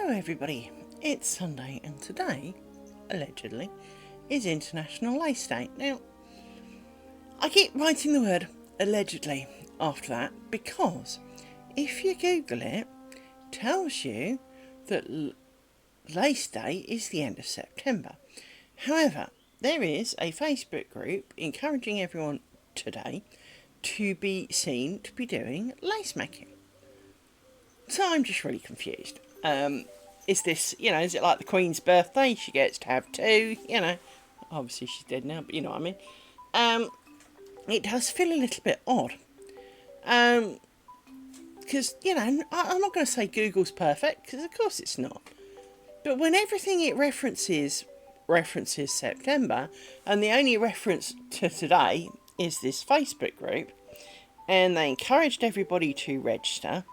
Hello everybody, it's Sunday and today, allegedly, is International Lace Day. Now, I keep writing the word allegedly after that because if you Google it, tells you that Lace Day is the end of September. However, there is a Facebook group encouraging everyone today to be seen to be doing lace making. So I'm just really confused. Is this, is it like the Queen's birthday? She gets to have two, Obviously she's dead now, but you know what I mean. It does feel a little bit odd. Because, I'm not going to say Google's perfect, because of course it's not. But when everything it references September, and the only reference to today is this Facebook group, and they encouraged everybody to register.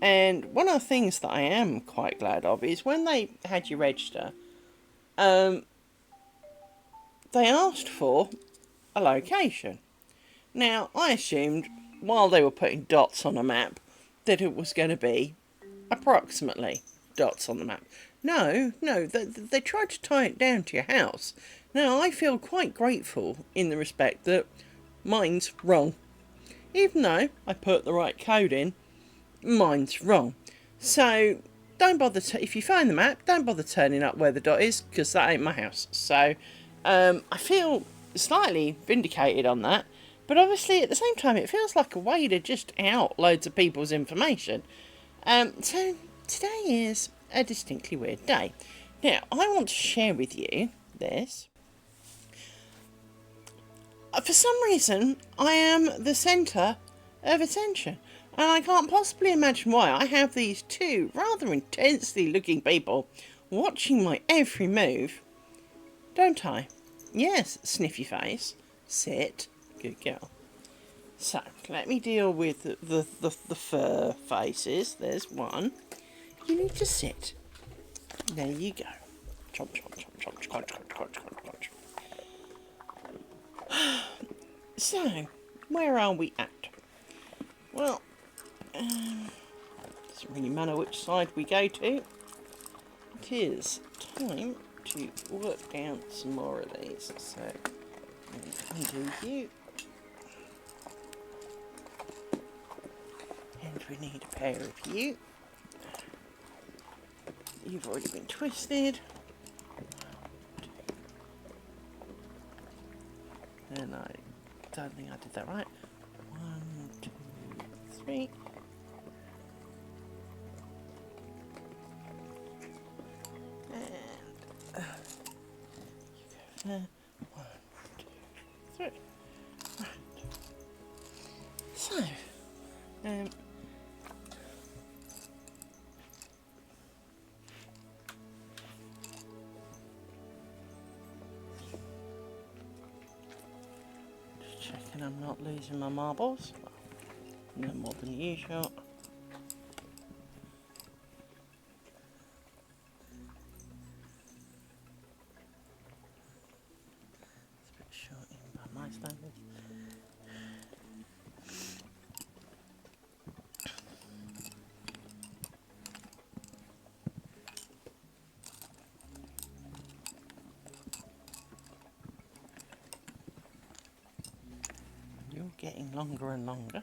And one of the things that I am quite glad of is when they had you register, they asked for a location. Now, I assumed while they were putting dots on a map that it was going to be approximately dots on the map. No, they tried to tie it down to your house. Now, I feel quite grateful in the respect that mine's wrong. Even though I put the right code in, mine's wrong. So don't bother if you find the map, don't bother turning up where the dot is, because that ain't my house. So I feel slightly vindicated on that, but obviously at the same time it feels like a way to just out loads of people's information. So today is a distinctly weird day. Now I want to share with you this. For some reason I am the centre of attention. And I can't possibly imagine why. I have these two rather intensely looking people watching my every move. Don't I? Yes, sniffy face. Sit. Good girl. So, let me deal with the fur faces. There's one. You need to sit. There you go. Chomp, chomp, chomp, chomp, chomp, chomp, chomp, chomp, chomp. So, where are we at? Well, doesn't really matter which side we go to. It is time to work down some more of these. So, undo you. And we need a pair of you. You've already been twisted. And I don't think I did that right. 1, 2, 3. And you go there. 1, 2, 3. Right. So, just checking I'm not losing my marbles. No more than usual. It's a bit short in by my standards. You're getting longer and longer.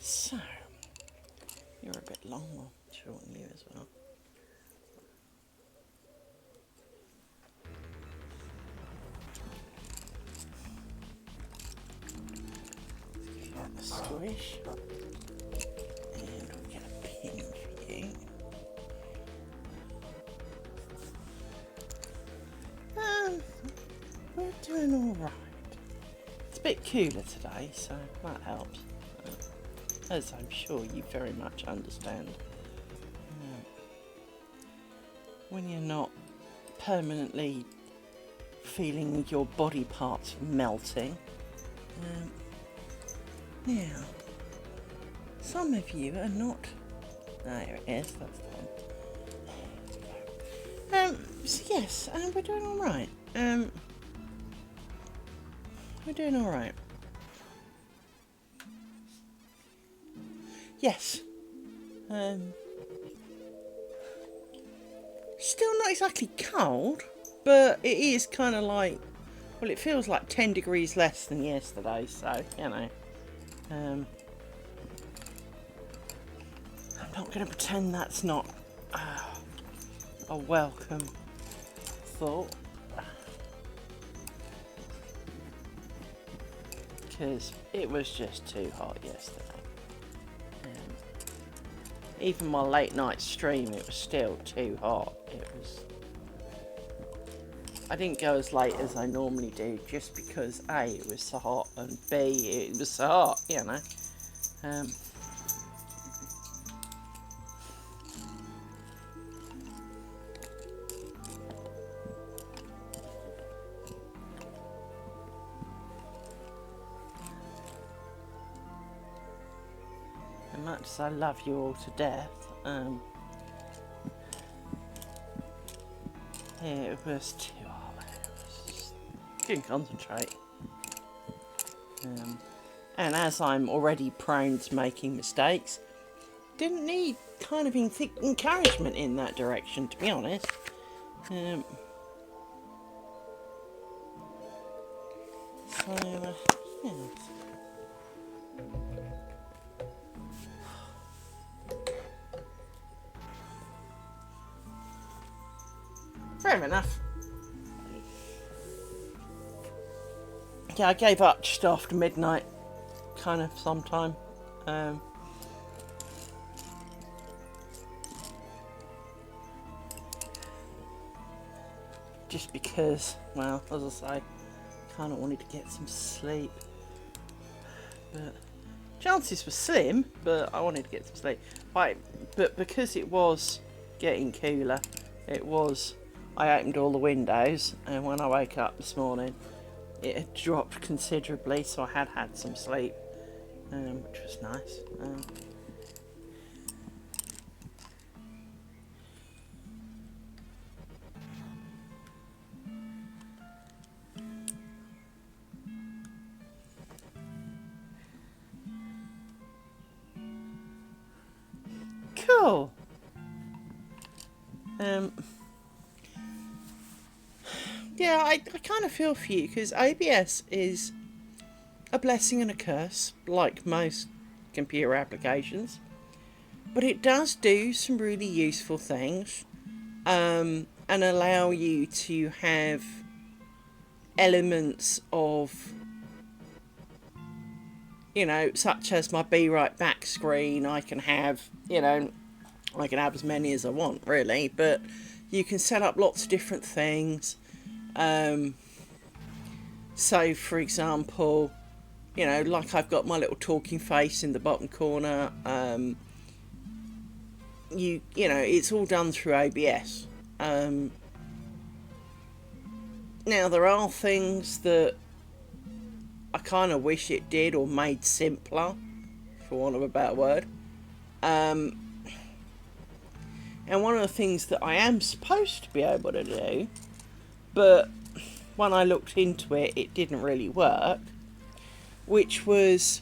So, you're a bit long, we'll shorten you as well. Let's give that a squish. And we'll get a pin for you. We're doing alright. It's a bit cooler today, so that helps. As I'm sure you very much understand. When you're not permanently feeling your body parts melting. Now, some of you are not... There it is, that's the one. So yes, we're doing all right. We're doing all right. Yes. Still not exactly cold, but it is kind of like, well, it feels like 10 degrees less than yesterday, so, you know. I'm not going to pretend that's not a welcome thought. Because it was just too hot yesterday. Even my late night stream, it was still too hot. I didn't go as late as I normally do, just because A, it was so hot, and B, it was so hot, you know. And much as I love you all to death, it was too hot. Couldn't concentrate. And as I'm already prone to making mistakes, didn't need kind of encouragement in that direction, to be honest. So, yeah. Fair enough. Yeah, I gave up just after midnight, kind of sometime. Just because, well, as I say, kind of wanted to get some sleep. But chances were slim, but I wanted to get some sleep. But because it was getting cooler, I opened all the windows, and when I woke up this morning, it had dropped considerably, so I had some sleep, which was nice. Cool. Yeah, I kind of feel for you, because ABS is a blessing and a curse, like most computer applications. But it does do some really useful things, and allow you to have elements of, you know, such as my Be Right Back screen. I can have as many as I want, really, but you can set up lots of different things. So, for example, you know, like I've got my little talking face in the bottom corner. You know, it's all done through ABS. Now, there are things that I kind of wish it did or made simpler, for want of a better word. And one of the things that I am supposed to be able to do, but when I looked into it, it didn't really work, which was,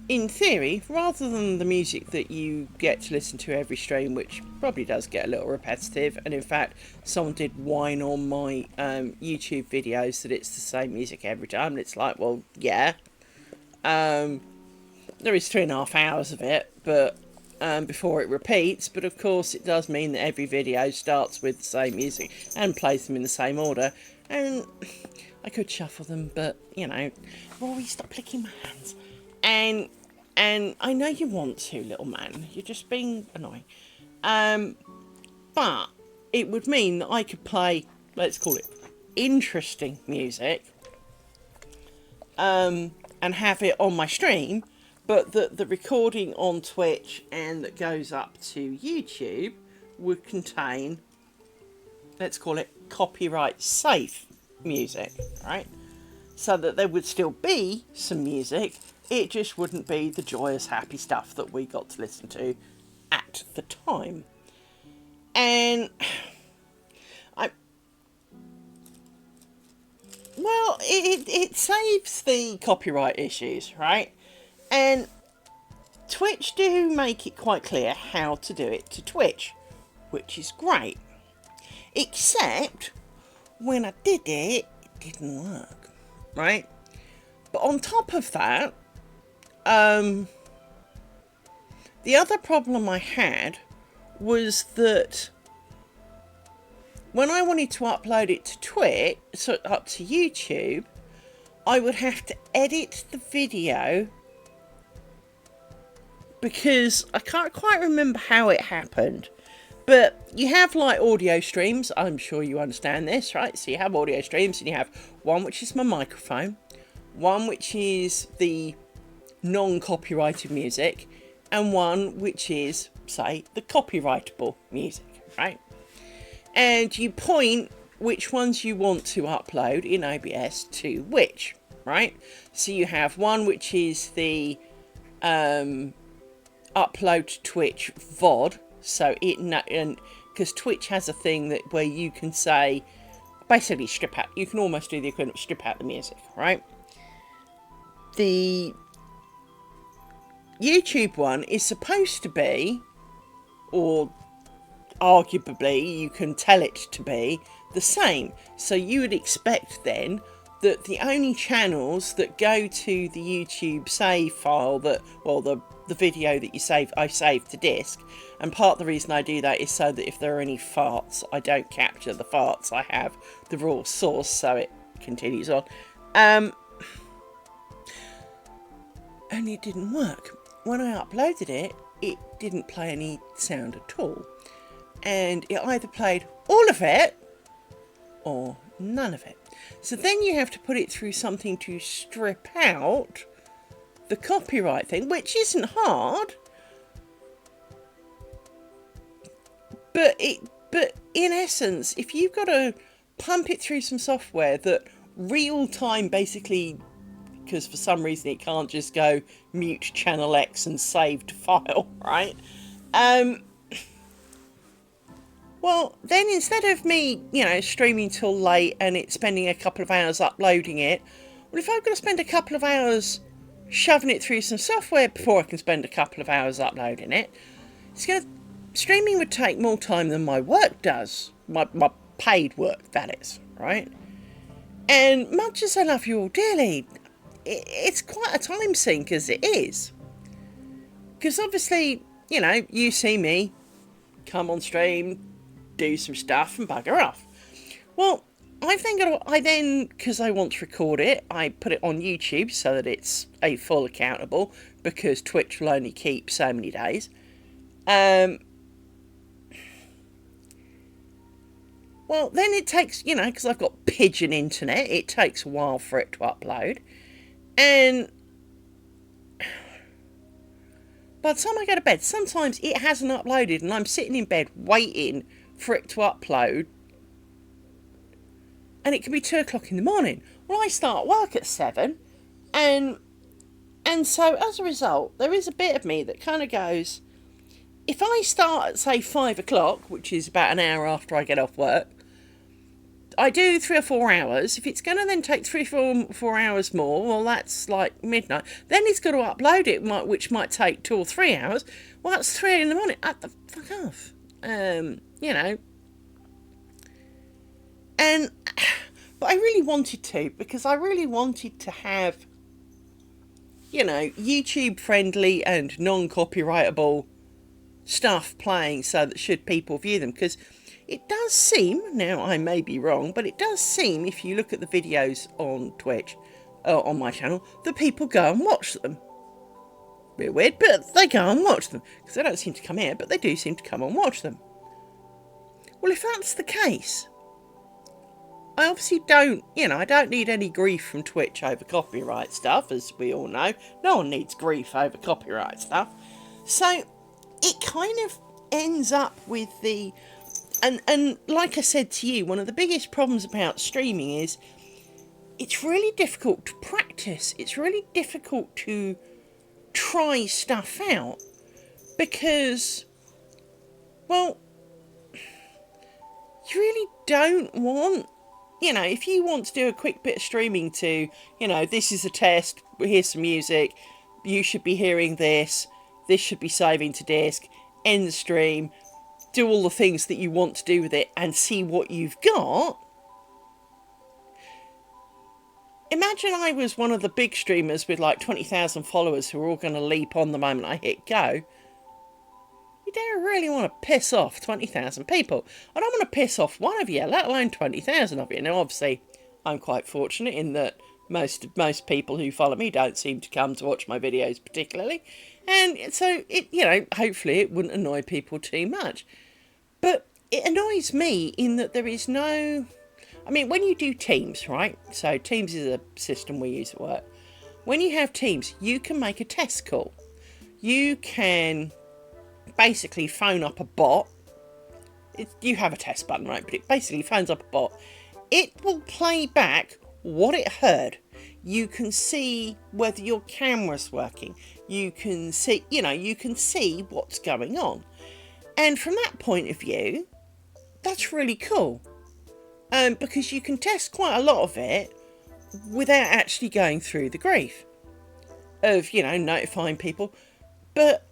in theory, rather than the music that you get to listen to every stream, which probably does get a little repetitive, and in fact, someone did whine on my YouTube videos that it's the same music every time, and it's like, well, yeah. There is 3.5 hours of it, but before it repeats, but of course it does mean that every video starts with the same music and plays them in the same order, and I could shuffle them, but, you know, Rory, stop licking my hands. And I know you want to, little man. You're just being annoying. But it would mean that I could play, let's call it, interesting music, and have it on my stream, but the recording on Twitch and that goes up to YouTube would contain, let's call it, copyright safe music, right? So that there would still be some music, it just wouldn't be the joyous, happy stuff that we got to listen to at the time. And Well, it saves the copyright issues, right? And Twitch do make it quite clear how to do it to Twitch, which is great. Except when I did it, it didn't work, right? But on top of that, the other problem I had was that when I wanted to upload it to Twitch, so up to YouTube, I would have to edit the video because I can't quite remember how it happened. But you have like audio streams, I'm sure you understand this, right? So you have audio streams and you have one which is my microphone, one which is the non-copyrighted music, and one which is, say, the copyrightable music, right? And you point which ones you want to upload in OBS to which, right? So you have one which is the upload to Twitch VOD, so and because Twitch has a thing that where you can say, basically strip out, you can almost do the equivalent of strip out the music, right? The YouTube one is supposed to be, or arguably you can tell it to be, the same. So you would expect then that the only channels that go to the YouTube save file that, well, the video that you save, I save to disk, and part of the reason I do that is so that if there are any farts, I don't capture the farts, I have the raw source, so it continues on. And it didn't work. When I uploaded it, it didn't play any sound at all. And it either played all of it or none of it. So then you have to put it through something to strip out the copyright thing, which isn't hard. But in essence, if you've got to pump it through some software that real time basically, because for some reason it can't just go mute channel X and save to file, right? Well, then instead of me, streaming till late and it spending a couple of hours uploading it, well, if I've got to spend a couple of hours shoving it through some software before I can spend a couple of hours uploading it, streaming would take more time than my work does. My paid work, that is, right? And much as I love you all dearly, it's quite a time sink as it is. Because obviously, you see me come on stream, do some stuff and bugger off. Well, because I want to record it, I put it on YouTube so that it's a full accountable, because Twitch will only keep so many days. Well, then it takes, because I've got pigeon internet, it takes a while for it to upload. And by the time I go to bed, sometimes it hasn't uploaded and I'm sitting in bed waiting for it to upload. And it can be 2 o'clock in the morning. Well, I start work at 7. And so as a result, there is a bit of me that kind of goes, if I start at, say, 5 o'clock, which is about an hour after I get off work, I do 3 or 4 hours. If it's going to then take 3 or 4 hours more, well, that's like midnight. Then he's got to upload it, which might take 2 or 3 hours. Well, that's 3 in the morning. The fuck off. But I really wanted to, because I really wanted to have, YouTube friendly and non-copyrightable stuff playing so that should people view them, because it does seem, now I may be wrong, but it does seem, if you look at the videos on Twitch, on my channel, that people go and watch them. Bit weird, but they go and watch them, because they don't seem to come here, but they do seem to come and watch them. Well, if that's the case, I obviously don't, I don't need any grief from Twitch over copyright stuff, as we all know. No one needs grief over copyright stuff. So it kind of ends up with the... And like I said to you, one of the biggest problems about streaming is it's really difficult to practice. It's really difficult to try stuff out because, well, you really don't want you know, if you want to do a quick bit of streaming to, you know, this is a test, here's some music, you should be hearing this should be saving to disk, end the stream, do all the things that you want to do with it and see what you've got. Imagine I was one of the big streamers with like 20,000 followers who are all going to leap on the moment I hit go. You don't really want to piss off 20,000 people. I don't want to piss off one of you, let alone 20,000 of you. Now, obviously, I'm quite fortunate in that most people who follow me don't seem to come to watch my videos particularly. And so, you know, hopefully it wouldn't annoy people too much. But it annoys me in that there is no... I mean, when you do Teams, right? So Teams is a system we use at work. When you have Teams, you can make a test call. You can basically phone up a bot. You have a test button, right? But it basically phones up a bot. It will play back what it heard. You can see whether your camera's working. You can see, you know, you can see what's going on. And from that point of view, that's really cool. Because you can test quite a lot of it without actually going through the grief of, you know, notifying people. But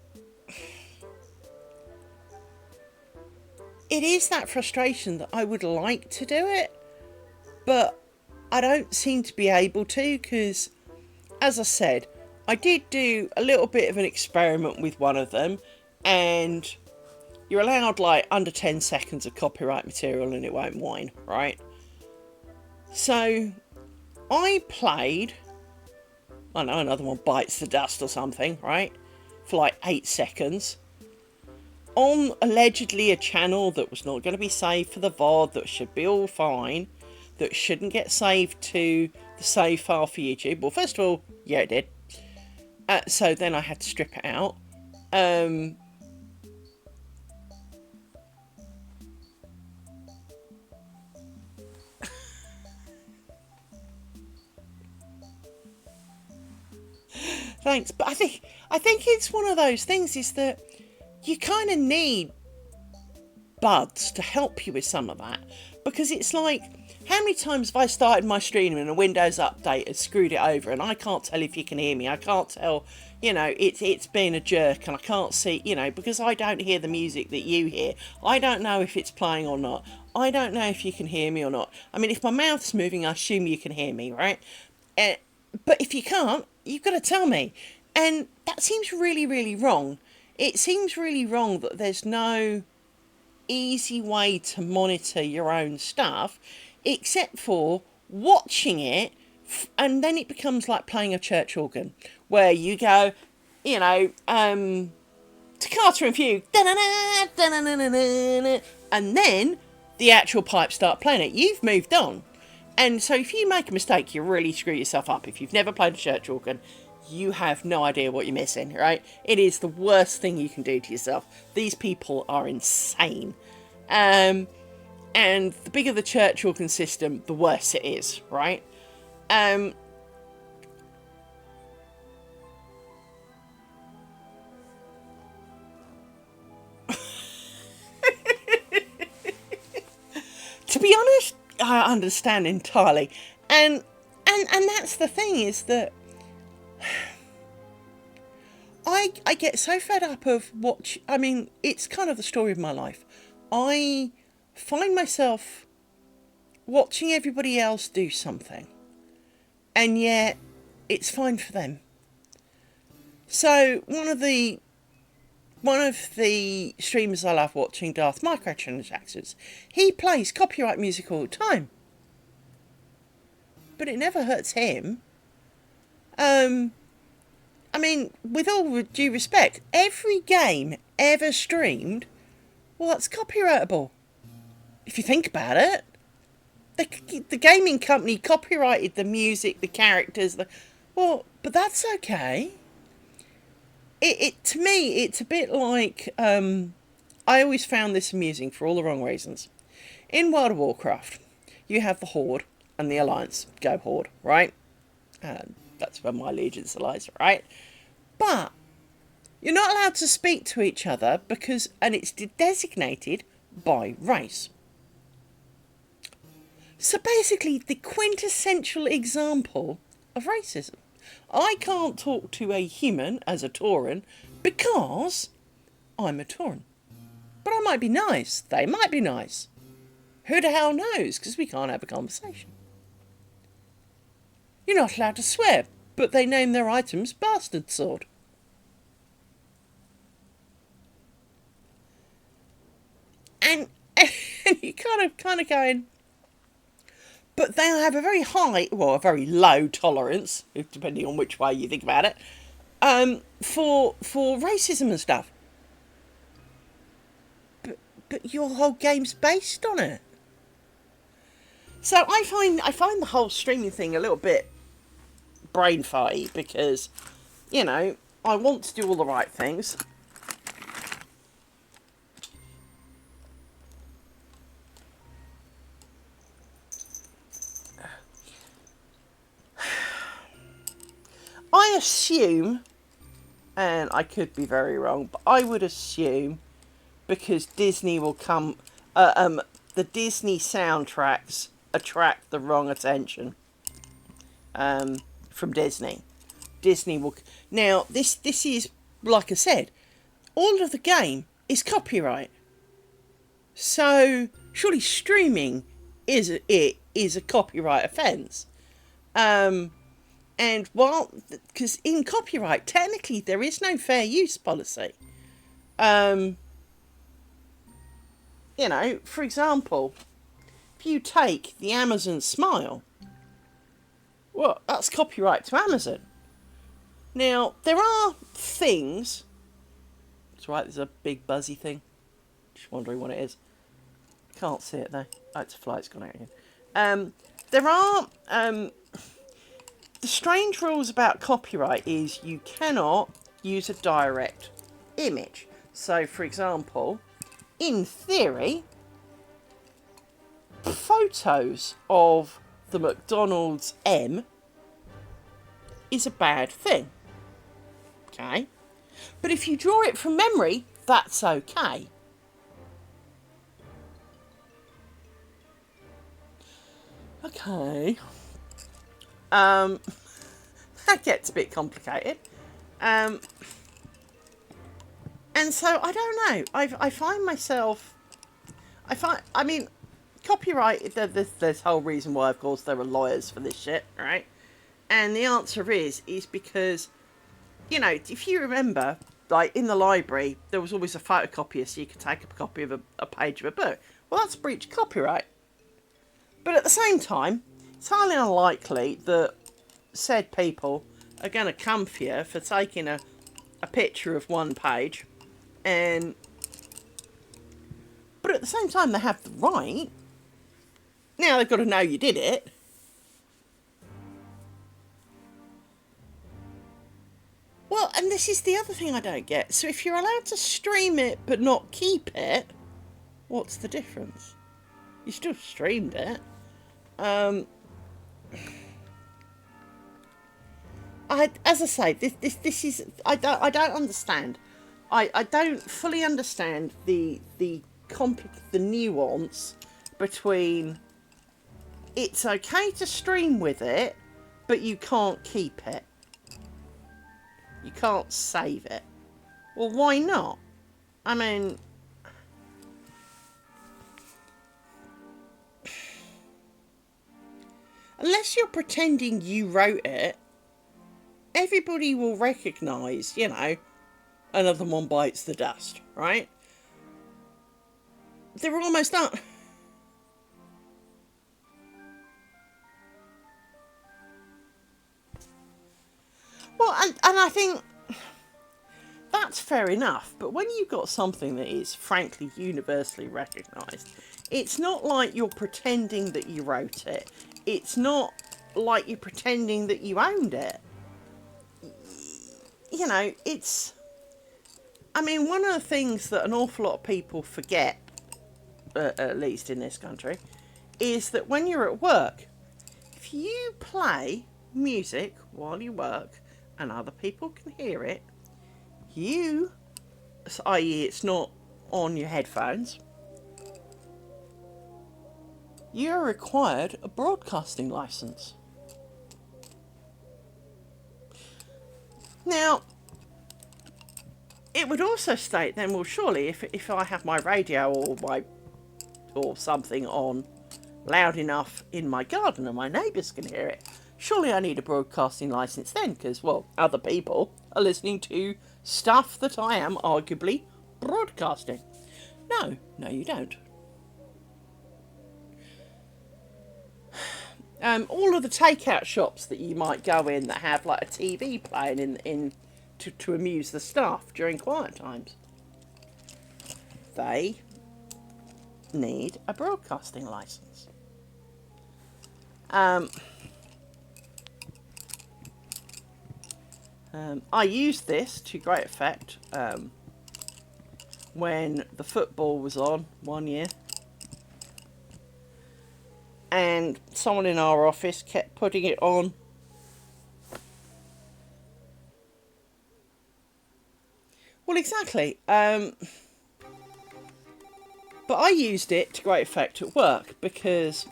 it is that frustration that I would like to do it, but I don't seem to be able to because, as I said, I did do a little bit of an experiment with one of them, and you're allowed like under 10 seconds of copyright material and it won't whine, right? So I played, I don't know, another one bites the dust or something, right? For like 8 seconds. On allegedly a channel that was not going to be saved for the VOD, that should be all fine, that shouldn't get saved to the save file for YouTube. Well, first of all, yeah, it did. So then I had to strip it out. Thanks, but I think it's one of those things is that you kind of need buds to help you with some of that, because it's like, how many times have I started my stream and a Windows update has screwed it over and I can't tell if you can hear me, I can't tell, you know, it's been a jerk and I can't see, you know, because I don't hear the music that you hear. I don't know if it's playing or not. I don't know if you can hear me or not. I mean, if my mouth's moving, I assume you can hear me, right? But if you can't, you've got to tell me. And that seems really, really wrong. It seems really wrong that there's no easy way to monitor your own stuff except for watching it, and then it becomes like playing a church organ where you go, you know, Toccata and Fugue, and then the actual pipes start playing it. You've moved on. And so if you make a mistake, you really screw yourself up. If you've never played a church organ, you have no idea what you're missing, right? It is the worst thing you can do to yourself. These people are insane. And the bigger the church organ system, the worse it is, right? To be honest, I understand entirely. And that's the thing, is that I get so fed up of I mean, it's kind of the story of my life. I find myself watching everybody else do something, and yet it's fine for them. So one of the streamers I love watching, Darth Microtransactions, he plays copyright music all the time, but it never hurts him. I mean, with all due respect, every game ever streamed, well, that's copyrightable. If you think about it, the gaming company copyrighted the music, the characters, well, but that's okay. It to me, it's a bit like, I always found this amusing for all the wrong reasons. In World of Warcraft, you have the Horde and the Alliance. Go Horde, right? That's where my allegiance lies, right? But you're not allowed to speak to each other and it's designated by race. So basically, the quintessential example of racism. I can't talk to a human as a Tauran because I'm a Tauran. But I might be nice. They might be nice. Who the hell knows? Because we can't have a conversation. You're not allowed to swear, but they name their items Bastard Sword. And you kind of going, but they have a very high, well, a very low tolerance, depending on which way you think about it, for racism and stuff. But your whole game's based on it. So I find the whole streaming thing a little bit brain farty because, you know, I want to do all the right things. I assume, and I could be very wrong, but I would assume because Disney will come, the Disney soundtracks attract the wrong attention from Disney. Disney will now. This is, like I said, all of the game is copyright. So surely streaming is a copyright offence. And while, because in copyright, technically there is no fair use policy. You know, for example, if you take the Amazon Smile, well, that's copyright to Amazon. Now, there are things. It's right, there's a big buzzy thing. Just wondering what it is. Can't see it though. Oh, it's a fly, it's gone out again. There are the strange rules about copyright is you cannot use a direct image. So, for example, in theory, photos of the McDonald's M is a bad thing. Okay? But if you draw it from memory, that's okay. Okay. That gets a bit complicated. And so, I don't know. I find myself... I mean, copyright, there's this whole reason why, of course, there are lawyers for this shit, right? And the answer is because, you know, if you remember, like, in the library, there was always a photocopier so you could take a copy of a page of a book. Well, that's breach of copyright. But at the same time, it's highly unlikely that said people are going to come for you for taking a picture of one page, but at the same time they have the right. Now they've got to know you did it. Well, and this is the other thing I don't get. So if you're allowed to stream it but not keep it, what's the difference? You still streamed it. As I say, this is I don't understand. I don't fully understand the nuance between it's okay to stream with it, but you can't keep it. You can't save it. Well, why not? I mean, unless you're pretending you wrote it, everybody will recognise, you know, another one bites the dust, right? There almost aren't. Well, and I think that's fair enough, but when you've got something that is frankly universally recognised, it's not like you're pretending that you wrote it. It's not like you're pretending that you owned it. You know, it's... I mean, one of the things that an awful lot of people forget, at least in this country, is that when you're at work, if you play music while you work and other people can hear it, you, i.e. it's not on your headphones, you're required a broadcasting licence. Now, it would also state then, well, surely if I have my radio or something on loud enough in my garden and my neighbours can hear it, surely I need a broadcasting licence then, because, well, other people are listening to stuff that I am arguably broadcasting. No, you don't. All of the takeout shops that you might go in that have like a TV playing in to amuse the staff during quiet times, they need a broadcasting licence. I used this to great effect when the football was on one year, and someone in our office kept putting it on. Well, exactly. But I used it to great effect at work because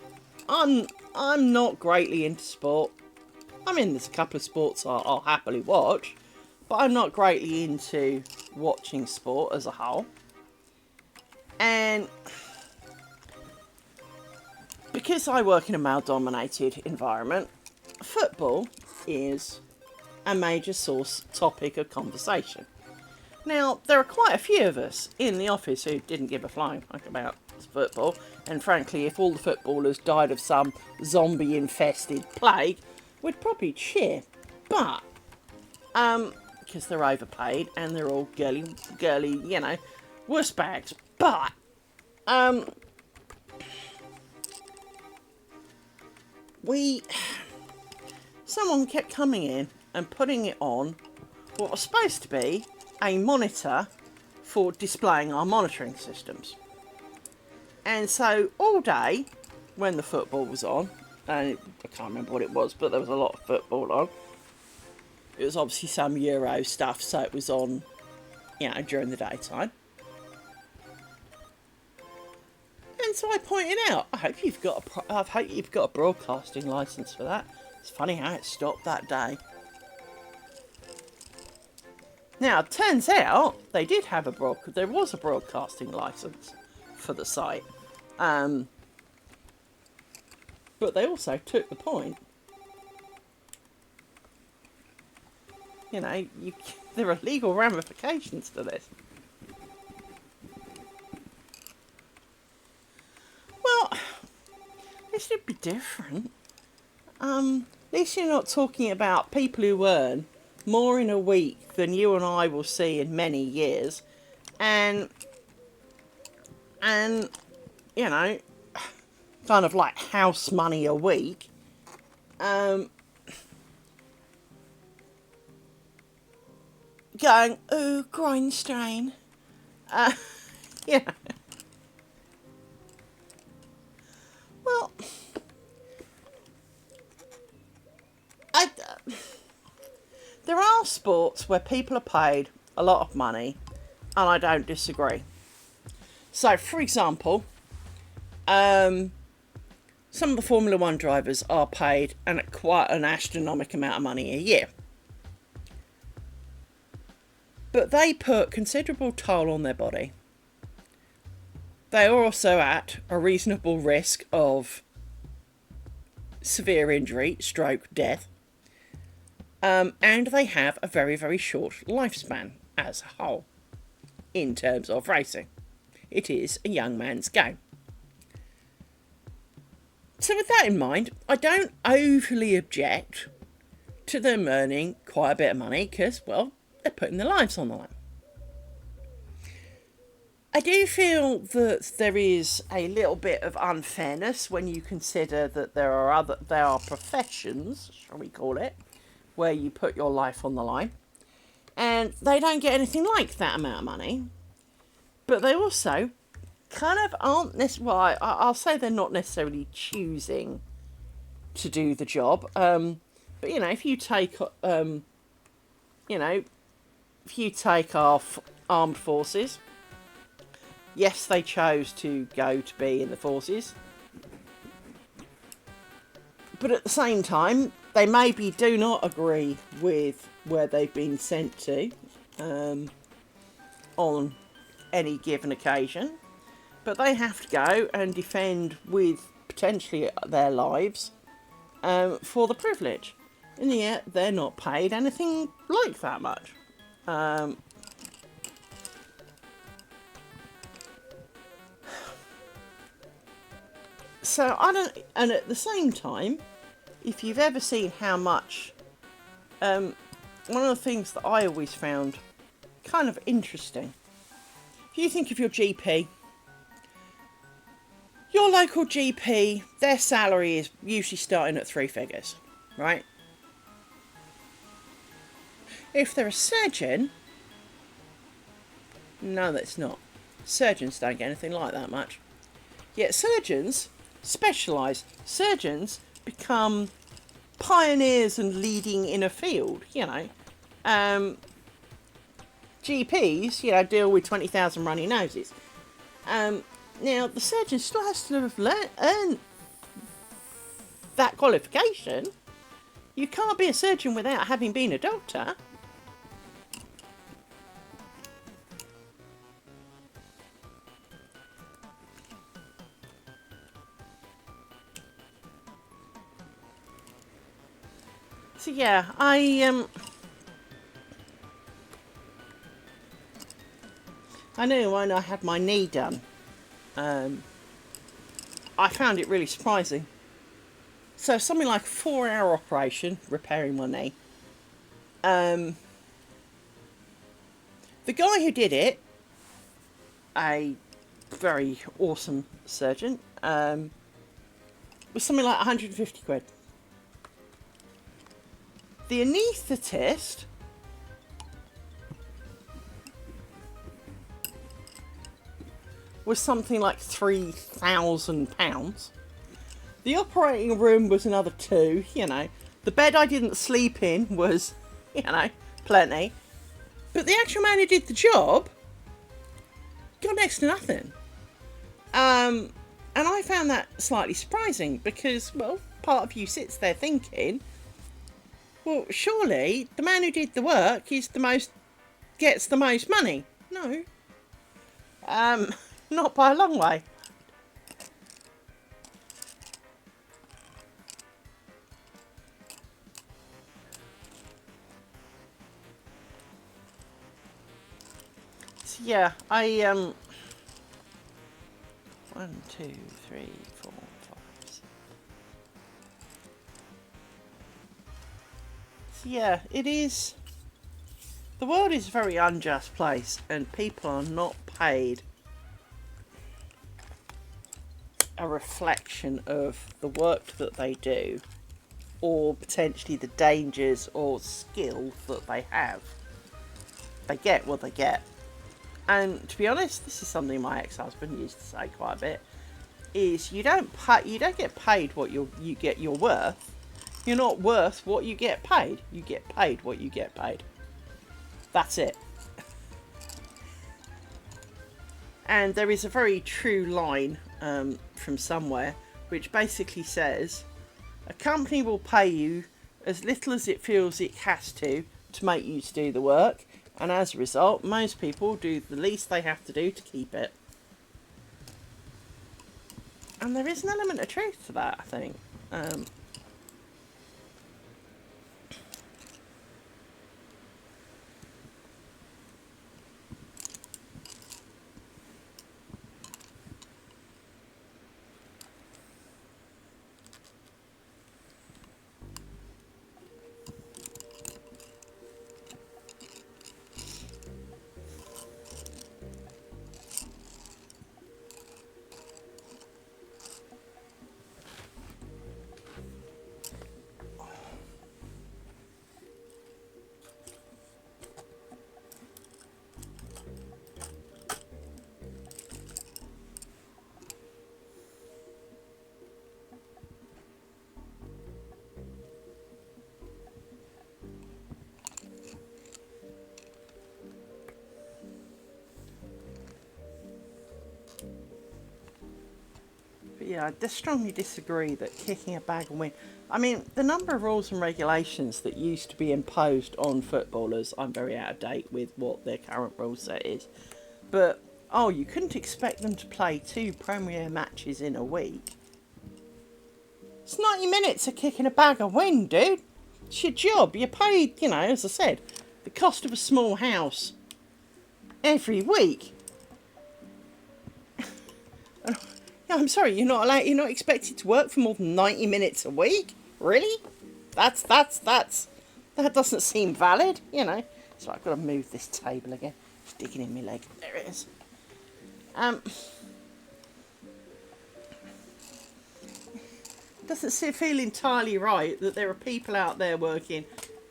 I'm not greatly into sport. I mean, there's a couple of sports I'll happily watch, but I'm not greatly into watching sport as a whole. And because I work in a male-dominated environment, football is a major topic of conversation. Now, there are quite a few of us in the office who didn't give a flying fuck about football, and frankly, if all the footballers died of some zombie-infested plague, we'd probably cheer. But, because they're overpaid and they're all girly, wuss bags. But, someone kept coming in and putting it on what was supposed to be a monitor for displaying our monitoring systems. And so all day when the football was on, and I can't remember what it was, but there was a lot of football on. It was obviously some Euro stuff, so it was on, during the daytime. And so I pointed out, I hope you've got a broadcasting licence for that. It's funny how it stopped that day. Now, it turns out they did have there was a broadcasting licence for the site. But they also took the point. There are legal ramifications to this. Well, this should be different. At least you're not talking about people who earn more in a week than you and I will see in many years, and kind of like house money a week. Going, ooh, groin strain. Well, there are sports where people are paid a lot of money, and I don't disagree. So, for example, some of the Formula One drivers are paid quite an astronomical amount of money a year. But they put considerable toll on their body. They are also at a reasonable risk of severe injury, stroke, death. And they have a very, very short lifespan as a whole in terms of racing. It is a young man's game. So with that in mind, I don't overly object to them earning quite a bit of money because, well, they're putting their lives on the line. I do feel that there is a little bit of unfairness when you consider that there are professions, shall we call it, where you put your life on the line, and they don't get anything like that amount of money, but they also kind of aren't necessarily, I'll say they're not necessarily choosing to do the job, but if you take our armed forces, yes, they chose to go to be in the forces. But at the same time, they maybe do not agree with where they've been sent to on any given occasion. But they have to go and defend with potentially their lives for the privilege. And yet they're not paid anything like that much. So I don't, and at the same time, if you've ever seen how much, one of the things that I always found kind of interesting, if you think of your GP, your local GP, their salary is usually starting at 3 figures, right? If they're a surgeon, no, that's not. Surgeons don't get anything like that much. Yet surgeons specialise. Surgeons become pioneers and leading in a field, you know. GPs, you know, deal with 20,000 runny noses. Now, the surgeon still has to have earned that qualification. You can't be a surgeon without having been a doctor. So yeah, I knew when I had my knee done, I found it really surprising. So something like a 4-hour operation, repairing my knee. The guy who did it, a very awesome surgeon, was something like 150 quid. The anaesthetist was something like £3,000. The operating room was another 2, you know. The bed I didn't sleep in was, you know, plenty. But the actual man who did the job got next to nothing. And I found that slightly surprising because, well, part of you sits there thinking, well, surely the man who did the work is gets the most money. No. Not by a long way. So yeah, I 1, 2, 3, 4, 5, 6. So yeah, it is. The world is a very unjust place, and people are not paid a reflection of the work that they do, or potentially the dangers or skill that they have. They get what they get. And to be honest, this is something my ex-husband used to say quite a bit, is you don't get paid what you get your worth. You're not worth what you get paid. You get paid what you get paid. That's it. And there is a very true line from somewhere which basically says a company will pay you as little as it feels it has to make you to do the work, and as a result most people do the least they have to do to keep it. And there is an element of truth to that, I think. But yeah, I strongly disagree that kicking a bag and win. I mean, the number of rules and regulations that used to be imposed on footballers, I'm very out of date with what their current rule set is. But, oh, you couldn't expect them to play 2 Premier matches in a week. It's 90 minutes of kicking a bag and win, dude. It's your job. You're paid, you know, as I said, the cost of a small house every week. I'm sorry, you're not allowed. You're not expected to work for more than 90 minutes a week. Really? That doesn't seem valid. You know. So I've got to move this table again. It's digging in my leg. There it is. Doesn't feel entirely right that there are people out there working.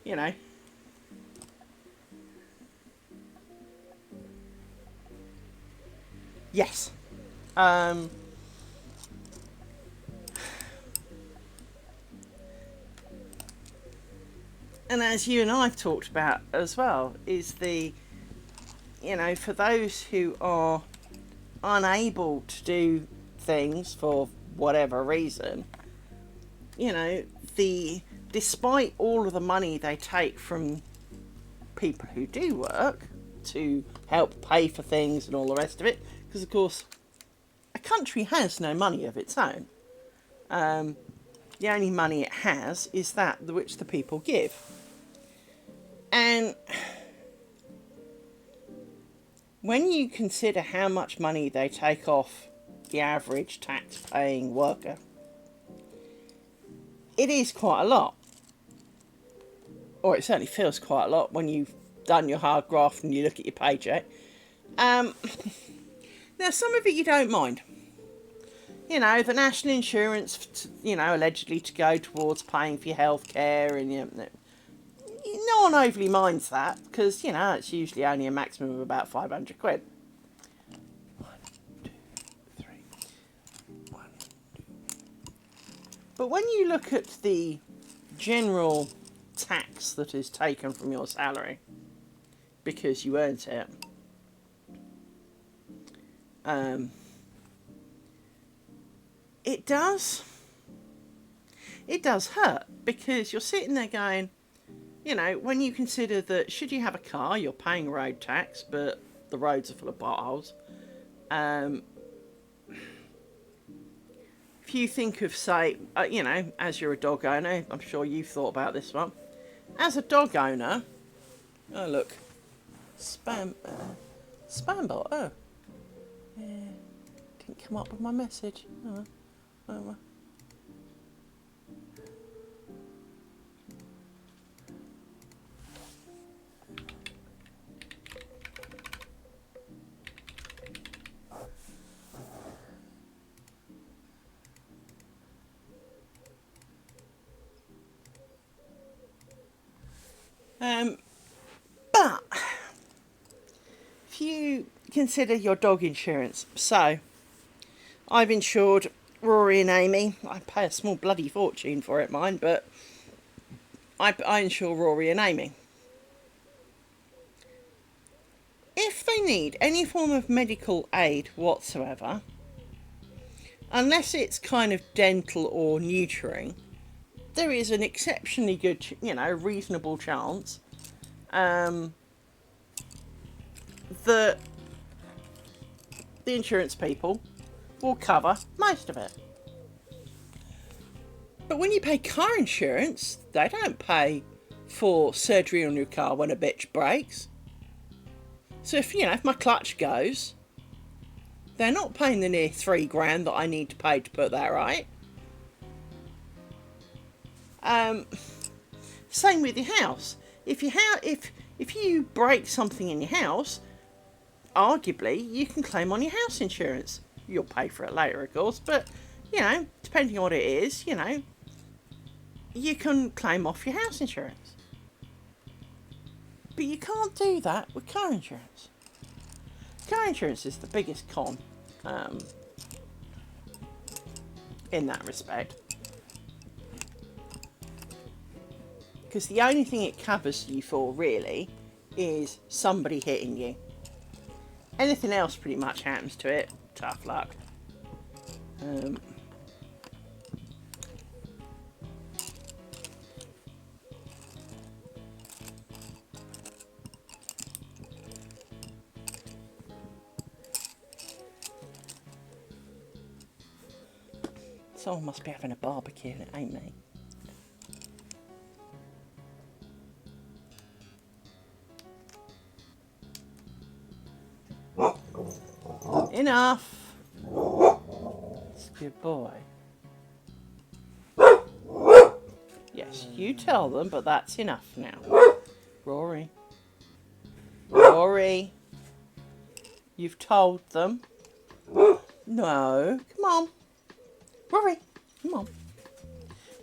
You know. Yes. And as you and I've talked about as well, is the, you know, for those who are unable to do things for whatever reason, you know, despite all of the money they take from people who do work to help pay for things and all the rest of it, because of course a country has no money of its own. The only money it has is that which the people give. And when you consider how much money they take off the average tax-paying worker, it is quite a lot. Or it certainly feels quite a lot when you've done your hard graft and you look at your paycheck. Now, some of it you don't mind. You know, the national insurance, you know, allegedly to go towards paying for your health care, and no one overly minds that, because, you know, it's usually only a maximum of about 500 quid. 1, 2, 3. 1, 2. But when you look at the general tax that is taken from your salary because you earned it, it does hurt, because you're sitting there going, you know, when you consider that should you have a car, you're paying road tax, but the roads are full of potholes. If you think of, say, you know, as you're a dog owner, I'm sure you've thought about this one. As a dog owner, oh look, spam bot. Oh, yeah, didn't come up with my message. Oh. But if you consider your dog insurance, so I've insured Rory and Amy. I pay a small bloody fortune for it, mine, but I insure Rory and Amy. If they need any form of medical aid whatsoever, unless it's kind of dental or neutering, there is an exceptionally good, you know, reasonable chance that the insurance people will cover most of it. But when you pay car insurance, they don't pay for surgery on your car when a bitch breaks. So if my clutch goes, they're not paying the near £3,000 that I need to pay to put that right. Same with your house. If you break something in your house, arguably you can claim on your house insurance. You'll pay for it later, of course, but depending on what it is, you can claim off your house insurance. But you can't do that with car insurance. Car insurance is the biggest con in that respect. Because the only thing it covers you for, really, is somebody hitting you. Anything else pretty much happens to it, tough luck. Someone must be having a barbecue and it ain't me. Enough! It's a good boy. Yes, you tell them, but that's enough now. Rory. Rory. You've told them. No, come on. Rory, come on.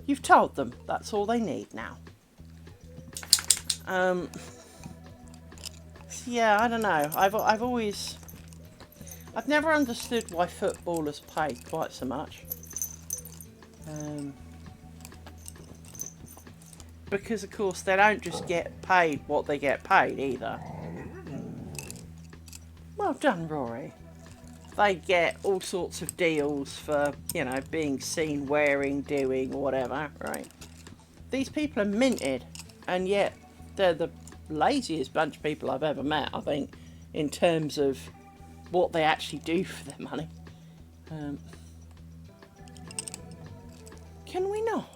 You've told them. That's all they need now. Yeah, I don't know. I've never understood why footballers pay quite so much. Because of course they don't just get paid what they get paid either. Well done, Rory. They get all sorts of deals for, you know, being seen wearing, doing, whatever, right? These people are minted, and yet they're the laziest bunch of people I've ever met, I think, in terms of what they actually do for their money. Can we not?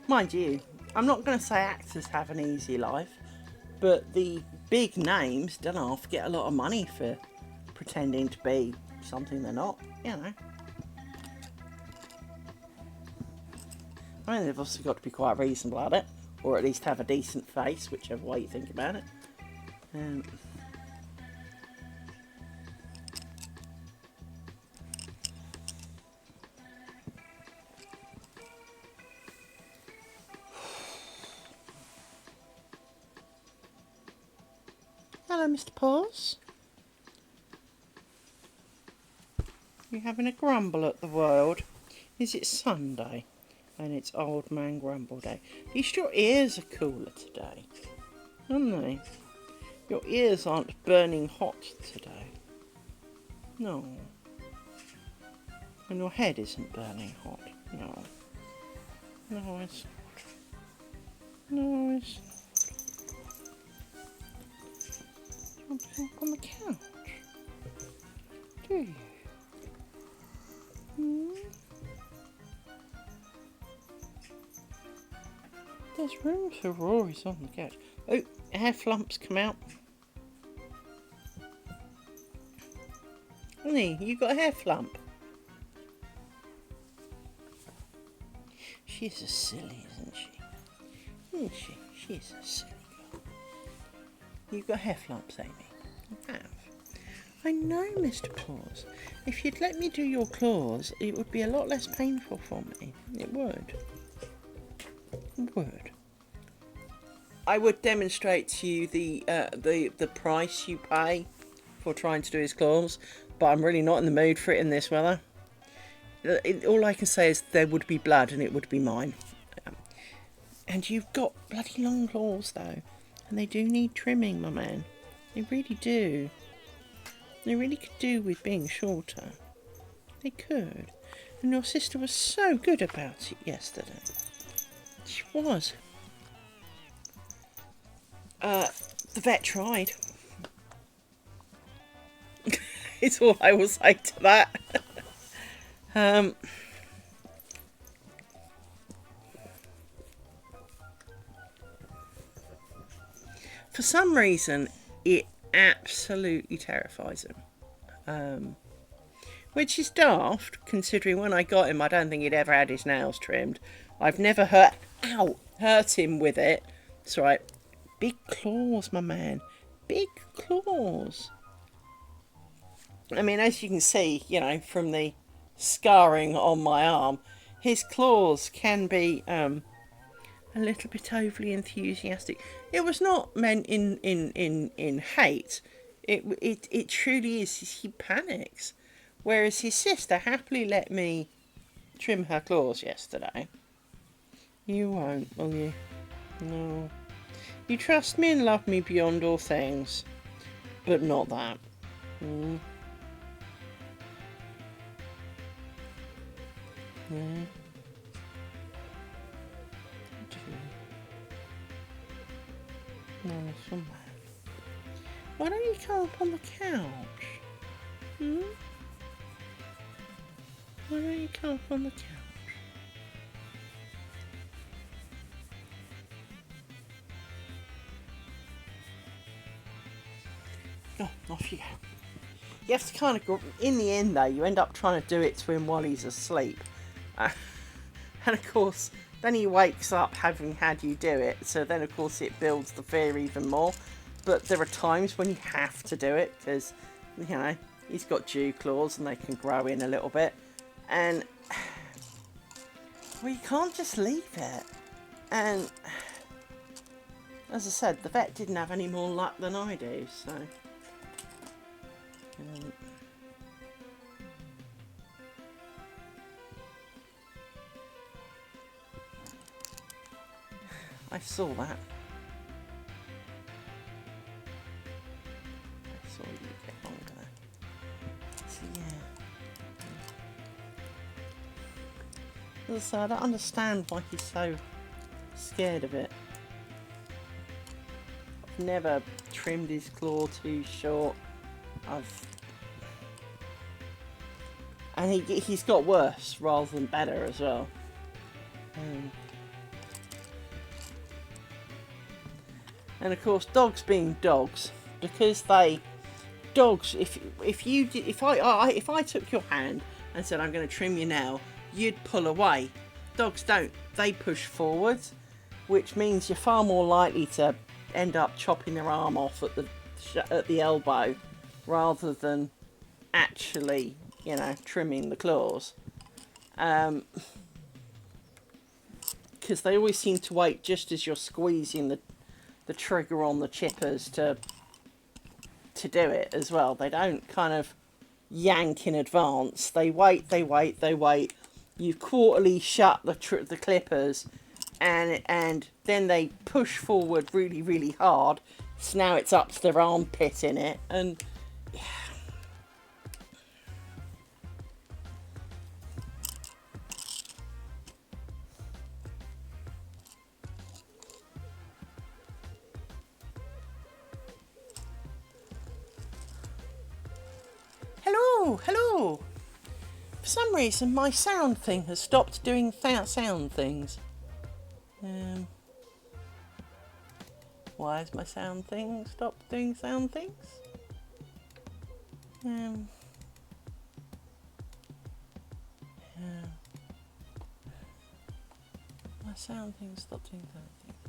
Mind you, I'm not going to say actors have an easy life, but the big names don't half get a lot of money for pretending to be something they're not, you know. I mean, they've also got to be quite reasonable at it, or at least have a decent face, whichever way you think about it. Hello, Mr. Paws. You having a grumble at the world? Is it Sunday? And it's Old Man Grumble Day. At least your ears are cooler today, aren't they? Your ears aren't burning hot today. No. And your head isn't burning hot. No. No, it's not. No, it's not. Jumping up on the couch. Do you? There's room for Rory's on the couch. Oh, hair flumps come out. Honey, you got a hair flump. She's a silly, isn't she? Isn't she? She's a silly girl. You've got hair flumps, Amy. I have. I know, Mr. Paws. If you'd let me do your claws, it would be a lot less painful for me. It would. It would. I would demonstrate to you the price you pay for trying to do his claws, but I'm really not in the mood for it in this weather. All I can say is there would be blood and it would be mine. And you've got bloody long claws though, and they do need trimming, my man. They really do. They really could do with being shorter. They could. And your sister was so good about it yesterday. She was. The vet tried. It's all I will say to that. For some reason, it absolutely terrifies him. Which is daft, considering when I got him, I don't think he'd ever had his nails trimmed. I've never hurt him with it. It's right. Big claws, my man. Big claws. I mean, as you can see, you know, from the scarring on my arm, his claws can be a little bit overly enthusiastic. It was not meant in hate. It truly is. He panics. Whereas his sister happily let me trim her claws yesterday. You won't, will you? No. You trust me and love me beyond all things. But not that. Mm. Mm. No, little man. Why don't you come up on the couch? Hmm? Why don't you come up on the couch? Oh, off you go. You have to kind of go. In the end, though, you end up trying to do it to him while he's asleep. And of course, then he wakes up having had you do it. So then, of course, it builds the fear even more. But there are times when you have to do it because, you know, he's got dew claws and they can grow in a little bit. And, well, you can't just leave it. And, as I said, the vet didn't have any more luck than I do, so... I saw that. I saw you get longer there. So yeah. As I say, I don't understand why he's so scared of it. I've never trimmed his claw too short. And he's got worse rather than better as well. And of course, dogs being dogs, because dogs. If I took your hand and said I'm going to trim you now, you'd pull away. Dogs don't. They push forwards, which means you're far more likely to end up chopping their arm off at the elbow, rather than actually, you know, trimming the claws. Because they always seem to wait just as you're squeezing the trigger on the chippers to do it as well. They don't kind of yank in advance. They wait. You quarterly shut the clippers, and then they push forward really, really hard. So now it's up to their armpit in it, and yeah. Hello. For some reason, my sound thing has stopped doing sound things. Why has my sound thing stopped doing sound things? My sound thing stopped doing sound things.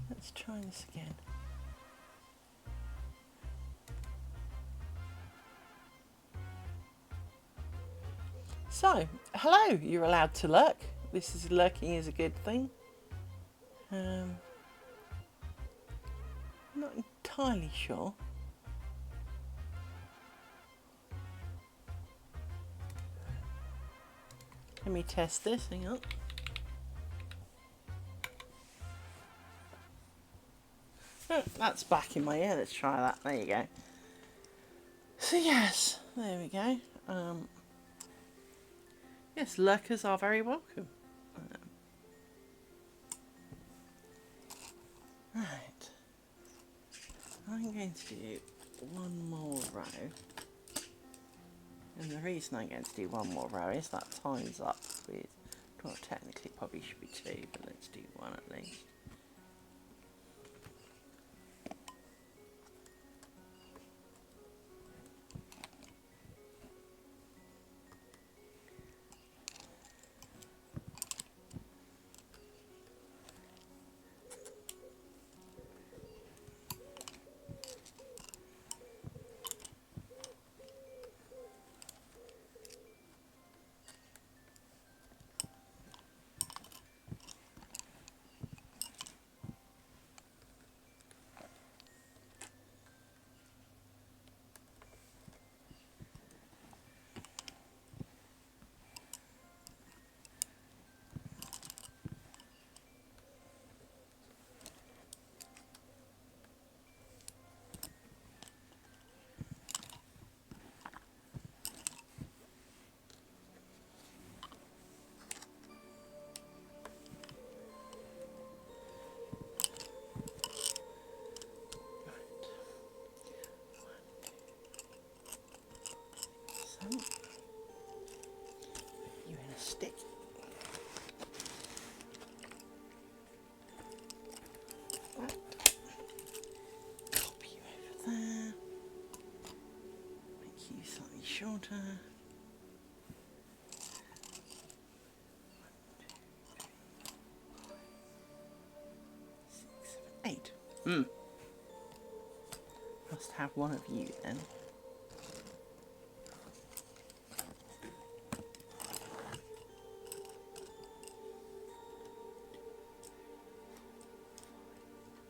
Let's try this again. So, hello, you're allowed to lurk. Lurking is a good thing. Not entirely sure. Let me test this, hang on. Oh, that's back in my ear, let's try that, there you go. So yes, there we go. Yes, lurkers are very welcome. Right. I'm going to do one more row. And the reason I'm going to do one more row is that time's up with, well, technically probably should be two, but let's do one at least. slightly shorter. 8. Must have one of you then.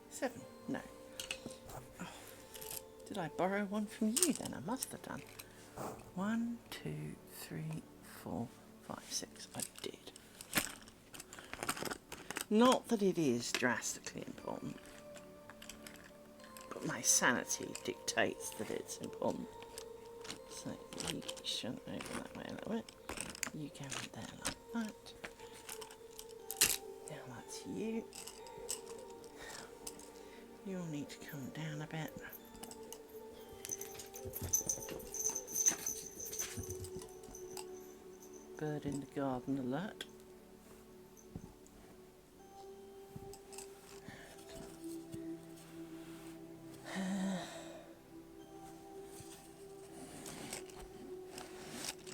Seven. No. Oh. Did I borrow one from you then? I must have done. 1, 2, 3, 4, 5, 6. I did. Not that it is drastically important, but my sanity dictates that it's important. So you shouldn't over that way. You go in there like that. Now that's you. You'll need to come down a bit. Bird in the garden alert.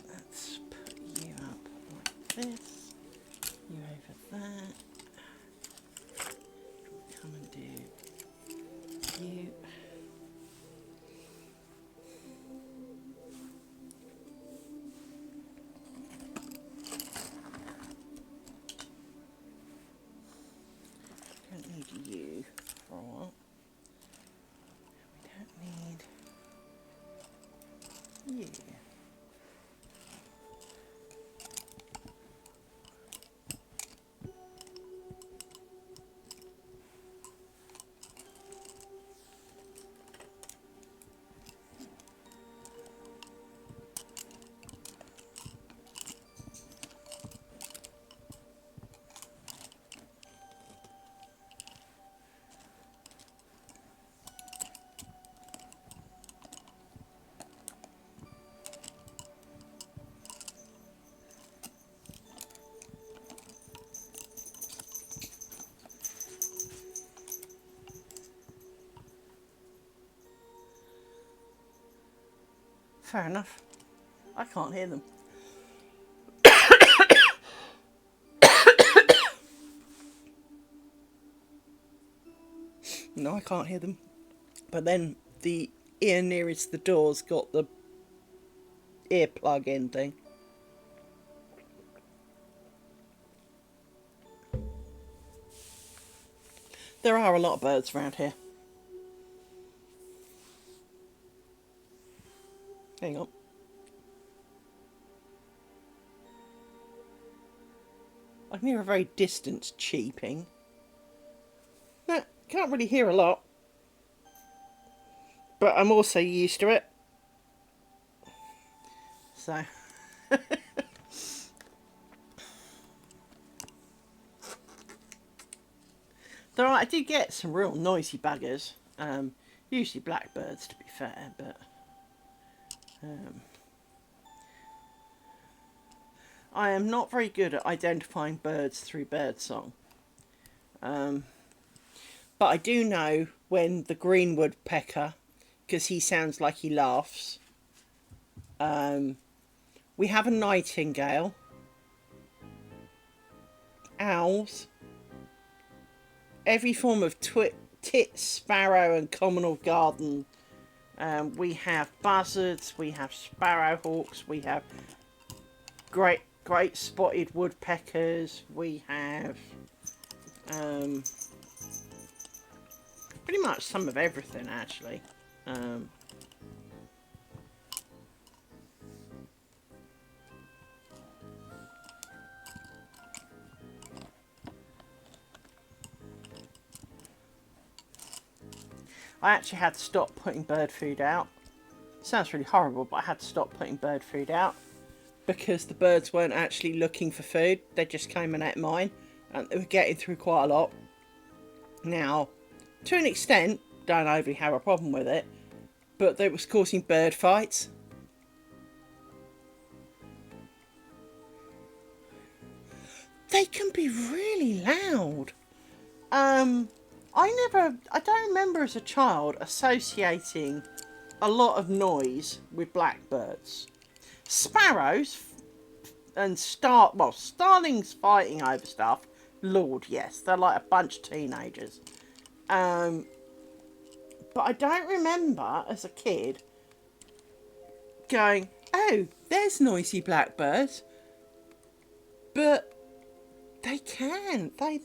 Let's put you up like this. You over there. Come and do you. Don't need you for a while. We don't need you. Fair enough. I can't hear them. No, I can't hear them. But then the ear nearest the door's got the ear plug in thing. There are a lot of birds around here. Hang on. I can hear a very distant cheeping. No, can't really hear a lot. But I'm also used to it. So. Though I do get some real noisy buggers. Usually blackbirds, to be fair, but I am not very good at identifying birds through birdsong. But I do know when the green woodpecker, because he sounds like he laughs. We have a nightingale, owls, every form of tit, sparrow and communal garden. We have buzzards, we have sparrowhawks, we have great spotted woodpeckers, we have pretty much some of everything actually. I actually had to stop putting bird food out. Sounds really horrible, but I had to stop putting bird food out because the birds weren't actually looking for food. They just came and ate mine, and they were getting through quite a lot. Now, to an extent, don't overly have a problem with it, but it was causing bird fights. They can be really loud. I don't remember as a child associating a lot of noise with blackbirds. Sparrows and starlings fighting over stuff. Lord, yes, they're like a bunch of teenagers. Um, but I don't remember as a kid going, "Oh, there's noisy blackbirds." But they can. They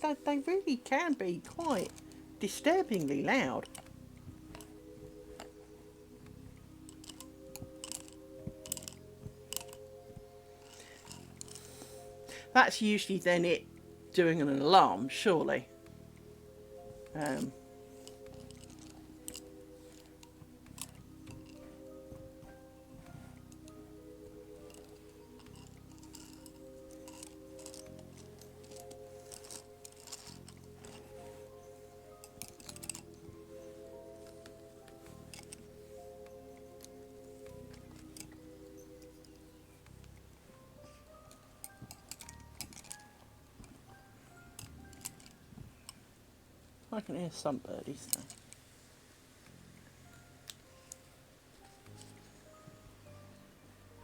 really can be quite disturbingly loud. That's usually then it doing an alarm, surely. Um, I can hear some birdies though.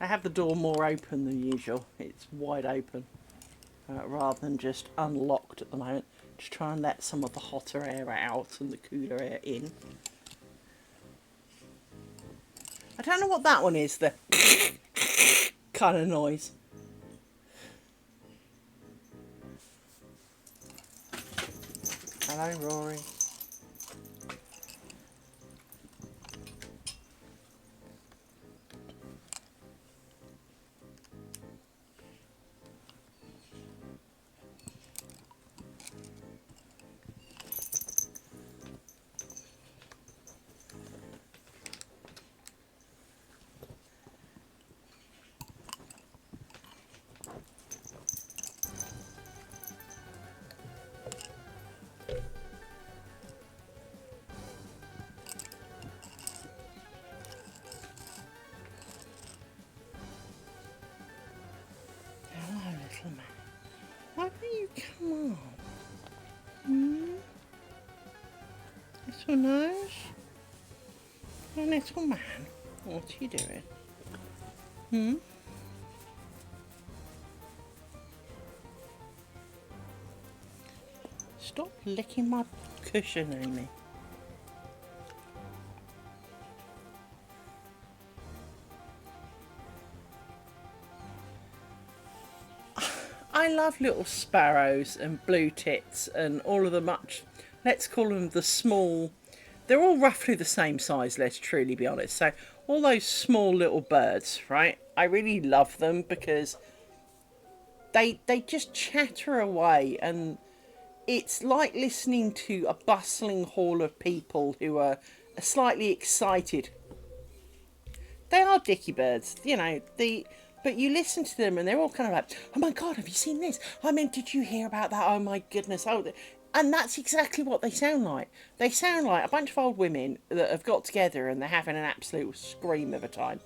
I have the door more open than usual. It's wide open rather than just unlocked at the moment. Just try and let some of the hotter air out and the cooler air in. I don't know what that one is, the kind of noise. Hello, Rory. Hello, little man. Why don't you come on? Hmm? Little nose? Oh, little man. What are you doing? Hmm? Stop licking my cushion, Amy. I love little sparrows and blue tits and all of the much, let's call them the small, they're all roughly the same size, let's truly be honest. So all those small little birds, right? I really love them because they just chatter away, and it's like listening to a bustling hall of people who are slightly excited. They are dicky birds, you know. But you listen to them and they're all kind of like, "Oh my god, have you seen this? I mean, did you hear about that? Oh my goodness!" And that's exactly what they sound like. They sound like a bunch of old women that have got together and they're having an absolute scream of a time.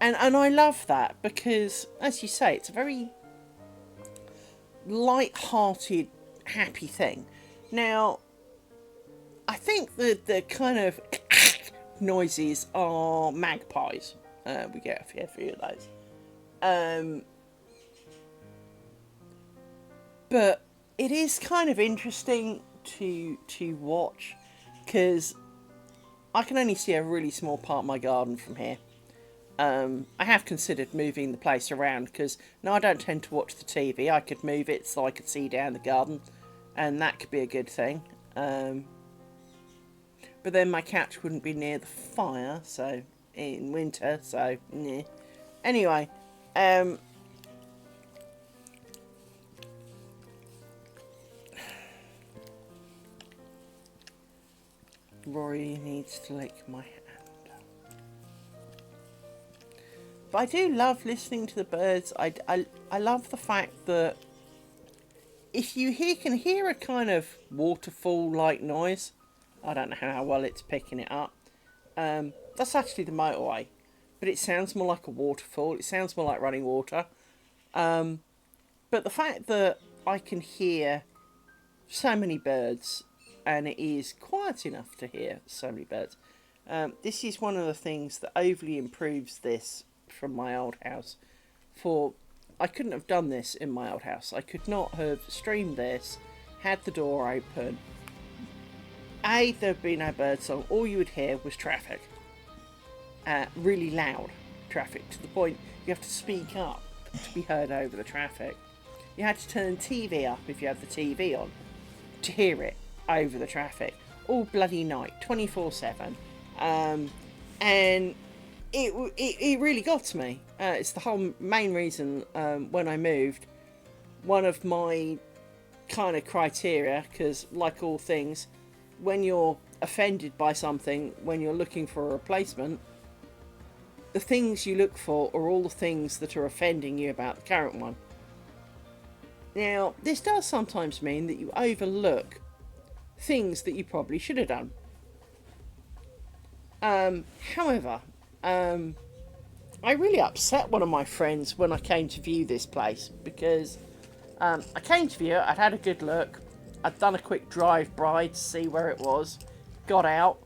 And I love that because, as you say, it's a very light-hearted, happy thing. Now, I think the kind of noises are magpies. We get a few of those. Um, but it is kind of interesting to watch because I can only see a really small part of my garden from here. I have considered moving the place around because now I don't tend to watch the TV. I could move it so I could see down the garden, and that could be a good thing. But then my couch wouldn't be near the fire, so in winter, so yeah. Anyway, um, Rory needs to lick my hand. But I do love listening to the birds. I love the fact that if you can hear a kind of waterfall-like noise, I don't know how well it's picking it up. That's actually the motorway, but it sounds more like a waterfall. It sounds more like running water. But the fact that I can hear so many birds, and it is quiet enough to hear so many birds, This is one of the things that overly improves this from my old house. For I couldn't have done this in my old house. I could not have streamed this, had the door open. There'd be no birdsong. All you would hear was traffic. Really loud traffic, to the point you have to speak up to be heard over the traffic. You had to turn the TV up if you had the TV on to hear it over the traffic. All bloody night, 24/7. And it really got to me. It's the whole main reason when I moved, one of my kind of criteria, because like all things, when you're offended by something, when you're looking for a replacement, the things you look for are all the things that are offending you about the current one. Now, this does sometimes mean that you overlook things that you probably should have done. However, I really upset one of my friends when I came to view this place, because I came to view it, I'd had a good look, I'd done a quick drive-by to see where it was, got out,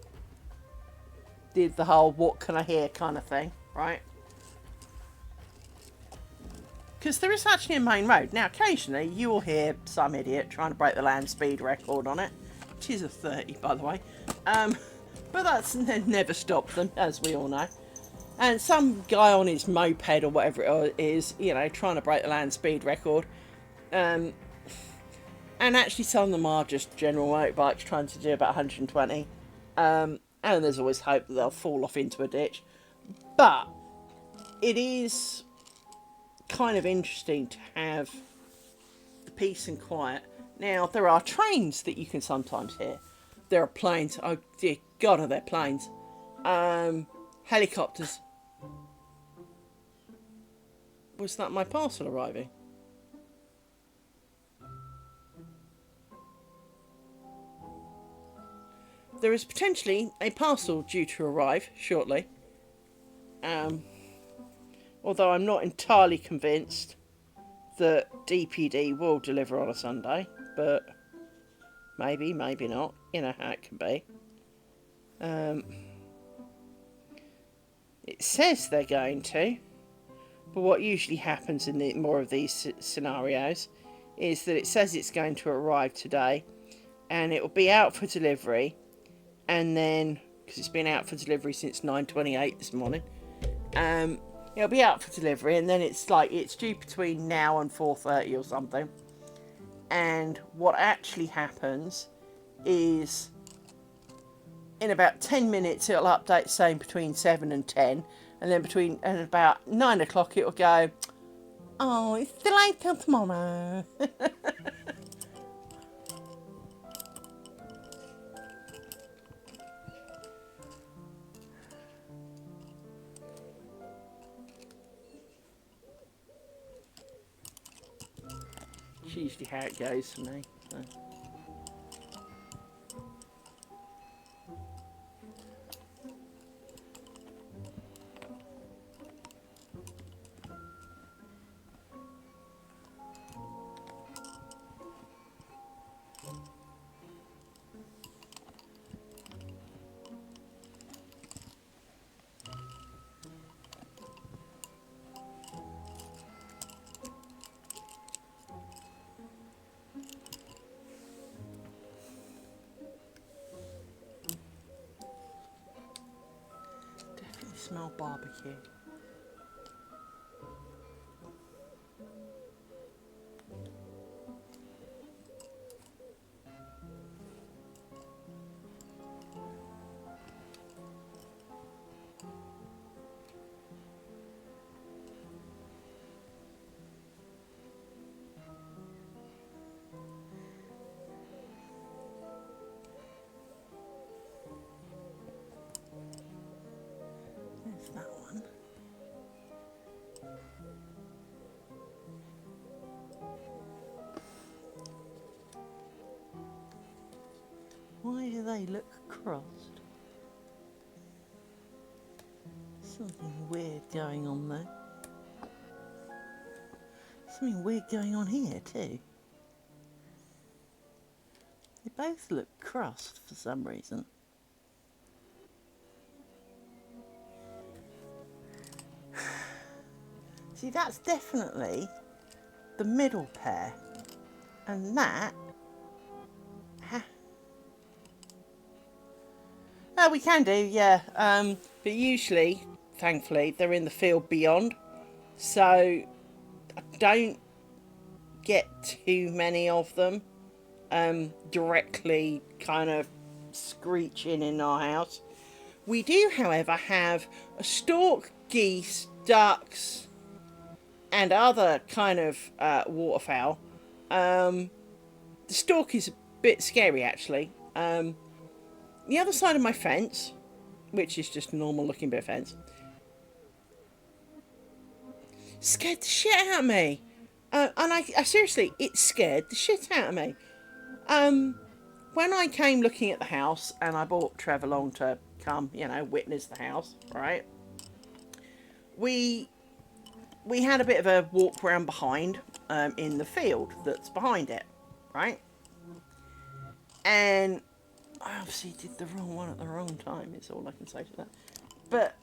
did the whole what can I hear kind of thing, right? Because there is actually a main road. Now, occasionally you will hear some idiot trying to break the land speed record on it, which is a 30, by the way. But that's never stopped them, as we all know. And some guy on his moped or whatever it is, you know, trying to break the land speed record. And actually some of them are just general motorbikes trying to do about 120. And there's always hope that they'll fall off into a ditch. But it is kind of interesting to have the peace and quiet. Now, there are trains that you can sometimes hear. There are planes. Oh, dear God, are there planes? Helicopters. Was that my parcel arriving? There is potentially a parcel due to arrive shortly. Although I'm not entirely convinced that DPD will deliver on a Sunday, but maybe, maybe not. You know how it can be. It says they're going to, but what usually happens in more of these scenarios is that it says it's going to arrive today, and it will be out for delivery, and then, because it's been out for delivery since 9:28 this morning, it'll be out for delivery, and then it's due between now and 4:30 or something. And what actually happens is, in about 10 minutes it'll update saying between 7 and 10, and then about 9 o'clock it'll go, oh, it's delayed till tomorrow. It's usually how it goes for me. So. Definitely smell barbecue. There's that one. Why do they look crossed? Something weird going on there. Something weird going on here too. They both look crossed for some reason. See, that's definitely the middle pair. And that... Oh, we can do, yeah. But usually, thankfully, they're in the field beyond. So, I don't get too many of them directly kind of screeching in our house. We do, however, have a stork, geese, ducks, and other kind of waterfowl. The stork is a bit scary, actually. The other side of my fence, which is just a normal looking bit of fence, scared the shit out of me. And I seriously, it scared the shit out of me. When I came looking at the house, and I brought Trevor along to come, witness the house, right? We had a bit of a walk around behind, in the field that's behind it, right? And I obviously did the wrong one at the wrong time, is all I can say to that. But,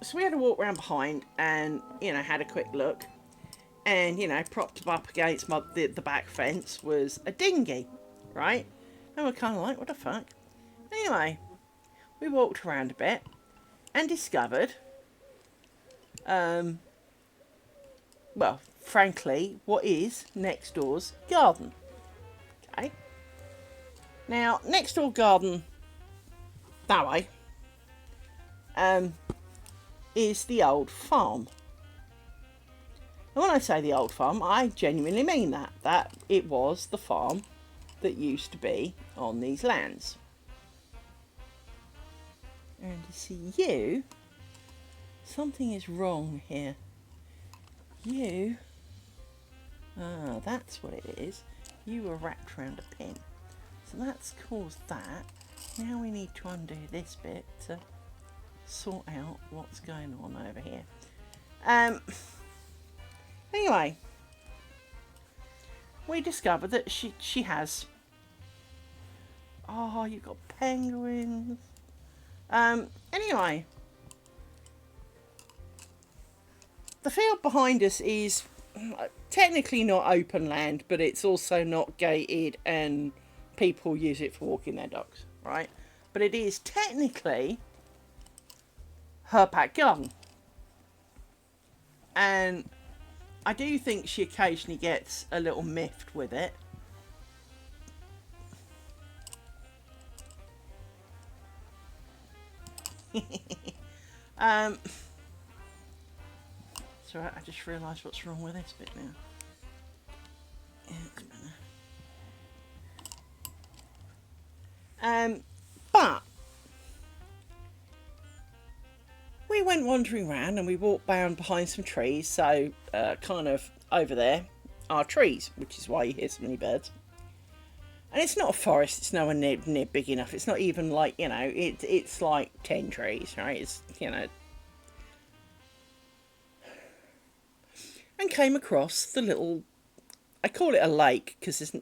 so we had a walk around behind and, had a quick look. And, propped up against the back fence was a dinghy, right? And we're kind of like, what the fuck? Anyway, we walked around a bit and discovered, well, frankly, what is next door's garden. Okay? Now, next door garden, that way, is the old farm. And when I say the old farm, I genuinely mean that. That it was the farm that used to be on these lands. And you see, something is wrong here. That's what it is. You were wrapped around a pin. So that's caused that. Now we need to undo this bit to sort out what's going on over here. Anyway, we discovered that she has... Oh, you've got penguins. Anyway, the field behind us is technically not open land, but it's also not gated and people use it for walking their dogs, right? But it is technically her back garden. And I do think she occasionally gets a little miffed with it. Sorry, I just realised what's wrong with this bit now. Yeah, it's better. But we went wandering around and we walked down behind some trees, so kind of over there are trees, which is why you hear so many birds. And it's not a forest, it's nowhere near big enough. It's not even like, it's like 10 trees, right? It's, and came across the little, I call it a lake, because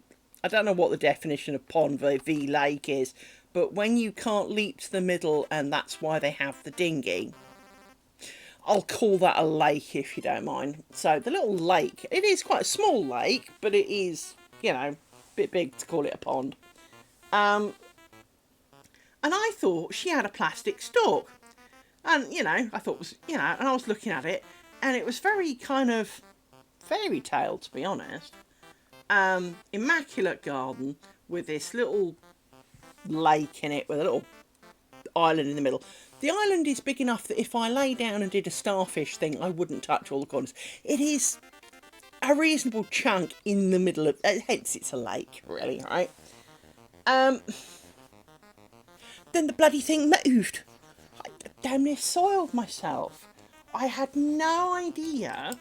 I don't know what the definition of pond v lake is, but when you can't leap to the middle, and that's why they have the dinghy, I'll call that a lake if you don't mind. So the little lake, it is quite a small lake, but it is, a bit big to call it a pond. And I thought she had a plastic stork. And, I thought it was, and I was looking at it, and it was very kind of fairy tale, to be honest. Immaculate garden with this little lake in it with a little island in the middle. The island is big enough that if I lay down and did a starfish thing, I wouldn't touch all the corners. It is a reasonable chunk in the middle of... hence it's a lake, really, right? Then the bloody thing moved. I damn near soiled myself. I had no idea...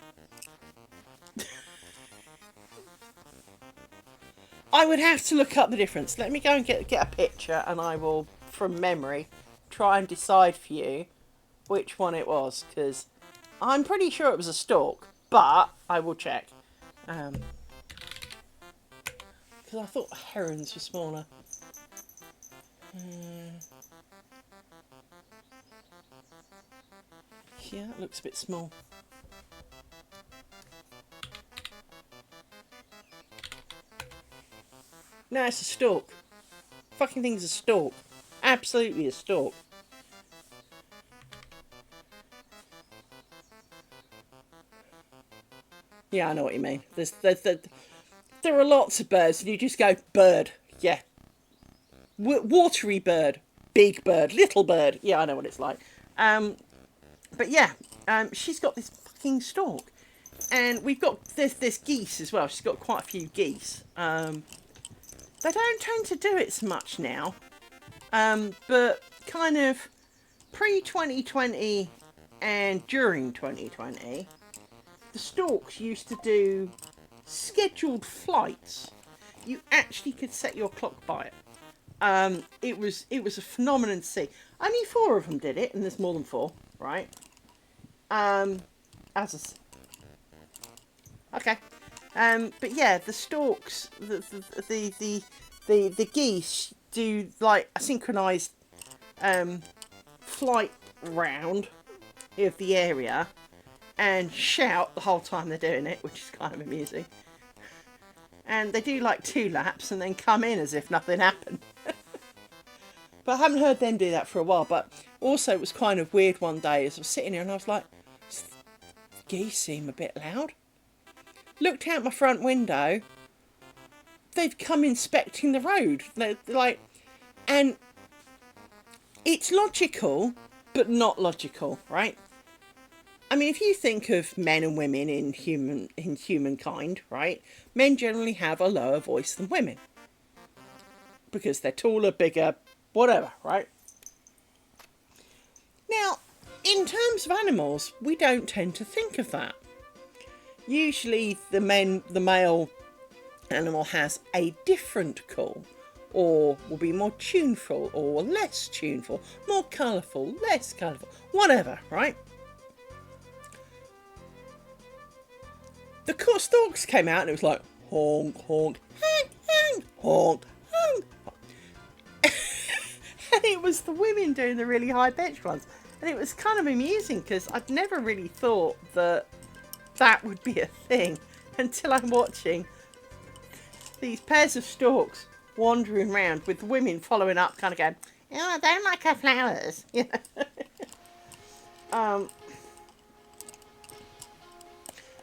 I would have to look up the difference. Let me go and get a picture, and I will, from memory, try and decide for you which one it was, because I'm pretty sure it was a stork, but I will check. Because I thought herons were smaller. Yeah, that looks a bit small. No, it's a stalk. Fucking thing's a stalk. Absolutely a stalk. Yeah, I know what you mean. There are lots of birds, and you just go, bird. Yeah. Watery bird. Big bird. Little bird. Yeah, I know what it's like. But yeah, she's got this fucking stalk. And we've got, there's geese as well. She's got quite a few geese. They don't tend to do it so much now. But kind of pre 2020 and during 2020, the storks used to do scheduled flights. You actually could set your clock by it. It was a phenomenon to see. Only 4 of them did it, and there's more than 4, right? As a, okay. But yeah, the storks, the geese do like a synchronized flight round of the area and shout the whole time they're doing it, which is kind of amusing. And they do like 2 laps and then come in as if nothing happened. But I haven't heard them do that for a while. But also it was kind of weird one day as I was sitting here and I was like, the geese seem a bit loud. Looked out my front window, they've come inspecting the road. They're like, and it's logical, but not logical, right? I mean, if you think of men and women in humankind, right? Men generally have a lower voice than women because they're taller, bigger, whatever, right? Now, in terms of animals, we don't tend to think of that. Usually, the male animal has a different call, or will be more tuneful or less tuneful, more colourful, less colourful, whatever, right? The storks came out and it was like honk, honk, honk, honk, honk, honk. And it was the women doing the really high pitched ones. And it was kind of amusing because I'd never really thought that that would be a thing until I'm watching these pairs of storks wandering around with the women following up, kind of going, oh, I don't like her flowers. You know?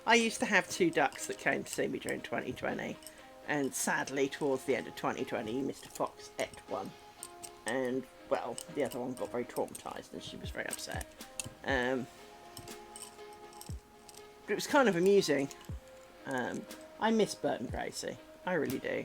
I used to have 2 ducks that came to see me during 2020, and sadly, towards the end of 2020, Mr. Fox ate one, and well, the other one got very traumatised, and she was very upset. But it was kind of amusing. I miss Bert and Gracie. I really do.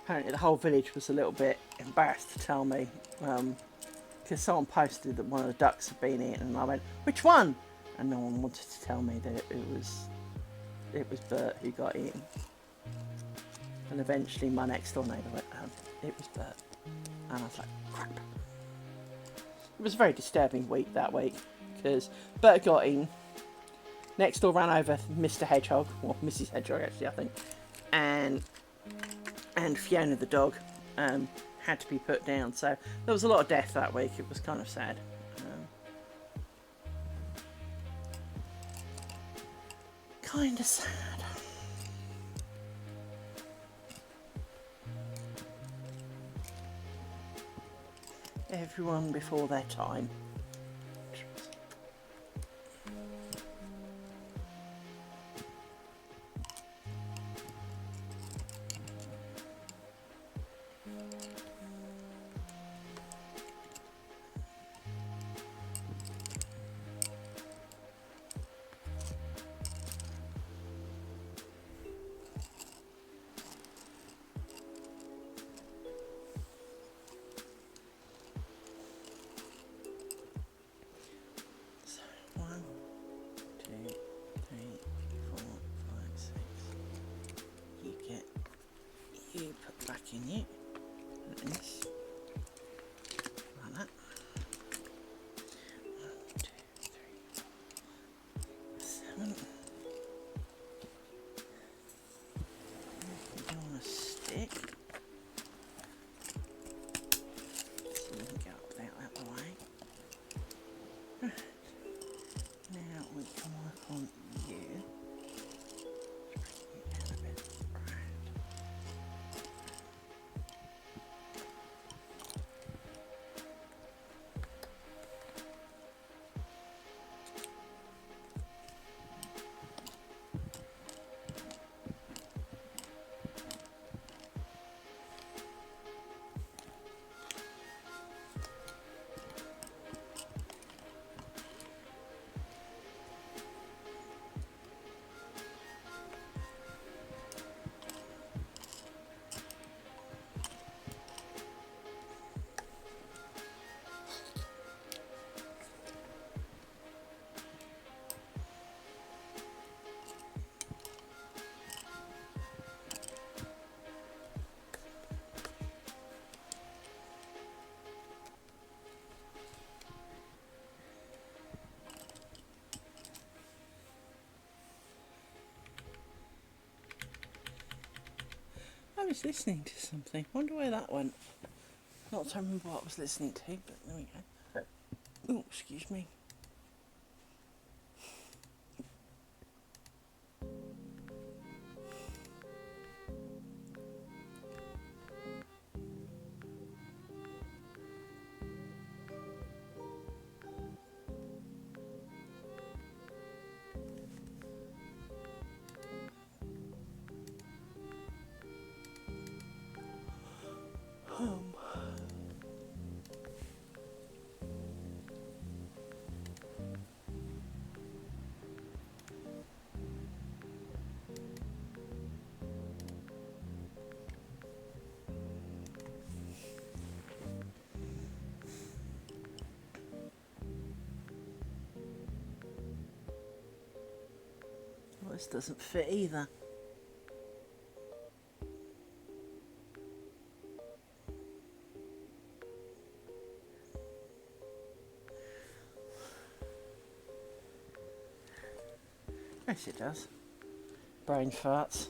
Apparently the whole village was a little bit embarrassed to tell me, because someone posted that one of the ducks had been eaten, and I went, which one? And no one wanted to tell me that it was Bert who got eaten. And eventually my next door neighbour went, it was Bert. And I was like, crap. It was a very disturbing week that week, because Bert got eaten. Next door ran over Mr. Hedgehog, or Mrs. Hedgehog actually, I think, and Fiona the dog had to be put down. So there was a lot of death that week. It was kind of sad. Kind of sad. Everyone before their time. You put back in it, like this, like that. 1, 2, 3, 7. I was listening to something. Wonder where that went. Not to remember what I was listening to, but there we go. Oh, excuse me. Well, this doesn't fit either. Yes, it does. Brain farts.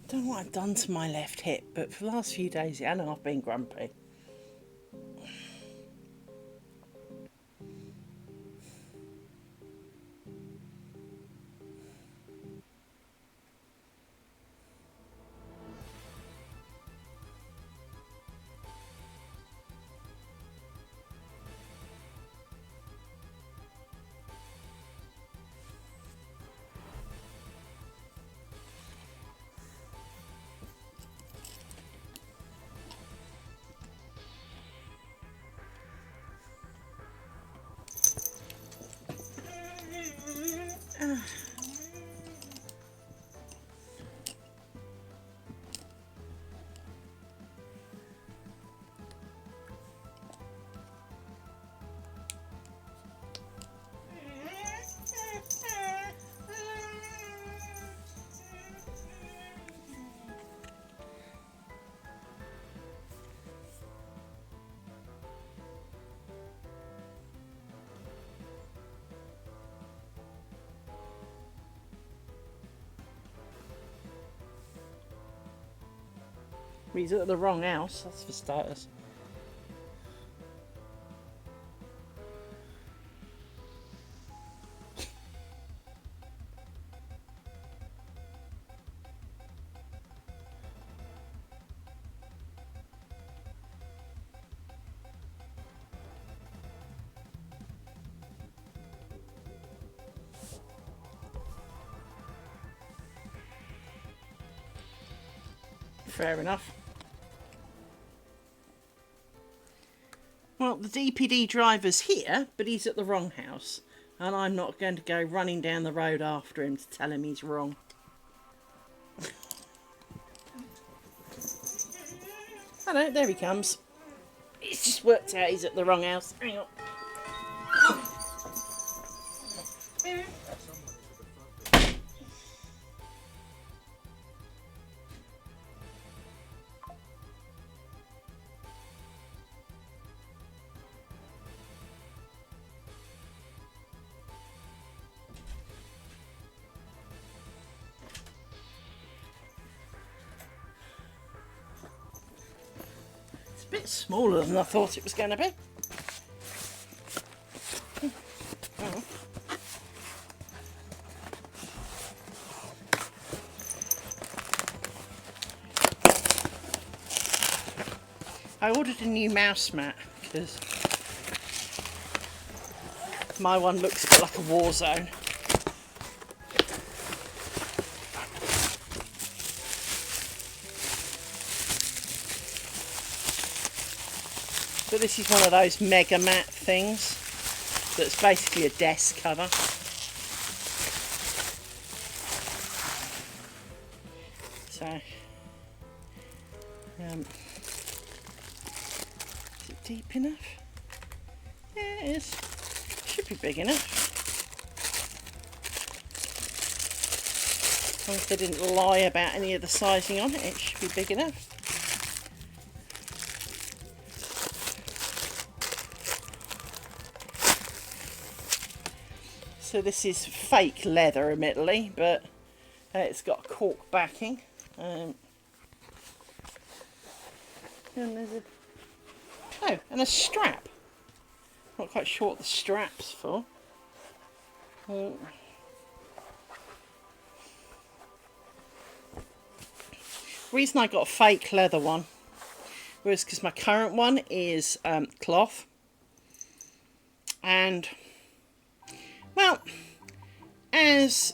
Don't know what I've done to my left hip, but for the last few days, yeah, I know I've been grumpy. He's at the wrong house, that's for starters. Fair enough. Well, the DPD driver's here, but he's at the wrong house. And I'm not going to go running down the road after him to tell him he's wrong. Hello, there he comes. It's just worked out he's at the wrong house. Hang on. bit smaller than I thought it was going to be. Oh. I ordered a new mouse mat because my one looks a bit like a war zone. But this is one of those mega mat things that's basically a desk cover. So, is it deep enough? Yeah, it is. Should be big enough. As long as they didn't lie about any of the sizing on it, it should be big enough. So this is fake leather, admittedly, but it's got a cork backing. And there's and a strap. Not quite sure what the strap's for. The reason I got a fake leather one was because my current one is cloth, and well, as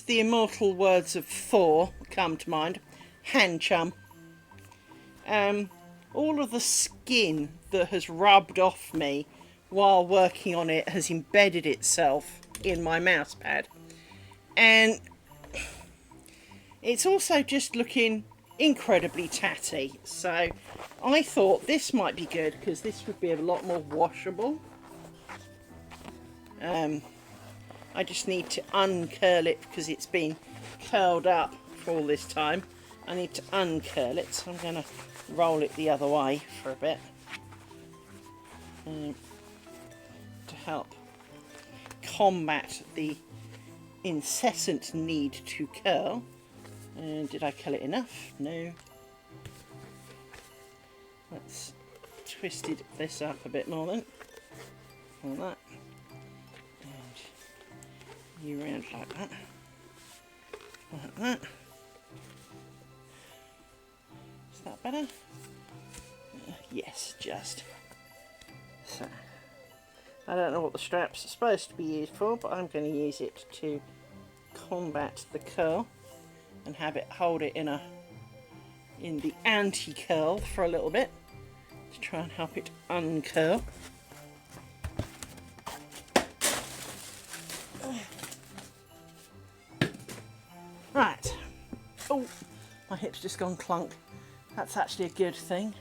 the immortal words of Thor come to mind, hand chum. All of the skin that has rubbed off me while working on it has embedded itself in my mouse pad, and it's also just looking incredibly tatty. So I thought this might be good because this would be a lot more washable. I just need to uncurl it because it's been curled up for all this time. I need to uncurl it, so I'm going to roll it the other way for a bit to help combat the incessant need to curl. Did I curl it enough? No. Let's twist this up a bit more then. Like that. And you round like that. Like that. Is that better? Yes, just. So, I don't know what the straps are supposed to be used for, but I'm going to use it to combat the curl and have it hold it in the anti-curl for a little bit to try and help it uncurl. Right. Oh, my hip's just gone clunk. That's actually a good thing.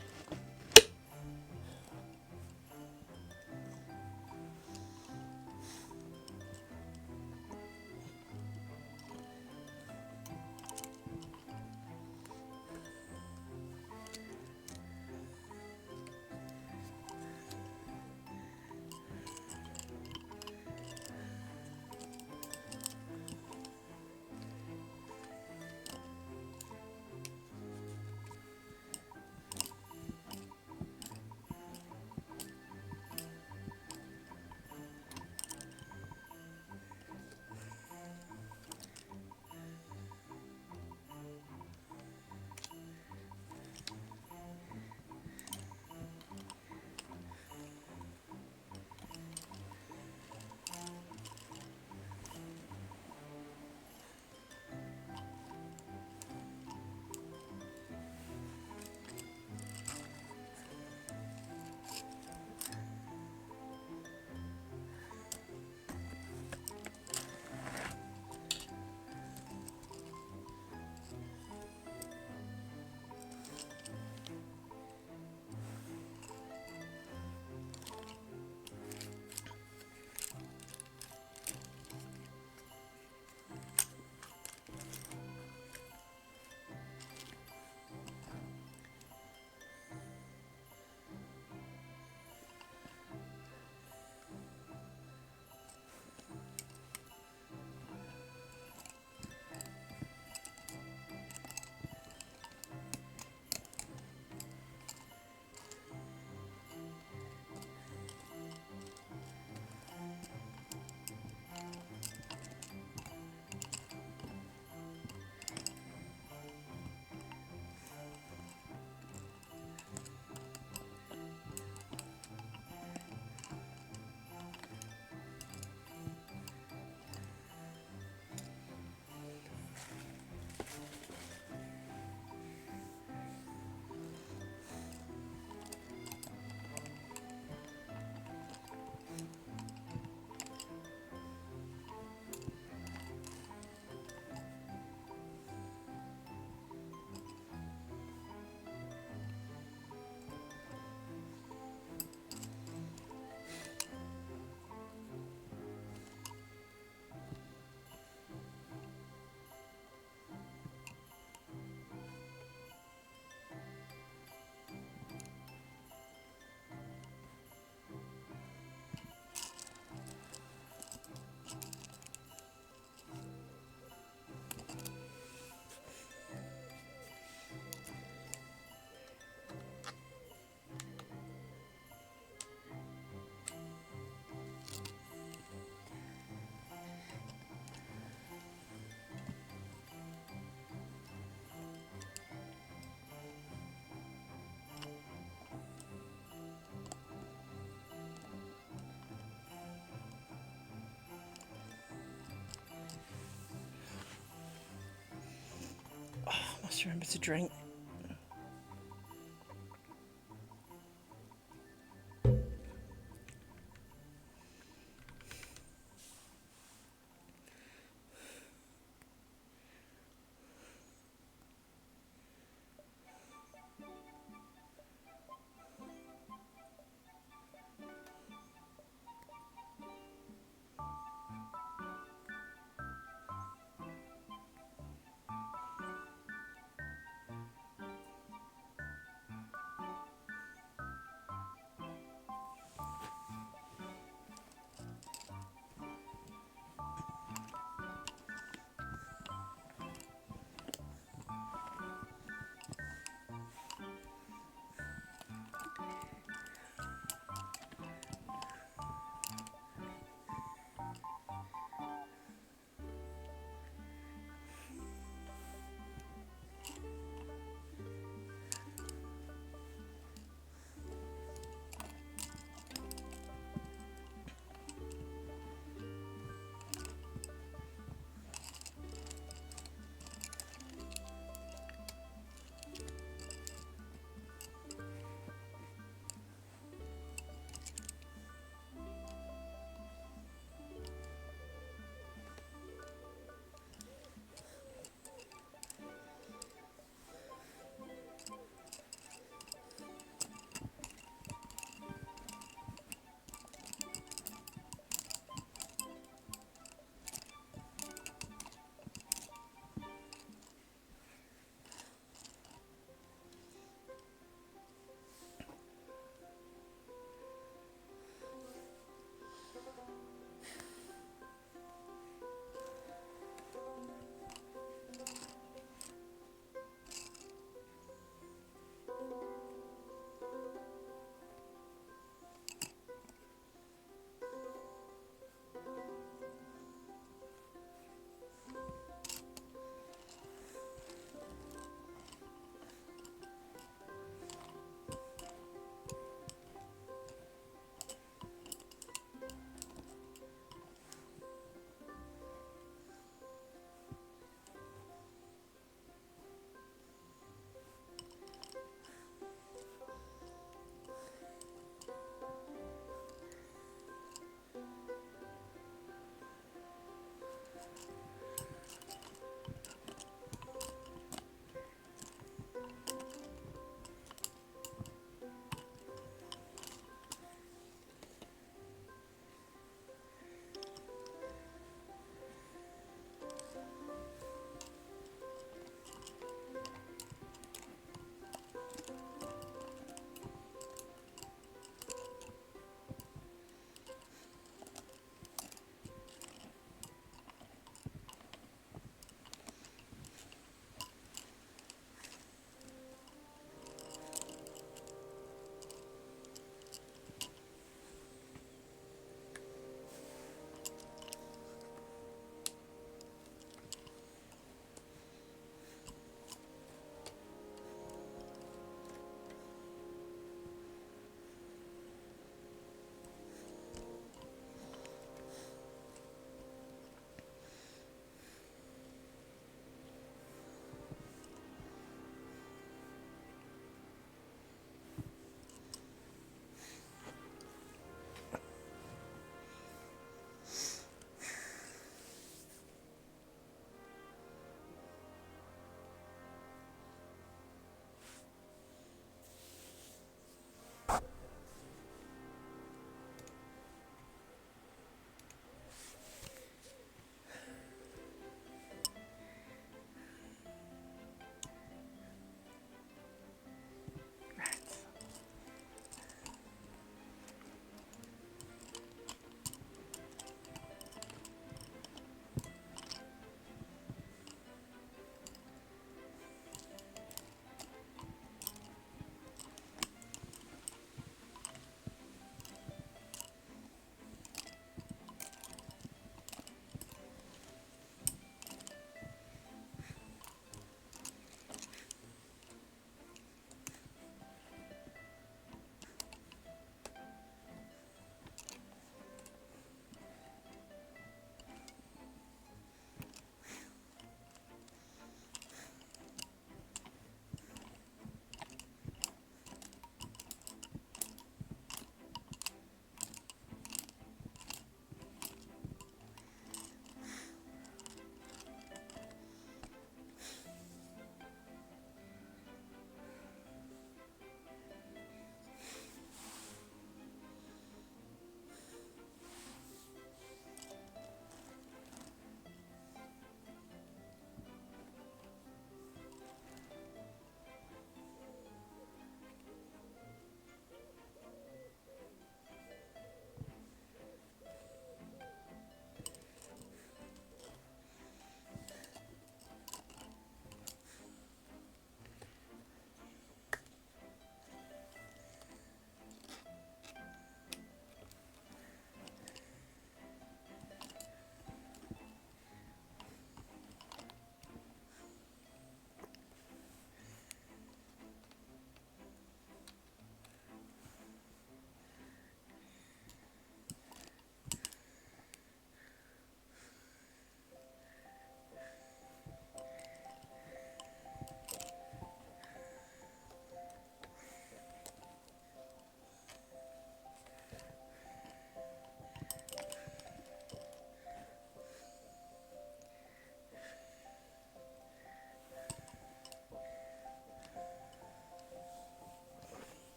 Just remember to drink.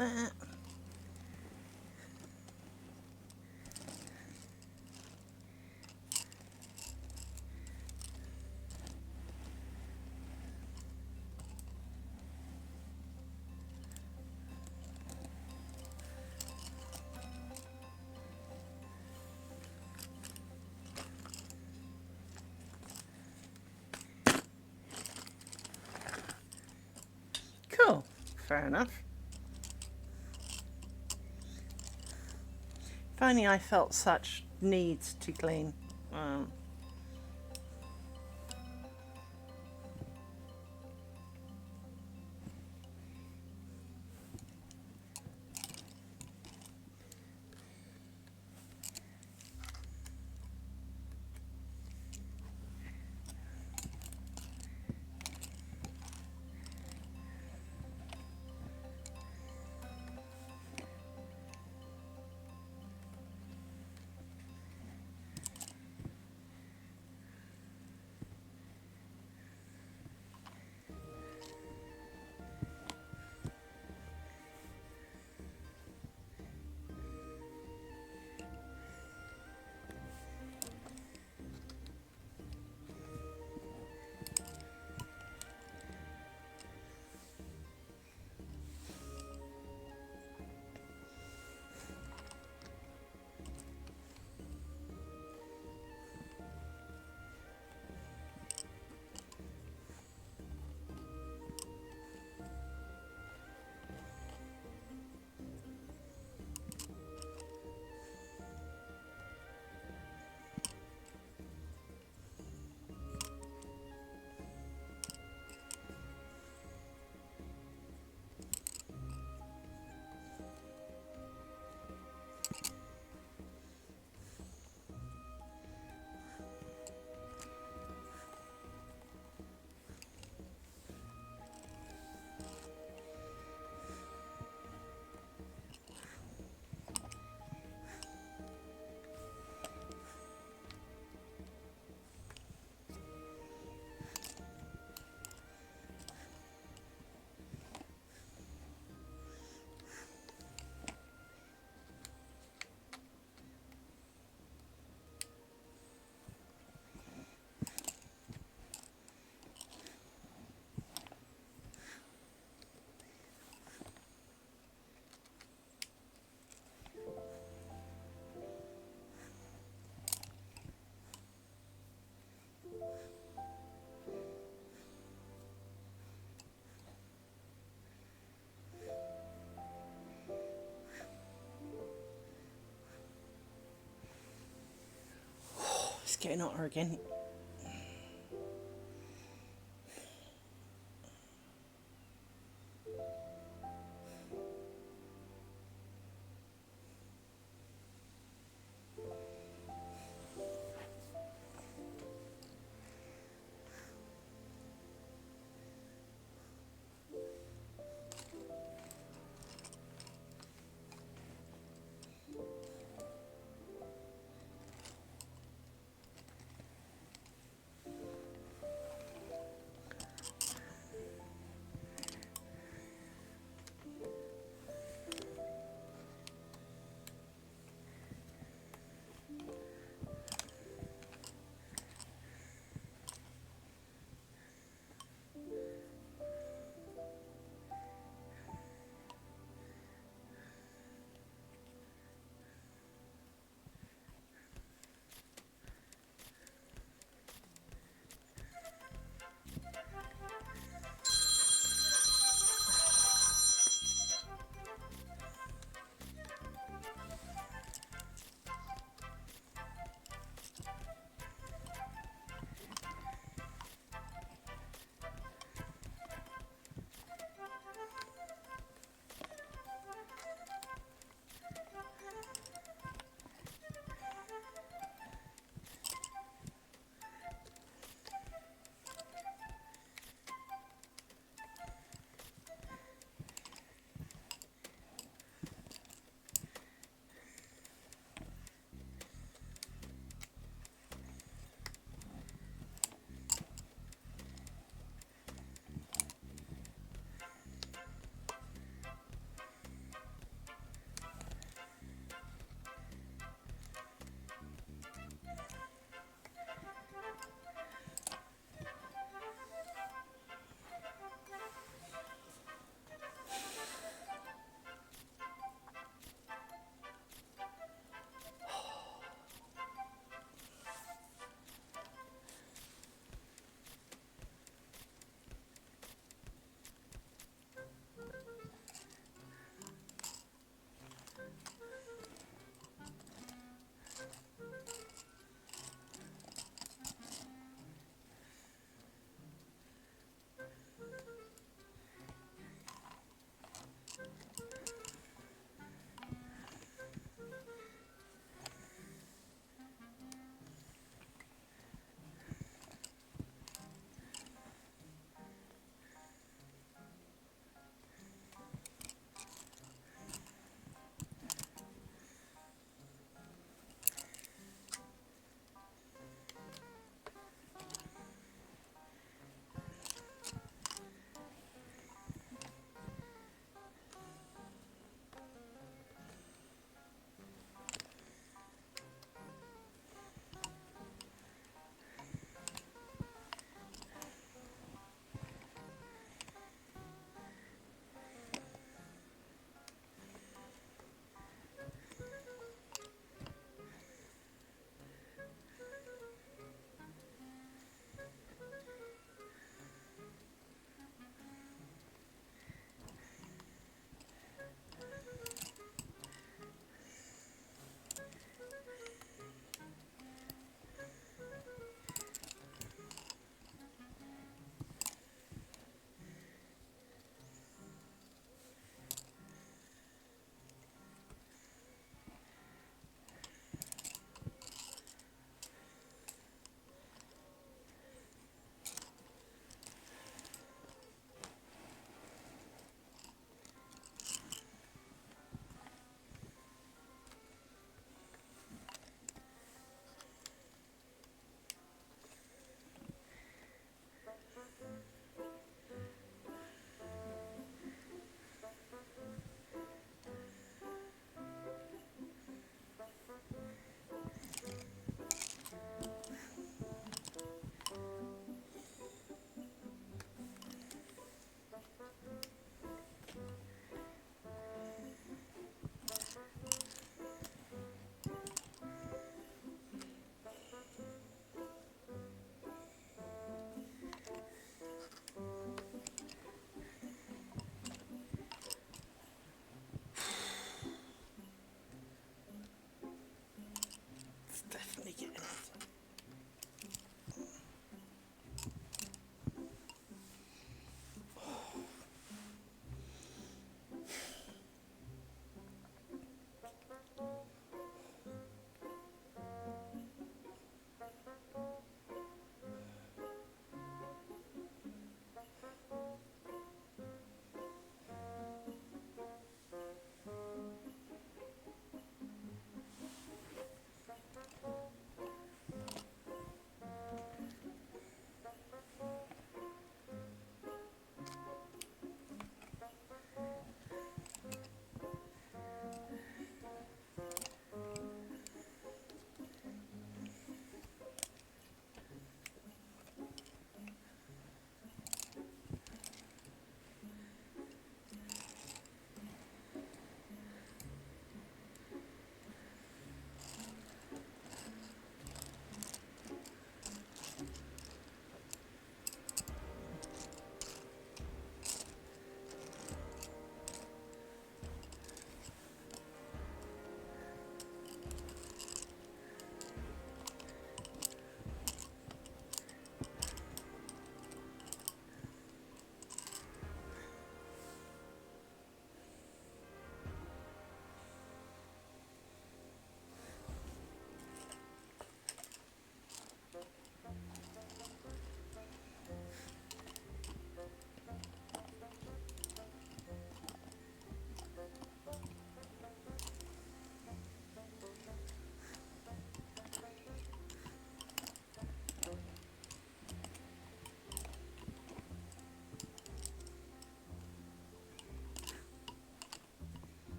that. Cool. Fair enough. If only I felt such needs to clean. It's getting hotter again.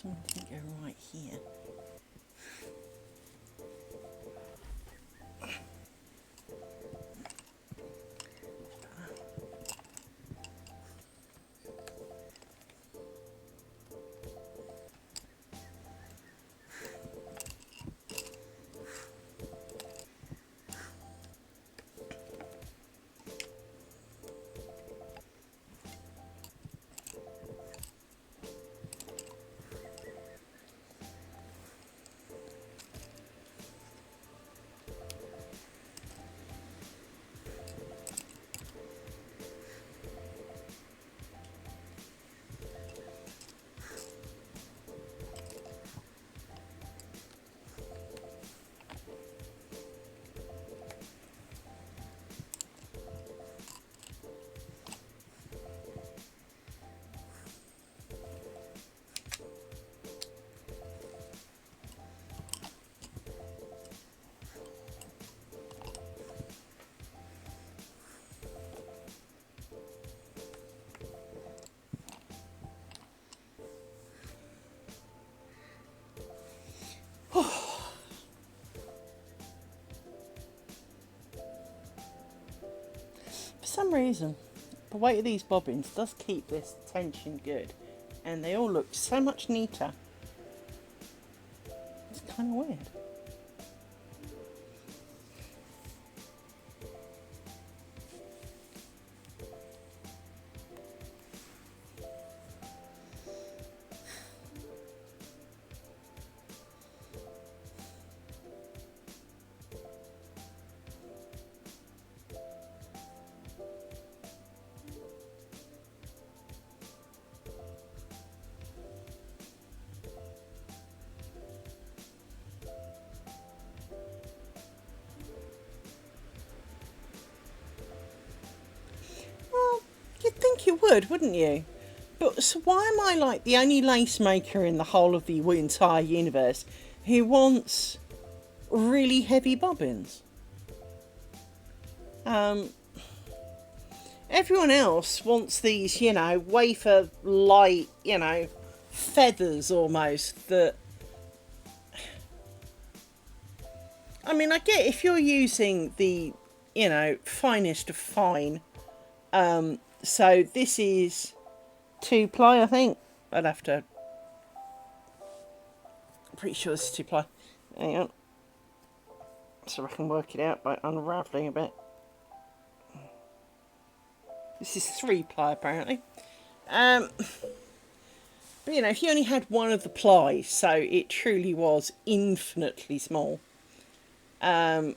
Something go right here. For some reason, the weight of these bobbins does keep this tension good, and they all look so much neater. It's kind of weird. Well, you'd think you would, wouldn't you? But so why am I like the only lace maker in the whole of the entire universe who wants really heavy bobbins? Everyone else wants these, wafer light, feathers almost that. I mean, I get if you're using the, finest of fine. So this is 2-ply, I think. I'd have to. I'm pretty sure this is 2-ply. Hang on. So I can work it out by unravelling a bit. This is 3-ply apparently. But if you only had one of the plies, so it truly was infinitely small. And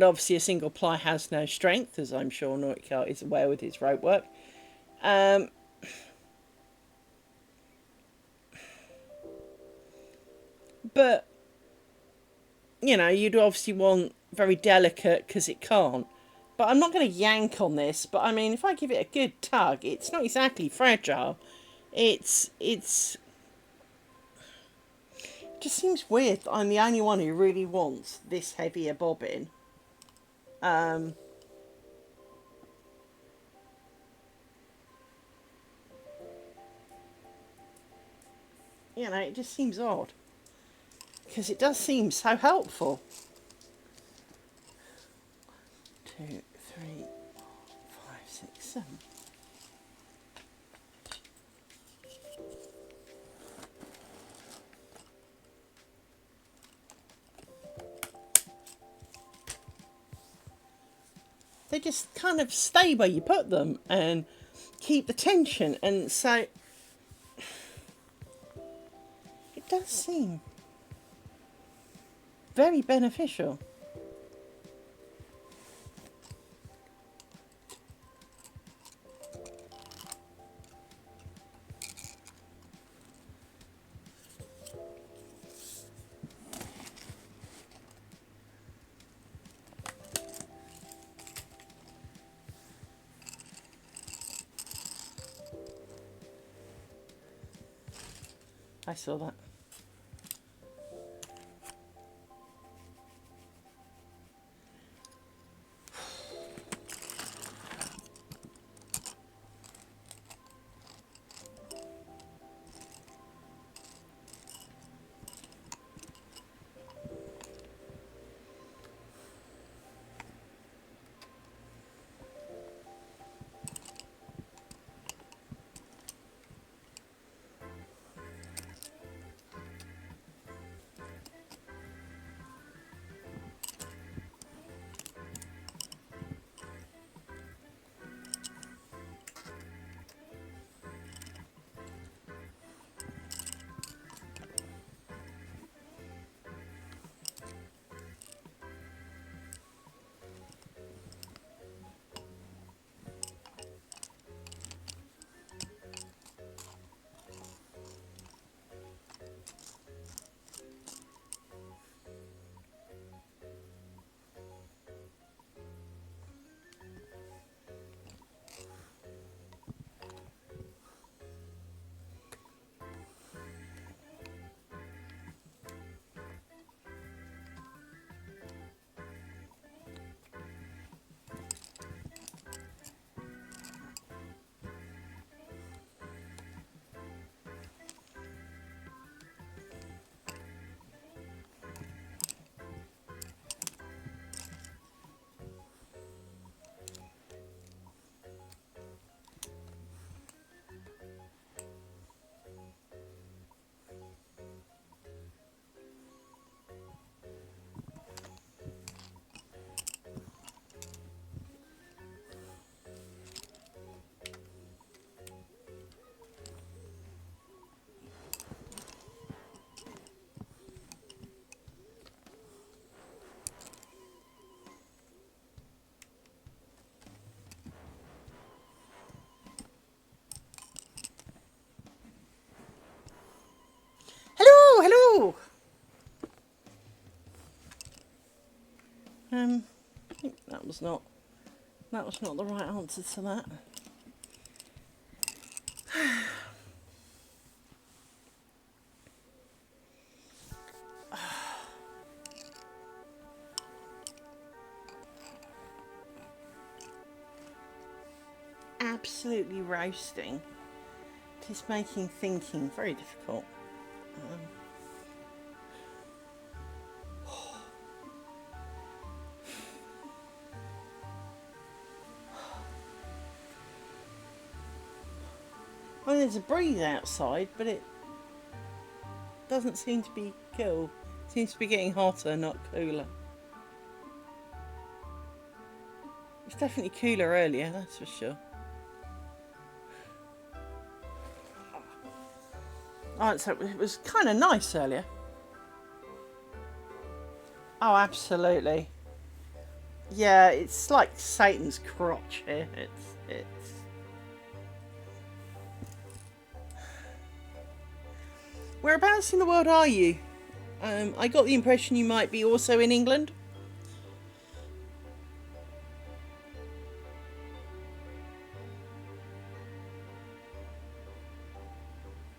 obviously a single ply has no strength, as I'm sure Nautical is aware with his rope work. But, you'd obviously want very delicate because it can't. But I'm not going to yank on this, but I mean, if I give it a good tug, it's not exactly fragile. It just seems weird that I'm the only one who really wants this heavy a bobbin. It just seems odd. Because it does seem so helpful. 2, 3, 4, 5, 6, 7. They just kind of stay where you put them and keep the tension, and so it does seem very beneficial. I saw that. was not the right answer to that. Absolutely roasting. It is making thinking very difficult. I mean, there's a breeze outside, but it doesn't seem to be cool. It seems to be getting hotter, not cooler. It's definitely cooler earlier, that's for sure. Oh, so it was kind of nice earlier. Oh, absolutely. Yeah, it's like Satan's crotch here. It's. Whereabouts in the world are you? I got the impression you might be also in England.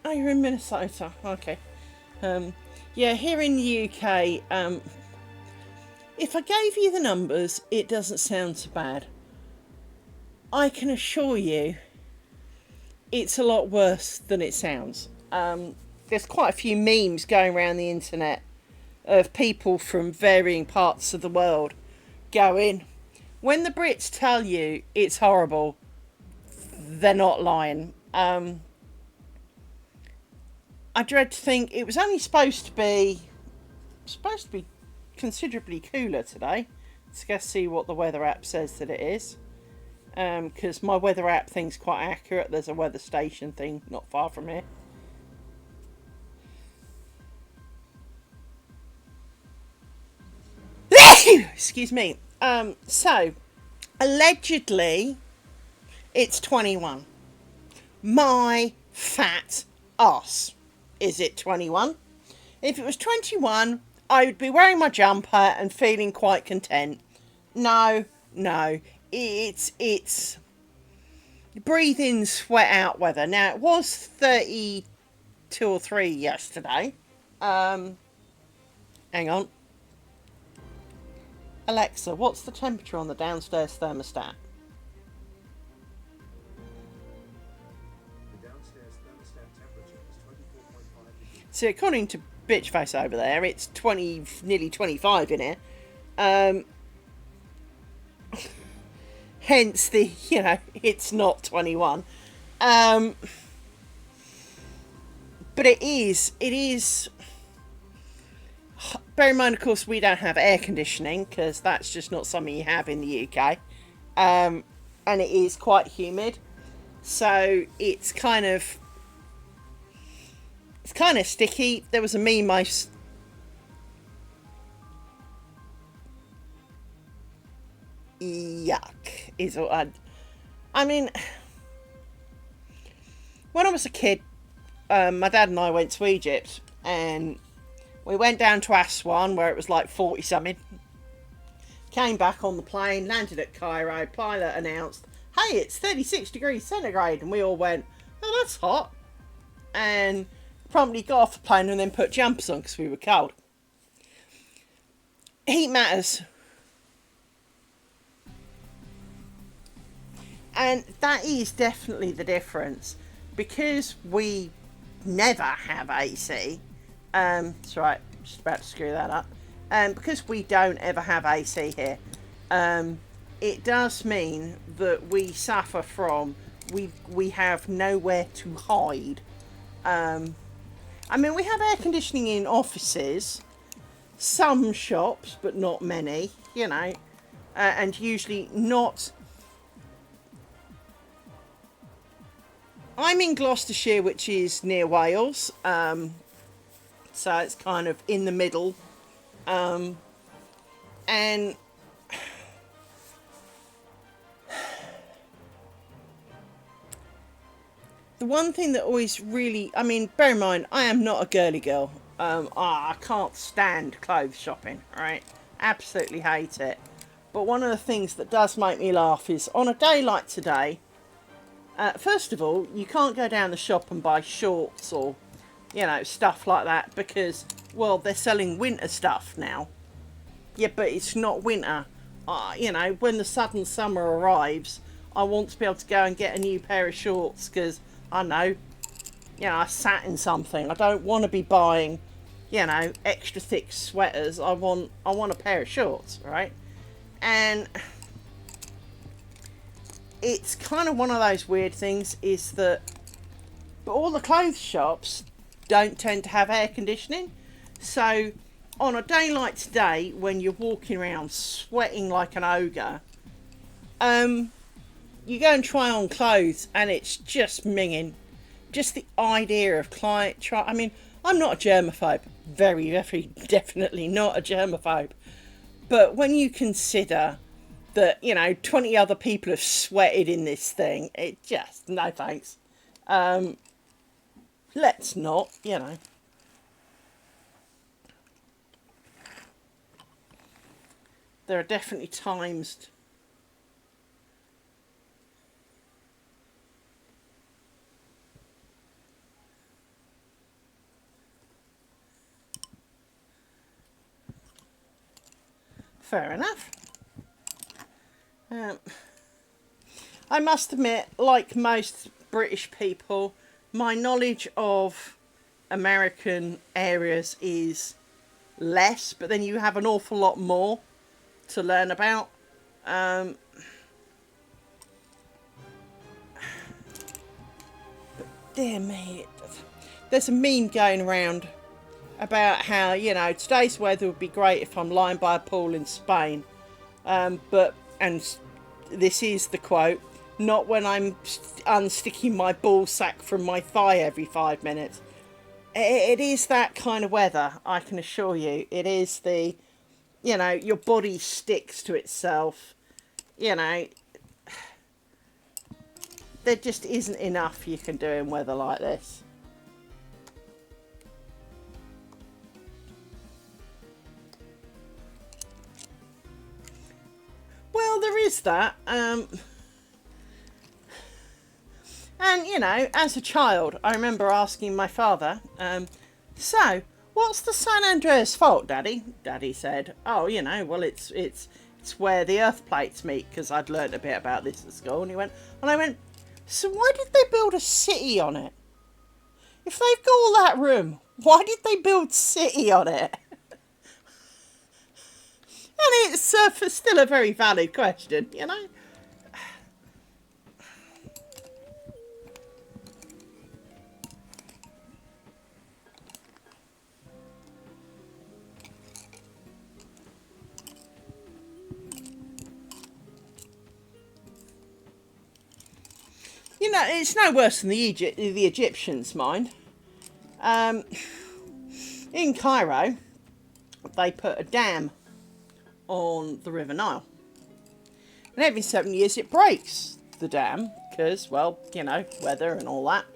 Oh, you're in Minnesota. Okay. Yeah, here in the UK, if I gave you the numbers, it doesn't sound so bad. I can assure you, it's a lot worse than it sounds. There's quite a few memes going around the internet of people from varying parts of the world going, when the Brits tell you it's horrible, they're not lying. I dread to think it was only supposed to be considerably cooler today. Let's go see what the weather app says that it is. Because my weather app thing's quite accurate. There's a weather station thing not far from here. Excuse me. So, allegedly, it's 21. My fat ass. Is it 21? If it was 21, I would be wearing my jumper and feeling quite content. No. It's breathe in, sweat out weather. Now, it was 32 or 3 yesterday. Hang on. Alexa, what's the temperature on the downstairs thermostat? The downstairs thermostat temperature is 24.5 degrees. So according to Bitchface over there, it's nearly 25 in here. Hence the, it's not 21. But it is. Bear in mind, of course, we don't have air conditioning because that's just not something you have in the UK. And it is quite humid. So it's kind of sticky. There was a meme yuck is what I mean, when I was a kid, my dad and I went to Egypt and we went down to Aswan where it was like 40 something. Came back on the plane, landed at Cairo. Pilot announced, hey, it's 36 degrees centigrade, and we all went, oh, that's hot, and promptly got off the plane and then put jumpers on because we were cold. Heat matters. And that is definitely the difference. Because we never have AC. That's right, just about to screw that up. Because we don't ever have AC here, it does mean that we suffer from, we have nowhere to hide. I mean, we have air conditioning in offices, some shops, but not many, and usually not. I'm in Gloucestershire, which is near Wales, so it's kind of in the middle, and the one thing that always really, I mean, bear in mind, I am not a girly girl. I can't stand clothes shopping, right? Absolutely hate it. But one of the things that does make me laugh is on a day like today, first of all, you can't go down the shop and buy shorts or, you know, stuff like that because, well, they're selling winter stuff now. Yeah, but it's not winter. You know, when the sudden summer arrives, I want to be able to go and get a new pair of shorts because, I know, you know, I sat in something. I don't want to be buying, you know, extra thick sweaters. I want a pair of shorts, right? And it's kind of one of those weird things is that but all the clothes shops don't tend to have air conditioning. So on a day like today when you're walking around sweating like an ogre, you go and try on clothes and it's just minging. Just the idea of I mean, I'm not a germaphobe. Very, very definitely not a germaphobe. But when you consider that, you know, 20 other people have sweated in this thing, it just, no thanks. Let's not, you know. There are definitely times. Fair enough. I must admit, like most British people, my knowledge of American areas is less, but then you have an awful lot more to learn about. Dear me, there's a meme going around about how, you know, today's weather would be great if I'm lying by a pool in Spain. And this is the quote, not when I'm unsticking my ball sack from my thigh every 5 minutes. It is that kind of weather, I can assure you. It is the, you know, your body sticks to itself. You know, there just isn't enough you can do in weather like this. Well, there is that. And, you know, as a child, I remember asking my father, so, what's the San Andreas fault, Daddy? Daddy said, oh, you know, well, it's where the earth plates meet, because I'd learnt a bit about this at school. And I went, so why did they build a city on it? If they've got all that room, why did they build city on it? And it's still a very valid question, you know. You know, it's no worse than the Egyptians, mind. In Cairo, they put a dam on the River Nile. And every 7 years it breaks, the dam, because, well, you know, weather and all that.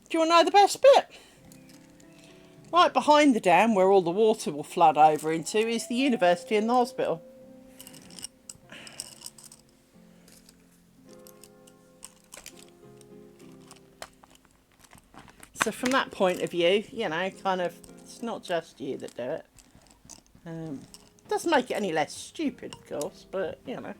Do you want to know the best bit? Right behind the dam, where all the water will flood over into, is the university and the hospital. So from that point of view, you know, kind of, it's not just you that do it. Doesn't make it any less stupid, of course, but, you know.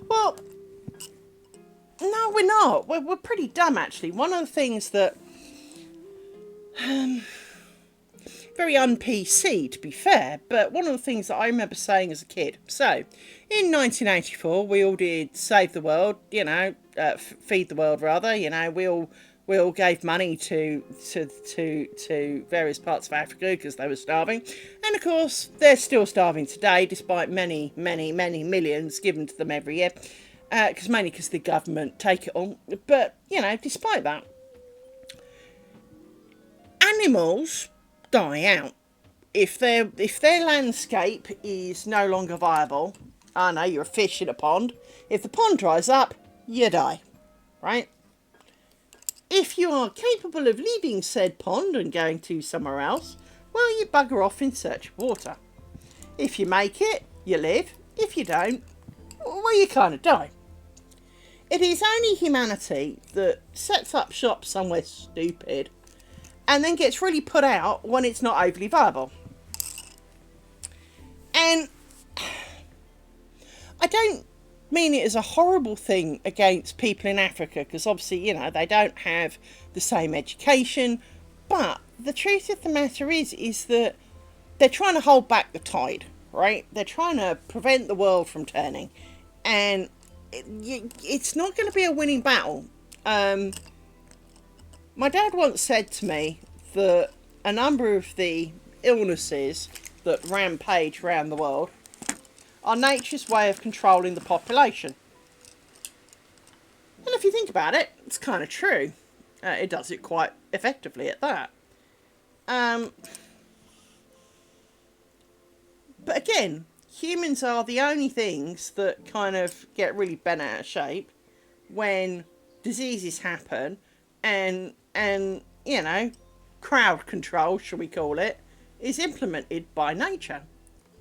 Well, no, we're not. We're pretty dumb, actually. One of the things that... very un-PC, to be fair, but one of the things that I remember saying as a kid. So, in 1984, we all did Save the World, you know, Feed the World, rather. You know, we all gave money to various parts of Africa because they were starving. And, of course, they're still starving today, despite many, many, many millions given to them every year. Mainly because the government take it all. But, you know, despite that, animals die out. If their landscape is no longer viable, I know, you're a fish in a pond. If the pond dries up, you die, right? If you are capable of leaving said pond and going to somewhere else, well, you bugger off in search of water. If you make it, you live. If you don't, well, you kind of die. It is only humanity that sets up shop somewhere stupid and then gets really put out when it's not overly viable. And I don't mean it as a horrible thing against people in Africa, because obviously, you know, they don't have the same education, but the truth of the matter is that they're trying to hold back the tide, right? They're trying to prevent the world from turning, and it's not going to be a winning battle. My dad once said to me that a number of the illnesses that rampage around the world are nature's way of controlling the population. And if you think about it, it's kind of true. It does it quite effectively at that. But again, humans are the only things that kind of get really bent out of shape when diseases happen and you know, crowd control, shall we call it, is implemented by nature.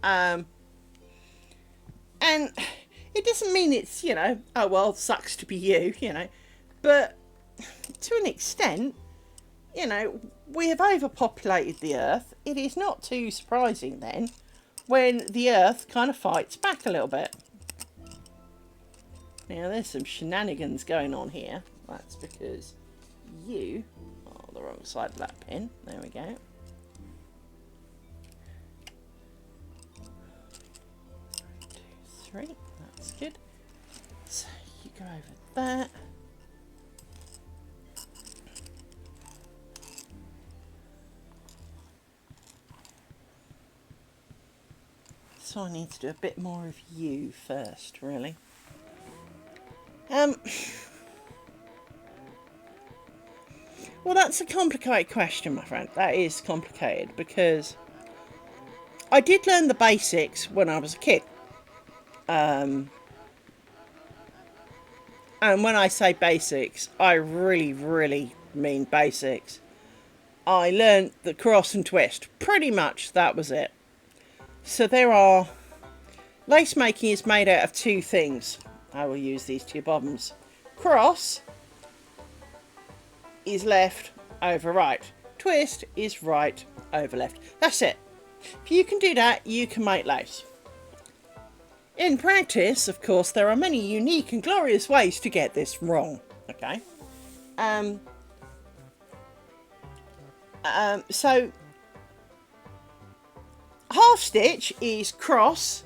And it doesn't mean it's, you know, oh well, sucks to be you know, but to an extent, you know, we have overpopulated the earth. It is not too surprising then when the earth kind of fights back a little bit. Now there's some shenanigans going on here. That's because you are on the wrong side of that pin. There we go. 3, that's good. So you go over that. So I need to do a bit more of you first, really. Well, that's a complicated question, my friend. That is complicated because I did learn the basics when I was a kid. And when I say basics, I really, really mean basics. I learned the cross and twist. Pretty much that was it. So there are... Lace making is made out of 2 things. I will use these 2 bobbins. Cross is left over right. Twist is right over left. That's it. If you can do that, you can make lace. In practice, of course, there are many unique and glorious ways to get this wrong. Okay? So, half stitch is cross,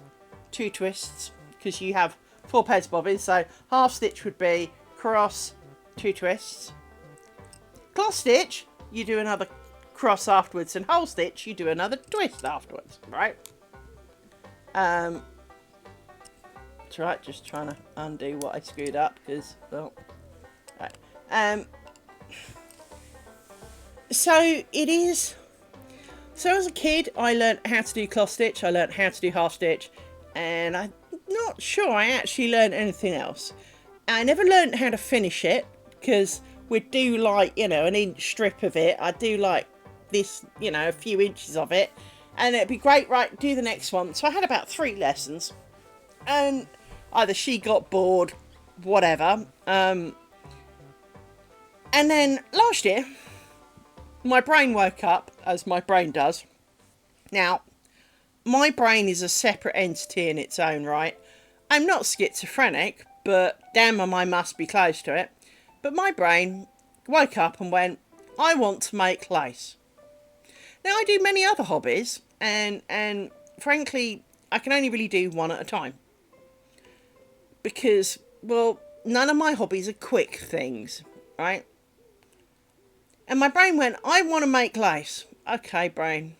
2 twists, because you have 4 pairs of bobbins, so half stitch would be cross, 2 twists. Cloth stitch, you do another cross afterwards, and whole stitch, you do another twist afterwards, right? That's right, just trying to undo what I screwed up, because, well, right. So it is. So as a kid, I learnt how to do cloth stitch, I learnt how to do half stitch, and I'm not sure I actually learnt anything else. I never learnt how to finish it, because we'd do like, you know, an inch strip of it. I'd do like this, you know, a few inches of it, and it'd be great, right, do the next one. So I had about 3 lessons, and either she got bored, whatever. And then last year, my brain woke up, as my brain does. Now, my brain is a separate entity in its own right. I'm not schizophrenic, but damn, I must be close to it. But my brain woke up and went, I want to make lace. Now, I do many other hobbies, and frankly, I can only really do one at a time. Because, well, none of my hobbies are quick things, right? And my brain went, I want to make lace. Okay, brain.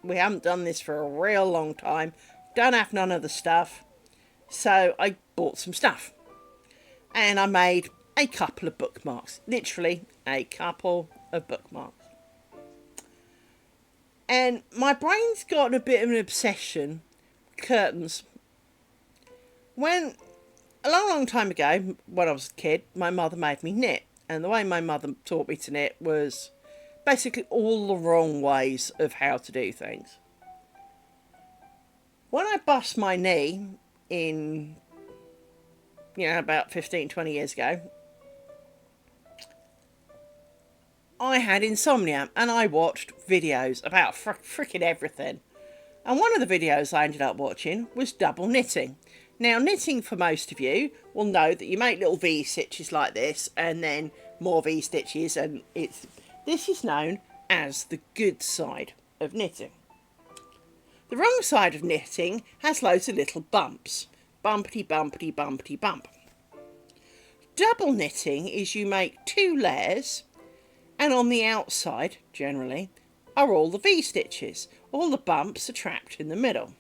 We haven't done this for a real long time. Don't have none of the stuff. So I bought some stuff. And I made a couple of bookmarks. Literally a couple of bookmarks. And my brain's got a bit of an obsession with curtains. When, a long, long time ago, when I was a kid, my mother made me knit. And the way my mother taught me to knit was basically all the wrong ways of how to do things. When I bust my knee in, about 15, 20 years ago, I had insomnia and I watched videos about freaking everything. And one of the videos I ended up watching was double knitting. Now, knitting, for most of you, will know that you make little V stitches like this and then more V stitches, and this is known as the good side of knitting. The wrong side of knitting has loads of little bumps. Bumpety, bumpety, bumpety, bump. Double knitting is you make 2 layers, and on the outside, generally, are all the V stitches. All the bumps are trapped in the middle.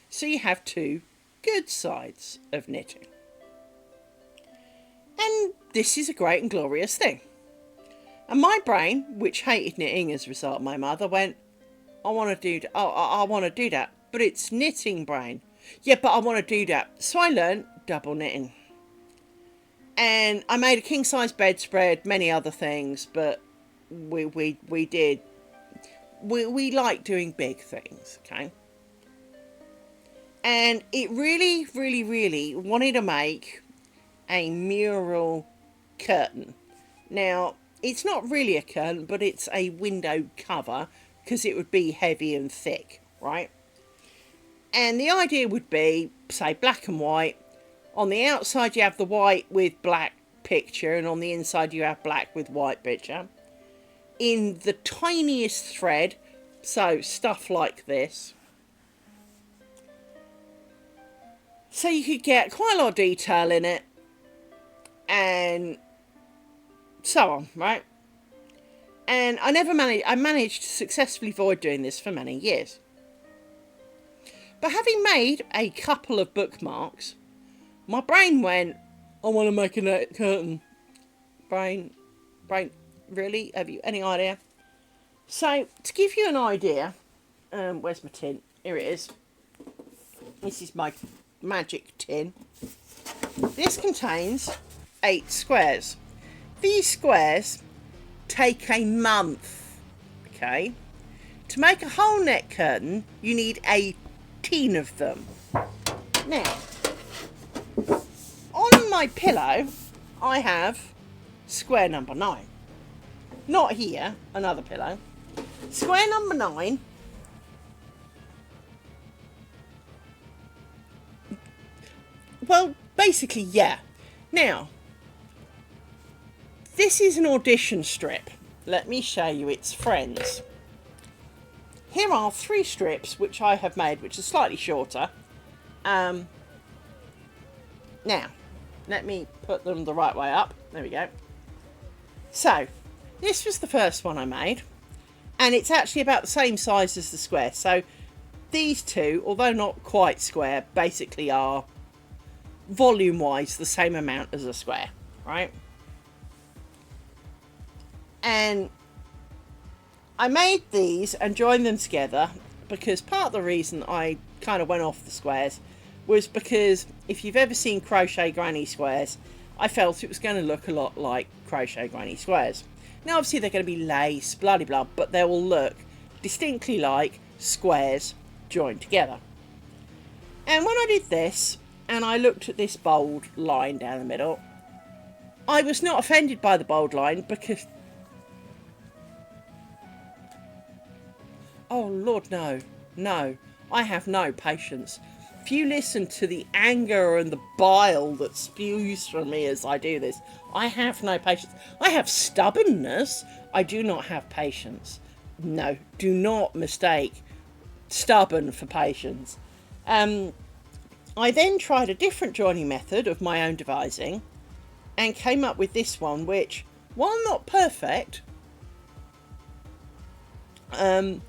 So you have 2 good sides of knitting. And this is a great and glorious thing. And my brain, which hated knitting as a result of my mother, went, I want to do that, but it's knitting, brain. Yeah, but I want to do that. So I learned double knitting. And I made a king size bedspread, many other things, but we like doing big things, okay? And it really, really, really wanted to make a mural curtain. Now, it's not really a curtain, but it's a window cover, because it would be heavy and thick, right? And the idea would be, say, black and white. On the outside you have the white with black picture, and on the inside you have black with white picture. In the tiniest thread, so stuff like this. So you could get quite a lot of detail in it, and so on, right? And I managed to successfully avoid doing this for many years. But having made a couple of bookmarks, my brain went, I want to make a curtain. Brain, really? Have you any idea? So, to give you an idea, where's my tin? Here it is. This is my magic tin. This contains 8 squares. These squares take a month, okay? To make a whole net curtain, you need 18 of them. Now, on my pillow, I have square number 9. Not here, another pillow. Square number 9. Well, basically, yeah. Now, this is an audition strip. Let me show you its friends. Here are 3 strips which I have made, which are slightly shorter. Now, let me put them the right way up. There we go. So, this was the first one I made. And it's actually about the same size as the square. So, these 2, although not quite square, basically are, volume-wise, the same amount as a square, right? And I made these and joined them together because part of the reason I kind of went off the squares was because if you've ever seen crochet granny squares, I felt it was going to look a lot like crochet granny squares. Now obviously they're going to be lace, blah blah blah, but they will look distinctly like squares joined together. And when I did this and I looked at this bold line down the middle, I was not offended by the bold line because, oh Lord, no, I have no patience. If you listen to the anger and the bile that spews from me as I do this, I have no patience. I have stubbornness. I do not have patience. No, do not mistake stubborn for patience. I then tried a different joining method of my own devising and came up with this one, which, while not perfect, as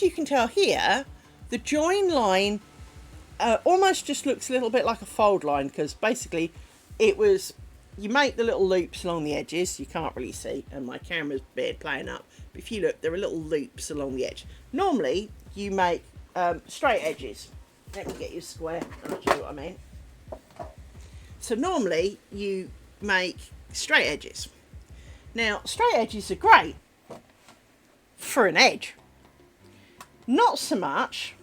you can tell here, the join line almost just looks a little bit like a fold line, because basically it was, you make the little loops along the edges. You can't really see, and my camera's beard playing up, but if you look, there are little loops along the edge. Normally you make straight edges. Let me get you a square, I'll show you what I mean. So normally you make straight edges. Now, straight edges are great for an edge. Not so much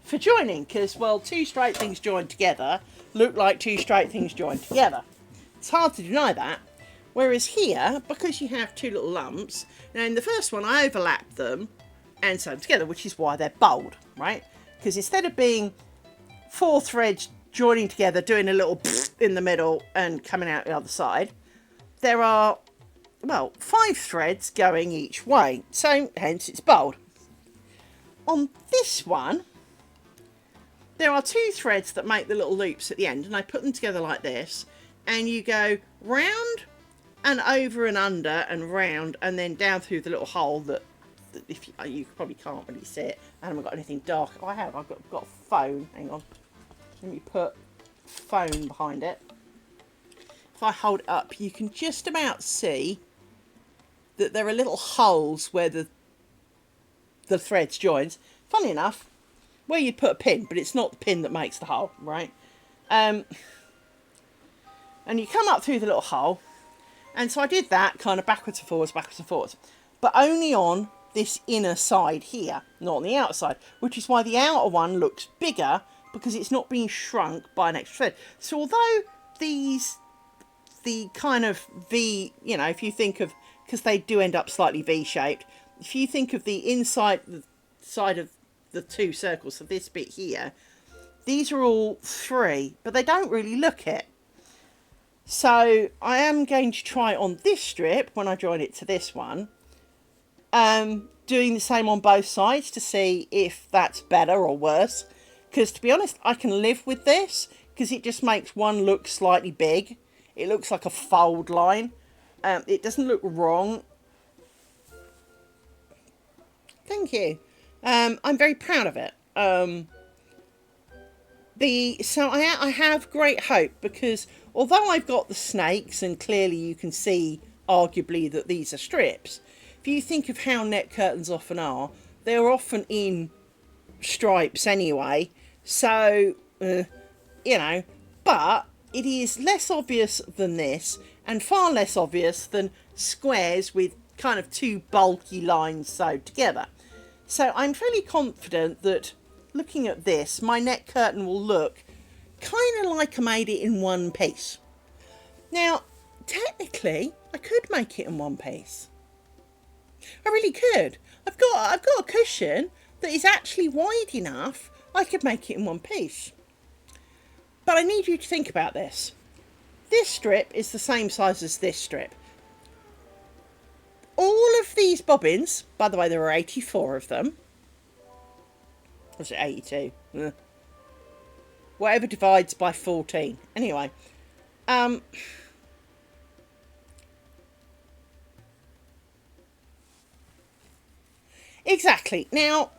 for joining, because, well, two straight things joined together look like two straight things joined together. It's hard to deny that. Whereas here, because you have two little lumps, now in the first one I overlapped them and sewn together, which is why they're bold, right? Because instead of being 4 threads joining together, doing a little in the middle and coming out the other side, there are, well, 5 threads going each way, so hence it's bold. On this one, there are 2 threads that make the little loops at the end, and I put them together like this, and you go round and over and under and round and then down through the little hole that if you probably can't really see it. I haven't got anything dark. Oh, I've got a phone. Hang on. Let me put phone behind it. If I hold it up, you can just about see that there are little holes where the threads joins. Funny enough, where you'd put a pin, but it's not the pin that makes the hole, right? And you come up through the little hole. And so I did that kind of backwards and forwards, but only on this inner side here, not on the outside, which is why the outer one looks bigger, because it's not being shrunk by an extra thread. So although the kind of V, you know, if you think of, because they do end up slightly V-shaped, if you think of the inside the side of the 2 circles, so this bit here, these are all 3, but they don't really look it. So I am going to try on this strip when I join it to this one, doing the same on both sides to see if that's better or worse. Because to be honest, I can live with this because it just makes one look slightly big. It looks like a fold line. It doesn't look wrong. Thank you. I'm very proud of it. So I have great hope, because although I've got the snakes and clearly you can see arguably that these are strips, if you think of how net curtains often are, they're often in stripes anyway, so you know, but it is less obvious than this and far less obvious than squares with kind of 2 bulky lines sewed together. So I'm fairly confident that looking at this, my net curtain will look kind of like I made it in one piece. Now, technically, I could make it in one piece. I really could. I've got a cushion that is actually wide enough I could make it in one piece. But I need you to think about this. This strip is the same size as this strip. All of these bobbins, by the way, there are 84 of them. Or was it 82? Whatever divides by 14. Anyway. Exactly. Now,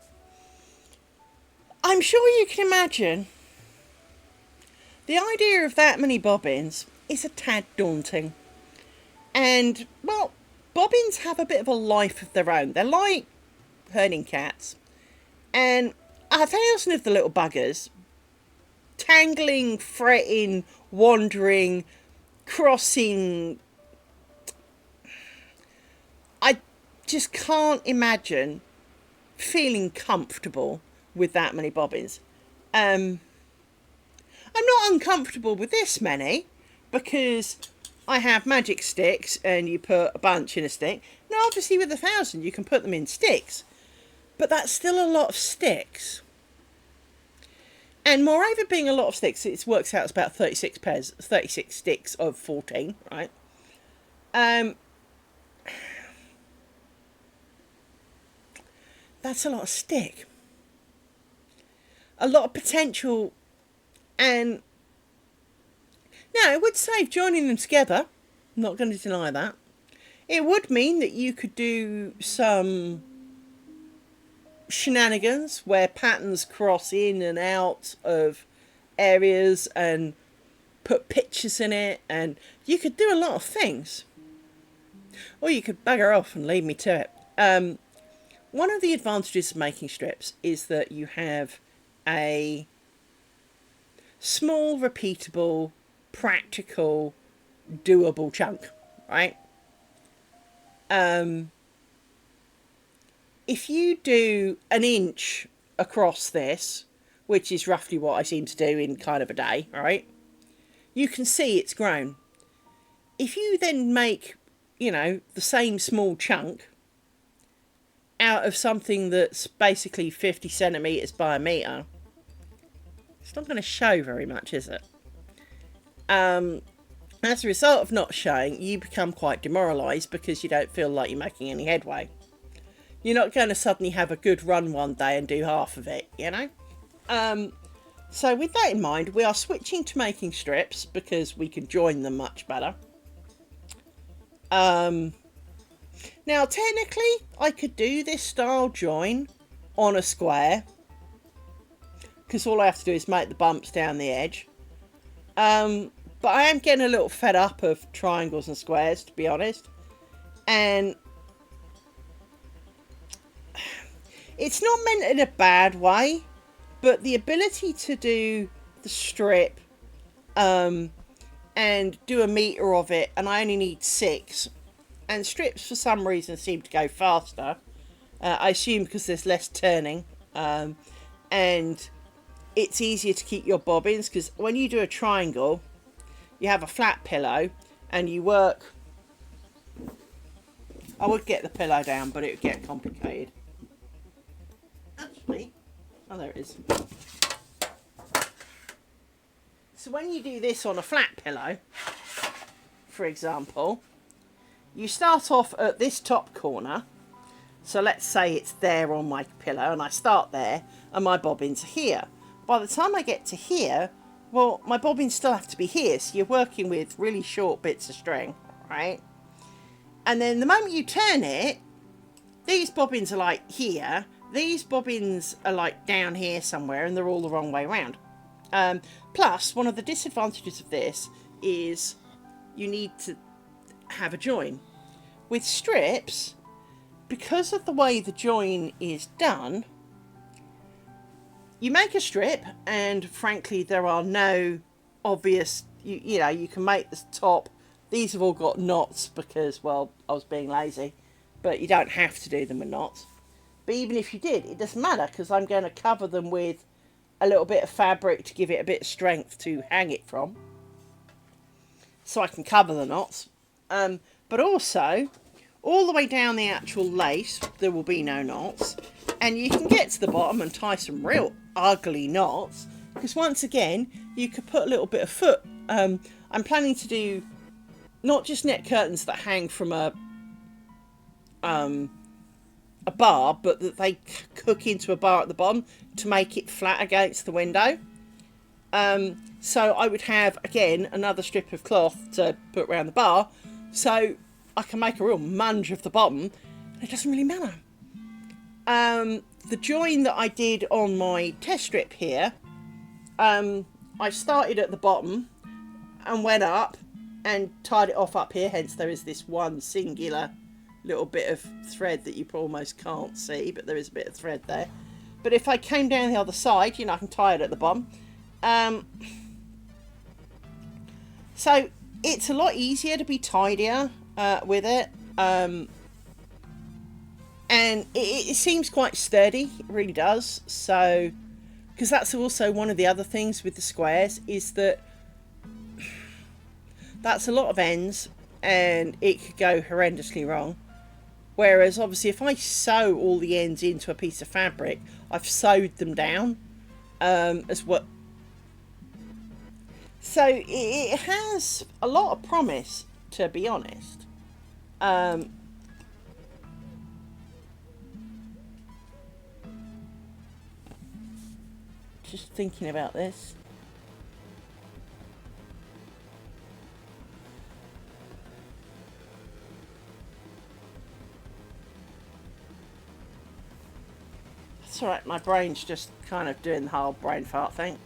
I'm sure you can imagine the idea of that many bobbins is a tad daunting. And, well, bobbins have a bit of a life of their own. They're like herding cats. And 1,000 of the little buggers, tangling, fretting, wandering, crossing. I just can't imagine feeling comfortable with that many bobbins. I'm not uncomfortable with this many, because I have magic sticks and you put a bunch in a stick. Now obviously with 1,000 you can put them in sticks, but that's still a lot of sticks. And moreover, being a lot of sticks, it works out as about 36 sticks of 14, right? That's a lot of stick. A lot of potential. And now it would save joining them together. I'm not going to deny that. It would mean that you could do some shenanigans where patterns cross in and out of areas and put pictures in it, and you could do a lot of things. Or you could bugger off and leave me to it. One of the advantages of making strips is that you have a small, repeatable practical, doable chunk, right? If you do an inch across this, which is roughly what I seem to do in kind of a day, right? You can see it's grown. If you then make, you know, the same small chunk out of something that's basically 50 centimetres by a metre, it's not going to show very much, is it? As a result of not showing, you become quite demoralised because you don't feel like you're making any headway. You're not going to suddenly have a good run one day and do half of it, you know? So with that in mind, we are switching to making strips because we can join them much better. Now, technically, I could do this style join on a square because all I have to do is make the bumps down the edge. But I am getting a little fed up of triangles and squares, to be honest. And it's not meant in a bad way, but the ability to do the strip and do a metre of it, and I only need 6. And strips, for some reason, seem to go faster. I assume because there's less turning. And it's easier to keep your bobbins, because when you do a triangle, you have a flat pillow, and you work... I would get the pillow down, but it would get complicated. Actually... Oh, there it is. So when you do this on a flat pillow, for example, you start off at this top corner. So let's say it's there on my pillow, and I start there, and my bobbins are here. By the time I get to here, well, my bobbins still have to be here, so you're working with really short bits of string, right? And then the moment you turn it, these bobbins are like here, these bobbins are like down here somewhere, and they're all the wrong way around. Plus, one of the disadvantages of this is you need to have a join. With strips, because of the way the join is done, you make a strip, and frankly there are no obvious, you know, you can make the top. These have all got knots because, well, I was being lazy, but you don't have to do them with knots. But even if you did, it doesn't matter, because I'm going to cover them with a little bit of fabric to give it a bit of strength to hang it from, so I can cover the knots. But also, all the way down the actual lace, there will be no knots, and you can get to the bottom and tie some real ugly knots, because once again, you could put a little bit of foot. I'm planning to do not just net curtains that hang from a bar, but that they hook into a bar at the bottom to make it flat against the window. So I would have, again, another strip of cloth to put around the bar, so I can make a real munge of the bottom, and it doesn't really matter. The join that I did on my test strip here, I started at the bottom and went up and tied it off up here, hence there is this one singular little bit of thread that you almost can't see, but there is a bit of thread there. But if I came down the other side, you know, I can tie it at the bottom. So it's a lot easier to be tidier with it. And it seems quite sturdy, it really does. So, because that's also one of the other things with the squares, is that that's a lot of ends and it could go horrendously wrong. Whereas obviously if I sew all the ends into a piece of fabric, I've sewed them down as well. So it has a lot of promise, to be honest. Just thinking about this. It's alright, my brain's just kind of doing the whole brain fart thing.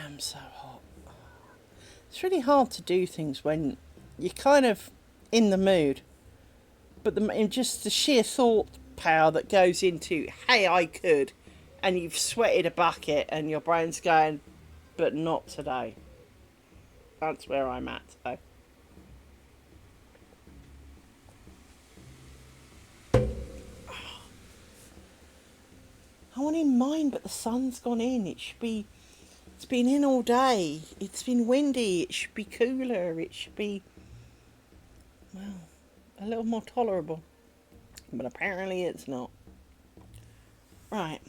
am so hot. It's really hard to do things when you're kind of in the mood, but just the sheer thought power that goes into, hey, I could, and you've sweated a bucket and your brain's going, but not today. That's where I'm at today. I want in mine, but the sun's gone in. It's been in all day. It's been windy. It should be cooler. It should be, well, a little more tolerable. But apparently it's not. Right.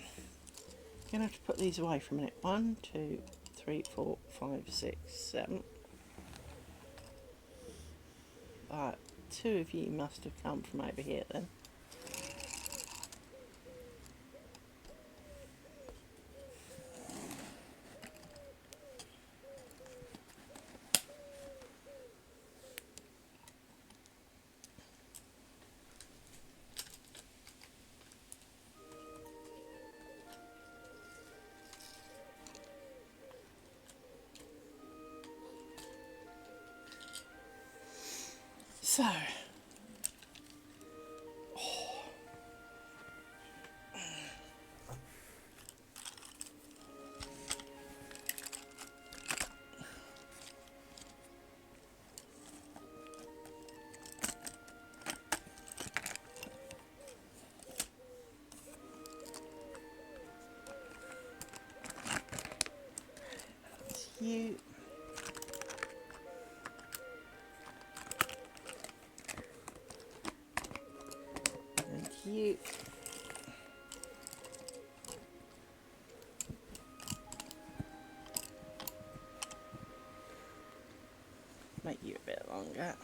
Gonna have to put these away for a minute. 1, 2, 3, 4, 5, 6, 7. Right. 2 of you must have come from over here then. So, you. And you. Make you a bit longer.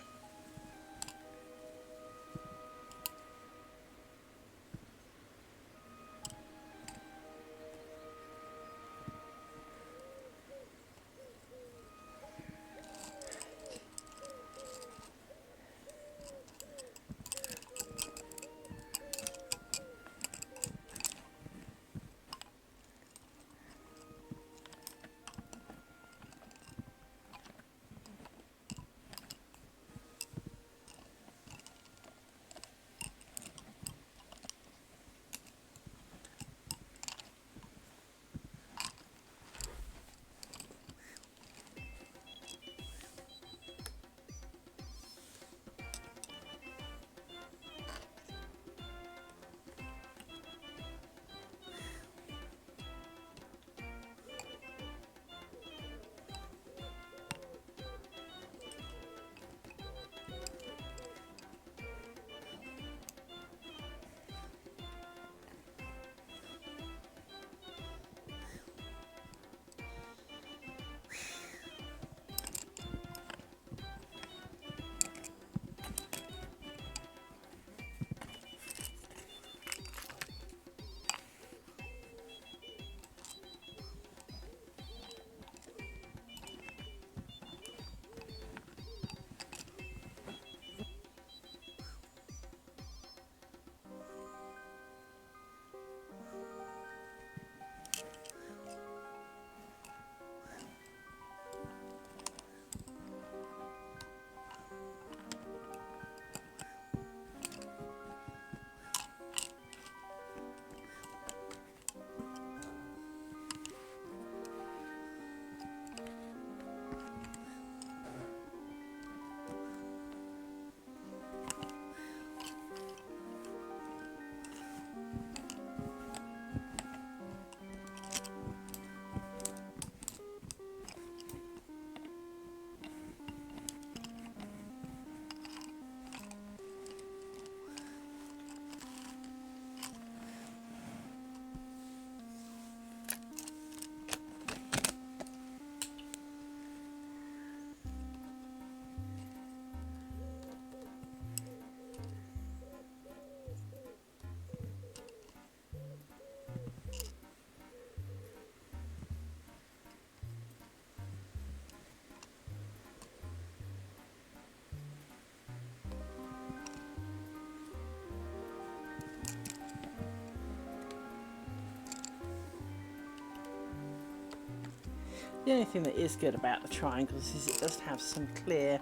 The only thing that is good about the triangles is it does have some clear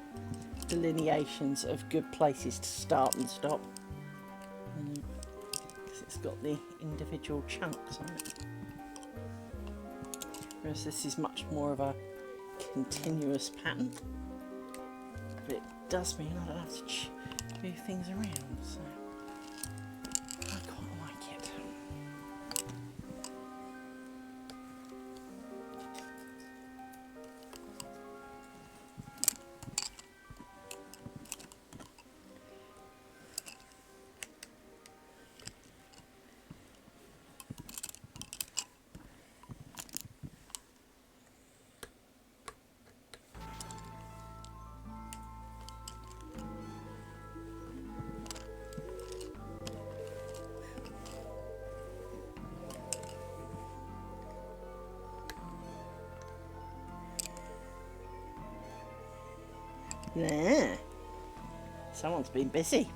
delineations of good places to start and stop. Because it's got the individual chunks on it. Whereas this is much more of a continuous pattern. But it does mean I don't have to move things around, so I quite like it. There. Someone's been busy.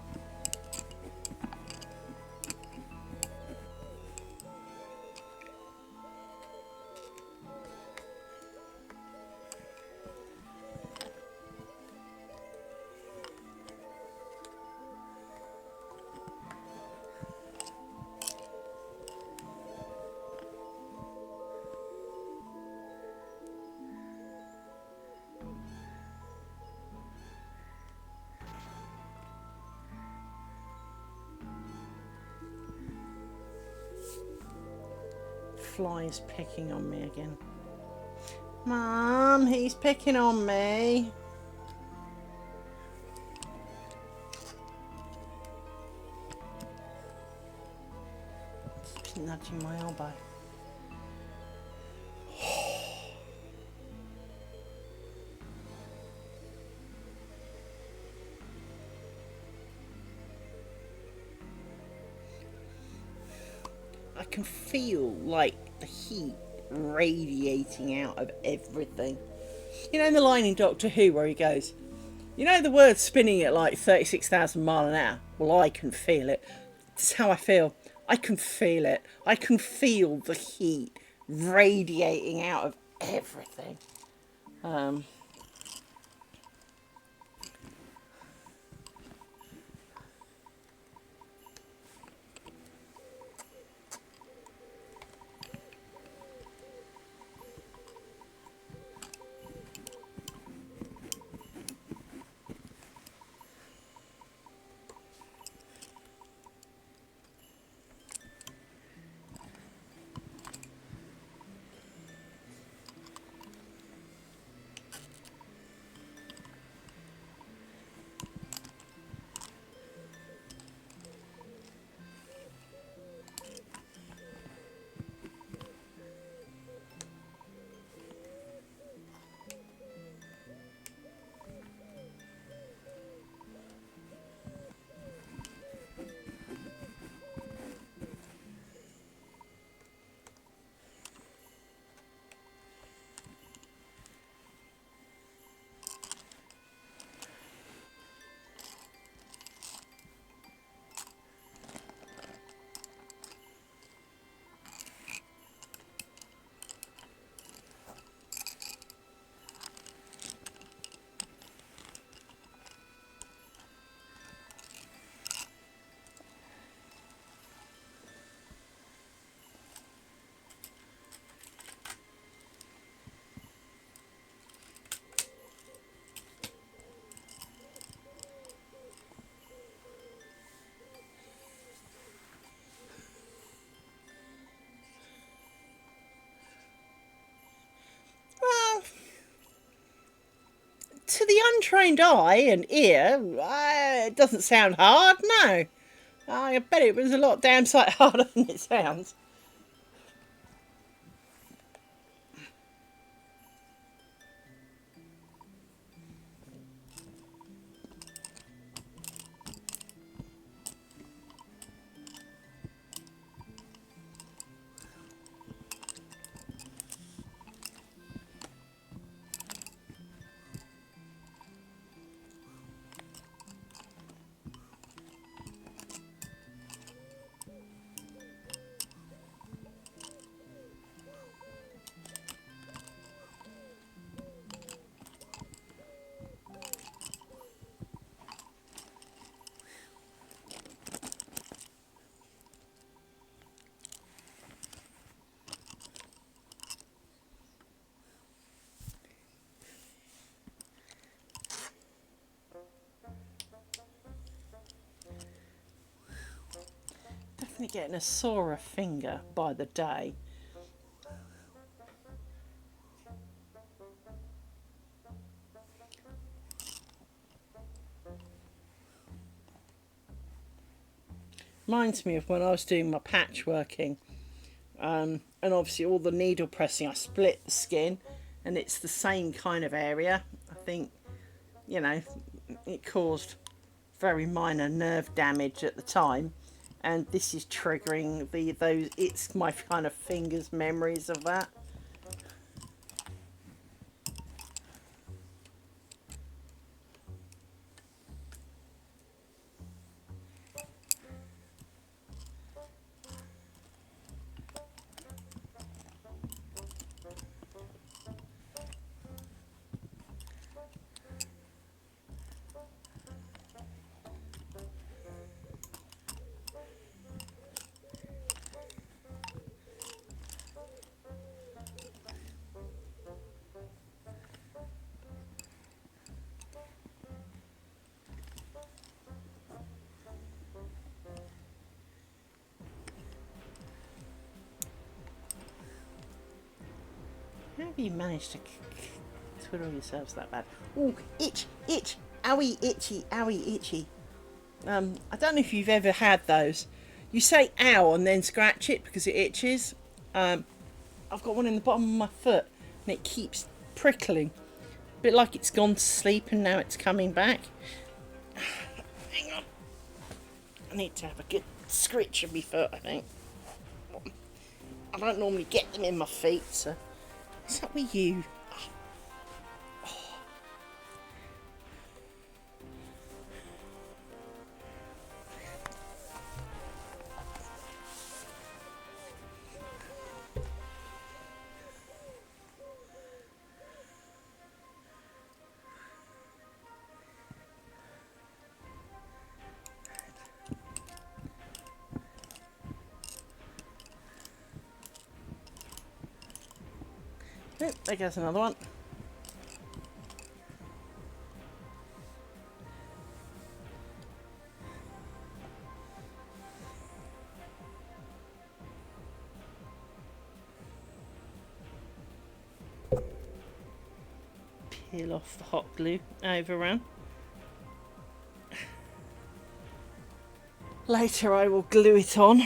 Fly's picking on me again. Mum, he's picking on me. Keeps nudging my elbow. I can feel like the heat radiating out of everything. You know in the line in Doctor Who where he goes, you know the word spinning at like 36,000 miles an hour? Well, I can feel it. That's how I feel. I can feel it. I can feel the heat radiating out of everything. Well, to the untrained eye and ear, it doesn't sound hard, no. I bet it was a lot damn sight harder than it sounds. definitely getting a sorer finger by the day. Reminds me of when I was doing my patchworking, and obviously all the needle pressing, I split the skin, and it's the same kind of area. I think, you know, it caused very minor nerve damage at the time, and this is triggering those. It's my kind of fingers memories of that. How have you managed to twiddle yourselves that bad? Oh, itch, itch, owie, itchy. I don't know if you've ever had those. You say ow and then scratch it because it itches. I've got one in the bottom of my foot and it keeps prickling. A bit like it's gone to sleep and now it's coming back. Hang on. I need to have a good scritch of my foot, I think. I don't normally get them in my feet, so... What's up with you? Oh, there goes another one. Peel off the hot glue overrun. Later I will glue it on.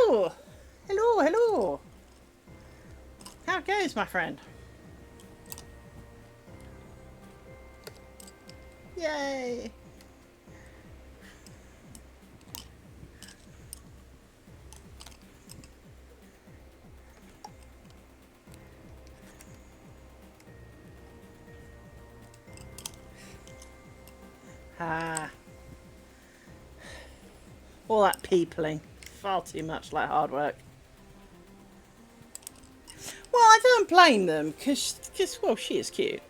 Hello! Hello! How goes, my friend? Yay! Ah. All that peopling. Far too much like hard work. Well, I don't blame them, because well, she is cute.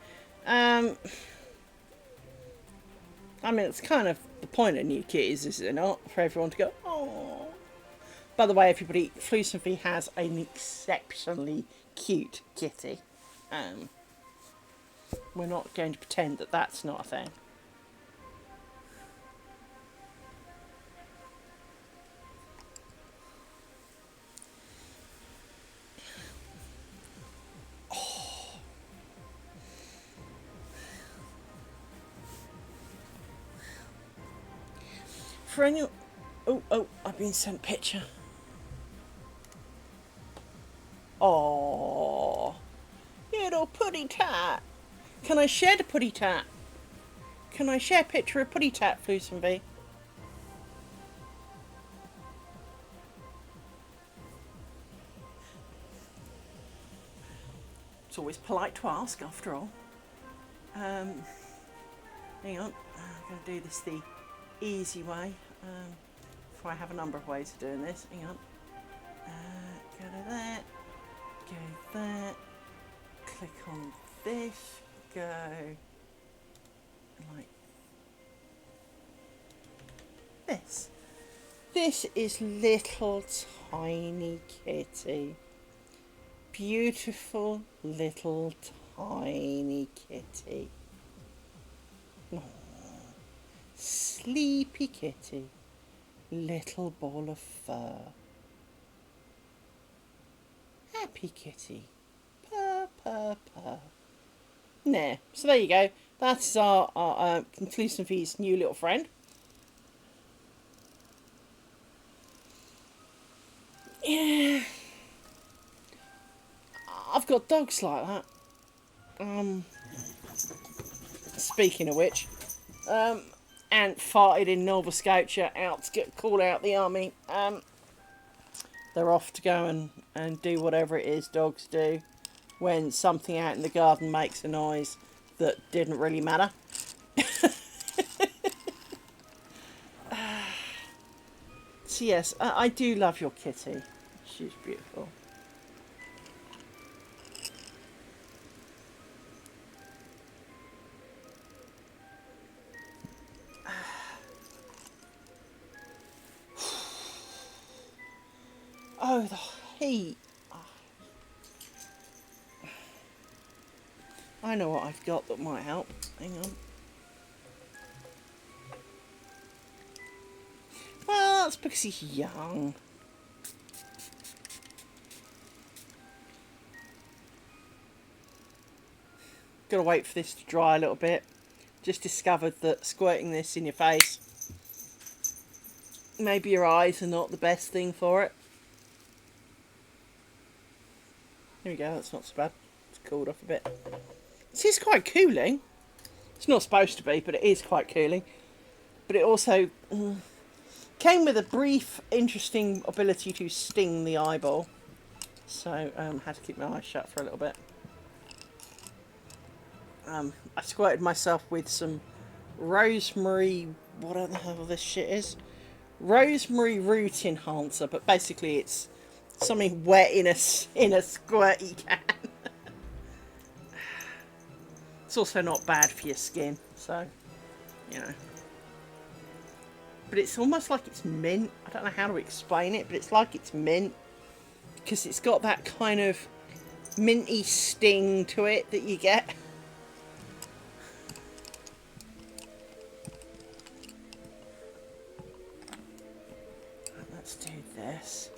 I mean, it's kind of the point of new kitties, is it not? For everyone to go, oh. By the way, everybody, Flusenfy has an exceptionally cute kitty. We're not going to pretend that that's not a thing. For any... Oh, I've been sent a picture. Oh, little putty tat. Can I share the putty tat? Can I share a picture of putty tat, Flusum V? It's always polite to ask, after all. Hang on, I'm going to do this the easy way. For I have a number of ways of doing this. Hang on. Go to that. Go that. Click on this. Go like this. This is little tiny kitty. Beautiful little tiny kitty. Aww. Sleepy kitty. Little ball of fur. Happy kitty. Purr, purr, purr. There. So there you go. That's our Flusum V's new little friend. Yeah. I've got dogs like that. Speaking of which, Ant farted in Nova Scotia out to call out the army. They're off to go and do whatever it is dogs do when something out in the garden makes a noise that didn't really matter. So yes, I do love your kitty. She's beautiful. Oh, the heat. I know what I've got that might help. Hang on. Well, that's because he's young. Gotta wait for this to dry a little bit. Just discovered that squirting this in your face, maybe your eyes are not the best thing for it. There we go, that's not so bad. It's cooled off a bit. This is quite cooling. It's not supposed to be, but it is quite cooling. But it also came with a brief, interesting ability to sting the eyeball. So had to keep my eyes shut for a little bit. I squirted myself with some rosemary, whatever the hell this shit is. Rosemary root enhancer, but basically it's something wet in a squirty can. It's also not bad for your skin, so, you know. But it's almost like it's mint. I don't know how to explain it, but it's like it's mint. Because it's got that kind of minty sting to it that you get. Let's do this.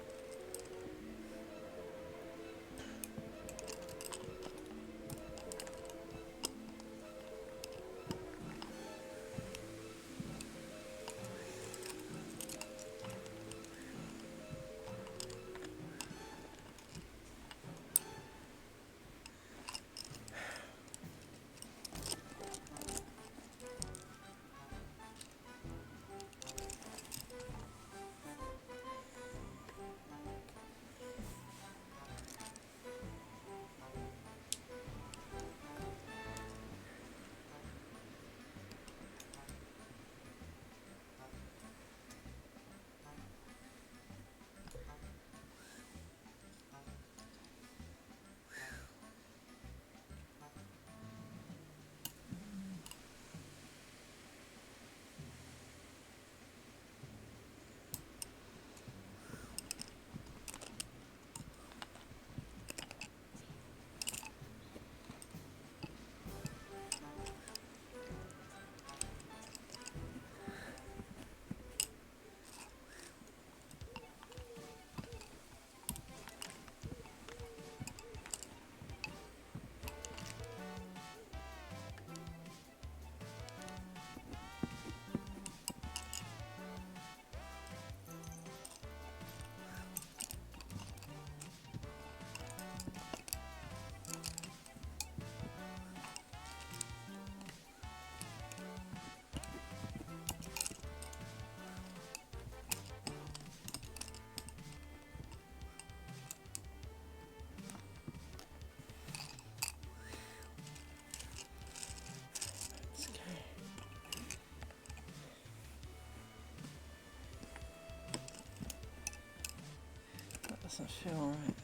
doesn't feel right.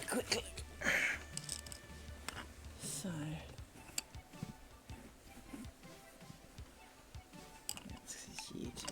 Quick look. So this is you two.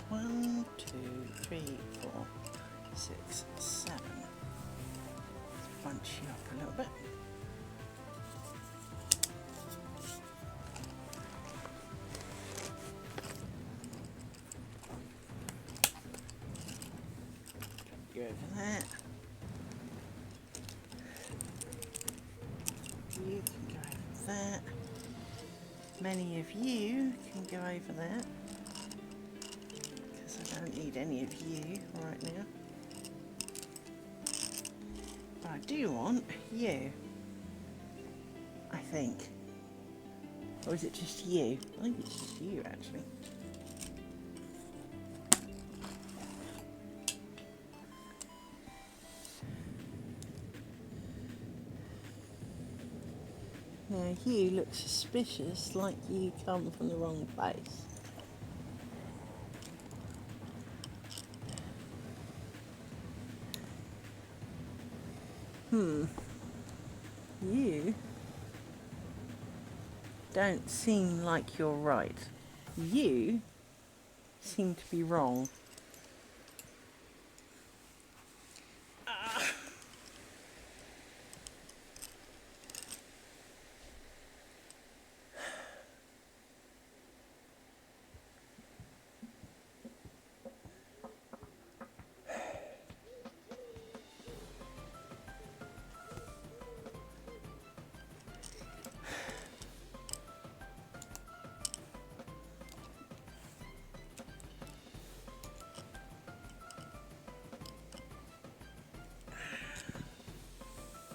One, two, three, 4, 6, 7. Let's bunch you up a little bit. Put you over there. You can go over there. Many of you can go over there. I don't need any of you right now. But I do want you, I think. Or is it just you? I think it's just you, actually. Now you look suspicious, like you come from the wrong place. You don't seem like you're right. You seem to be wrong.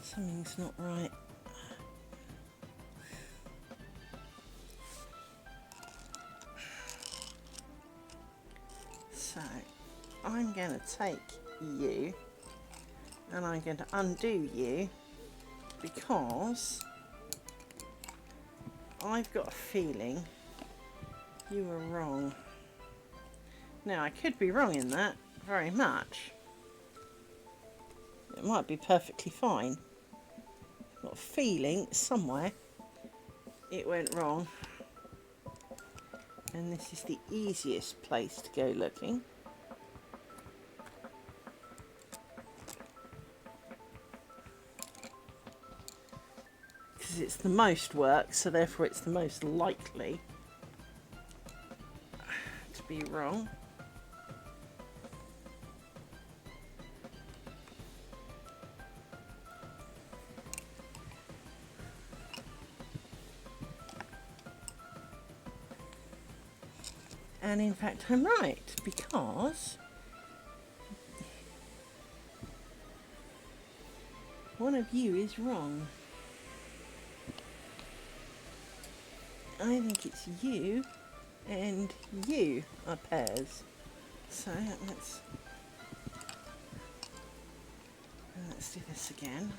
Something's not right. So, I'm going to take you and I'm going to undo you because I've got a feeling you were wrong. Now, I could be wrong in that very much. It might be perfectly fine. I've got a feeling somewhere it went wrong. And this is the easiest place to go looking. Because it's the most work, so therefore it's the most likely to be wrong. And in fact I'm right, because one of you is wrong. I think it's you and you are pairs. So let's do this again.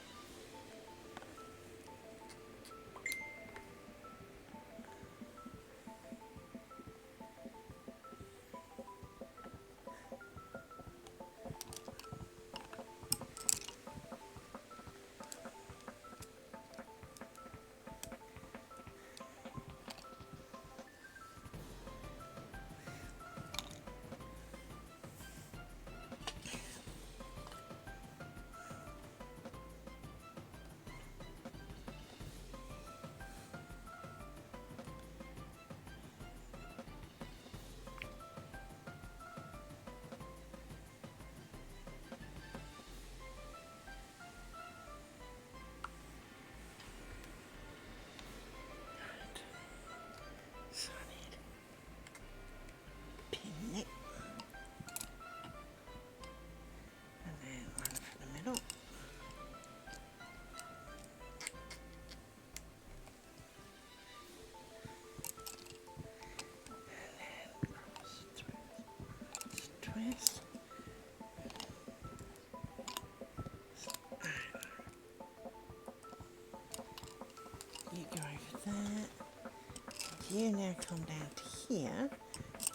you now come down to here.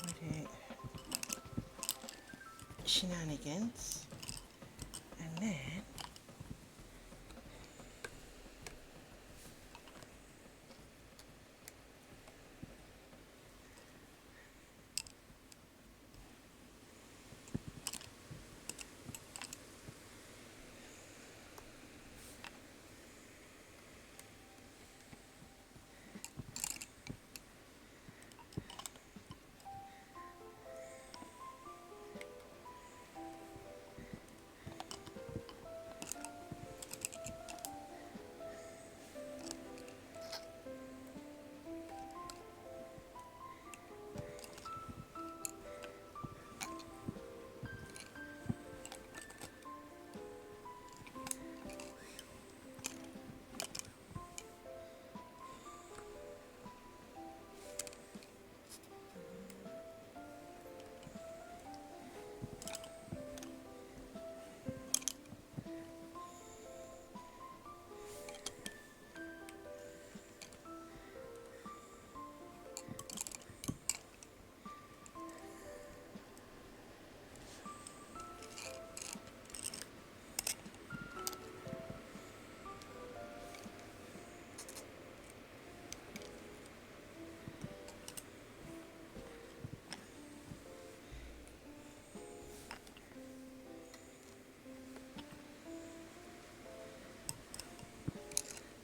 We do shenanigans, and then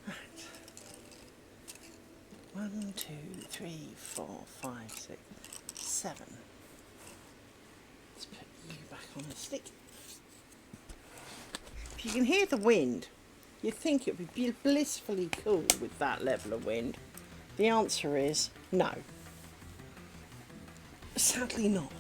right. 1, 2, 3, 4, 5, 6, 7. Let's put you back on the stick. If you can hear the wind, you'd think it would be blissfully cool with that level of wind. The answer is no. Sadly not.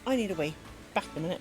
I need a wee. Back in a minute.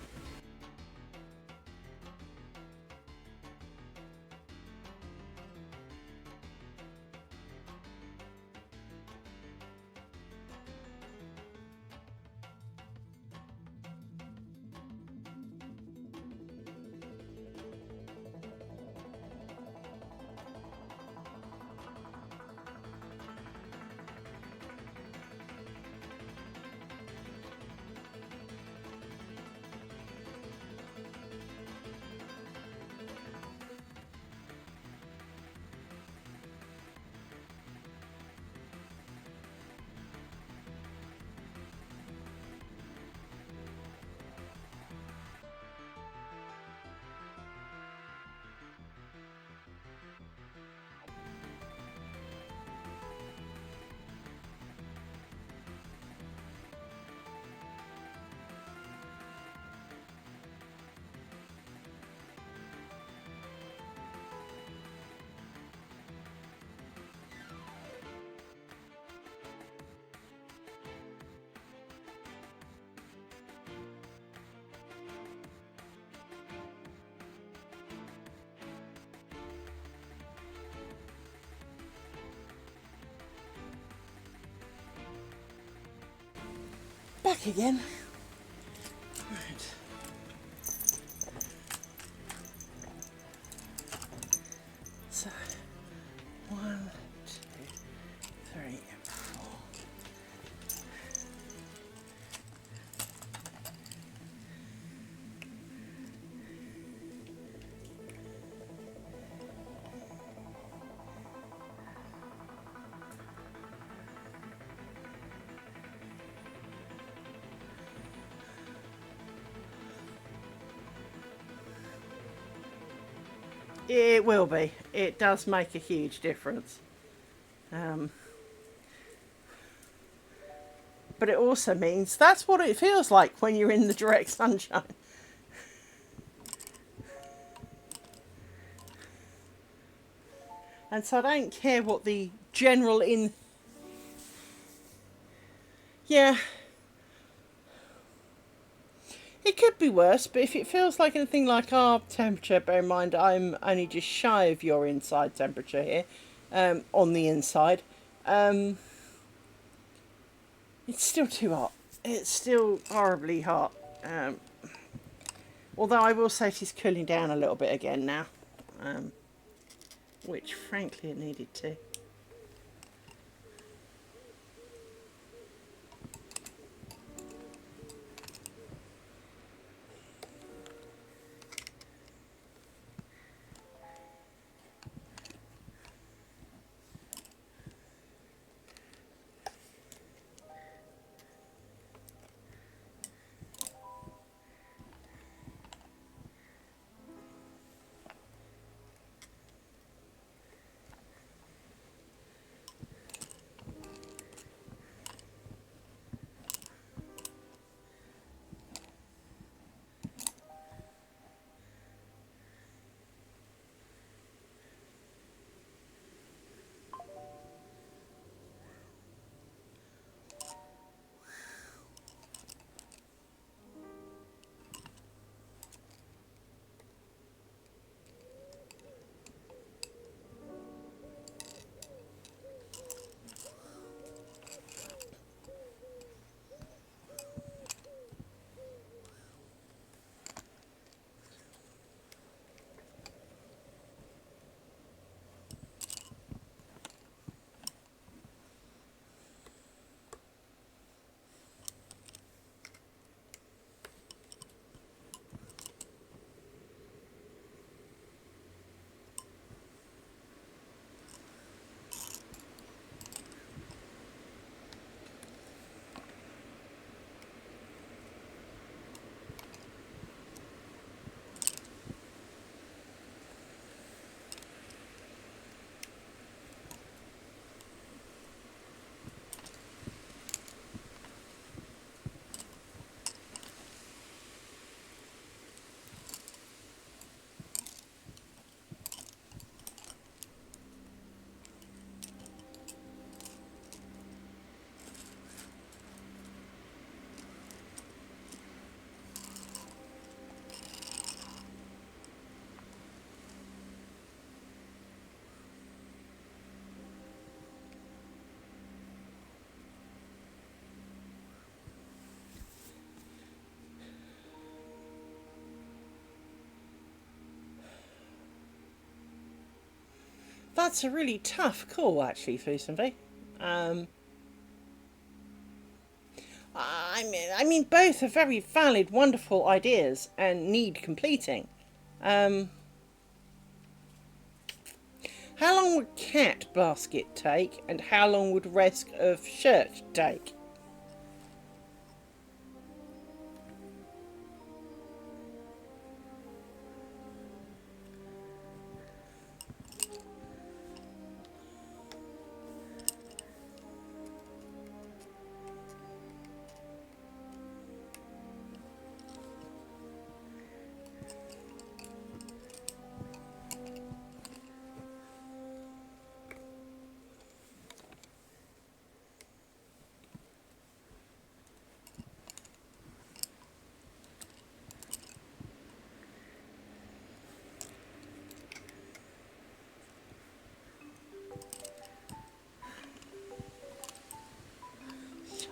Back again. Right. So, 1, 2, 3, 4. It will be. It does make a huge difference. But it also means that's what it feels like when you're in the direct sunshine. And so I don't care what the general in... Yeah, it could be worse, but if it feels like anything like our temperature, bear in mind I'm only just shy of your inside temperature here, on the inside, it's still too hot. It's still horribly hot. Although I will say she's cooling down a little bit again now, which frankly it needed to. That's a really tough call, actually, Fusenby. Um, I mean, both are very valid, wonderful ideas and need completing. Um, how long would cat basket take, and how long would rest of shirt take?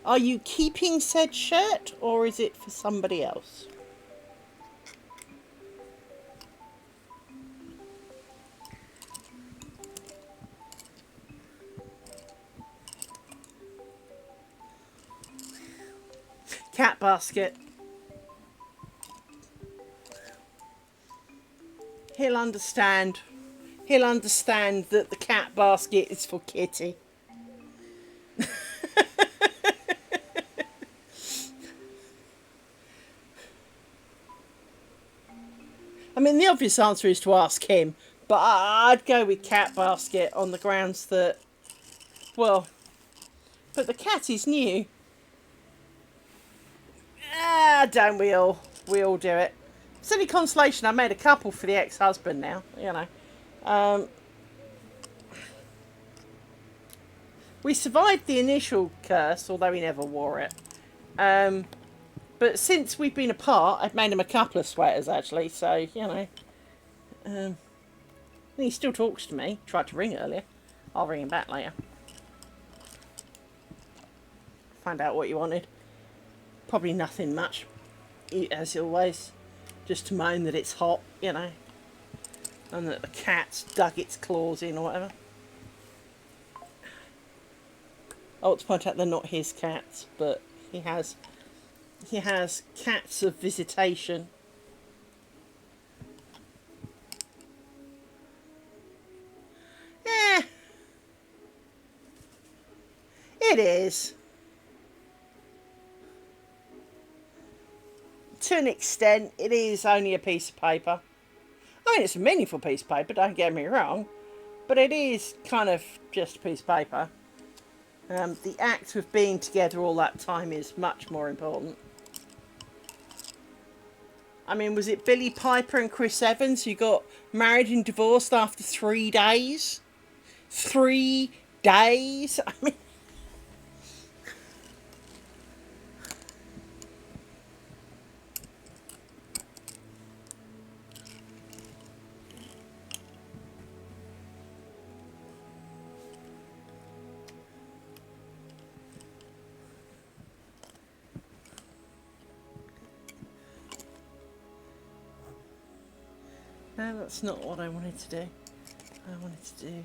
Are you keeping said shirt, or is it for somebody else? Cat basket. He'll understand. He'll understand that the cat basket is for Kitty. I mean, the obvious answer is to ask him, but I'd go with cat basket on the grounds that Well, but the cat is new. Ah, don't we all? We all do it. It's any consolation, I made a couple for the ex-husband now, you know. We survived the initial curse, although he never wore it. But since we've been apart, I've made him a couple of sweaters, actually, so, you know. He still talks to me. Tried to ring earlier. I'll ring him back later. Find out what you wanted. Probably nothing much, as always. Just to moan that it's hot, you know. And that the cat's dug its claws in or whatever. I ought to point out they're not his cats, but he has cats of visitation. Eh, it is. To an extent, it is only a piece of paper. I mean, it's a meaningful piece of paper, don't get me wrong, but it is kind of just a piece of paper. The act of being together all that time is much more important. I mean, was it Billy Piper and Chris Evans who got married and divorced after 3 days? 3 days? I mean... No, that's not what I wanted to do. I wanted to do...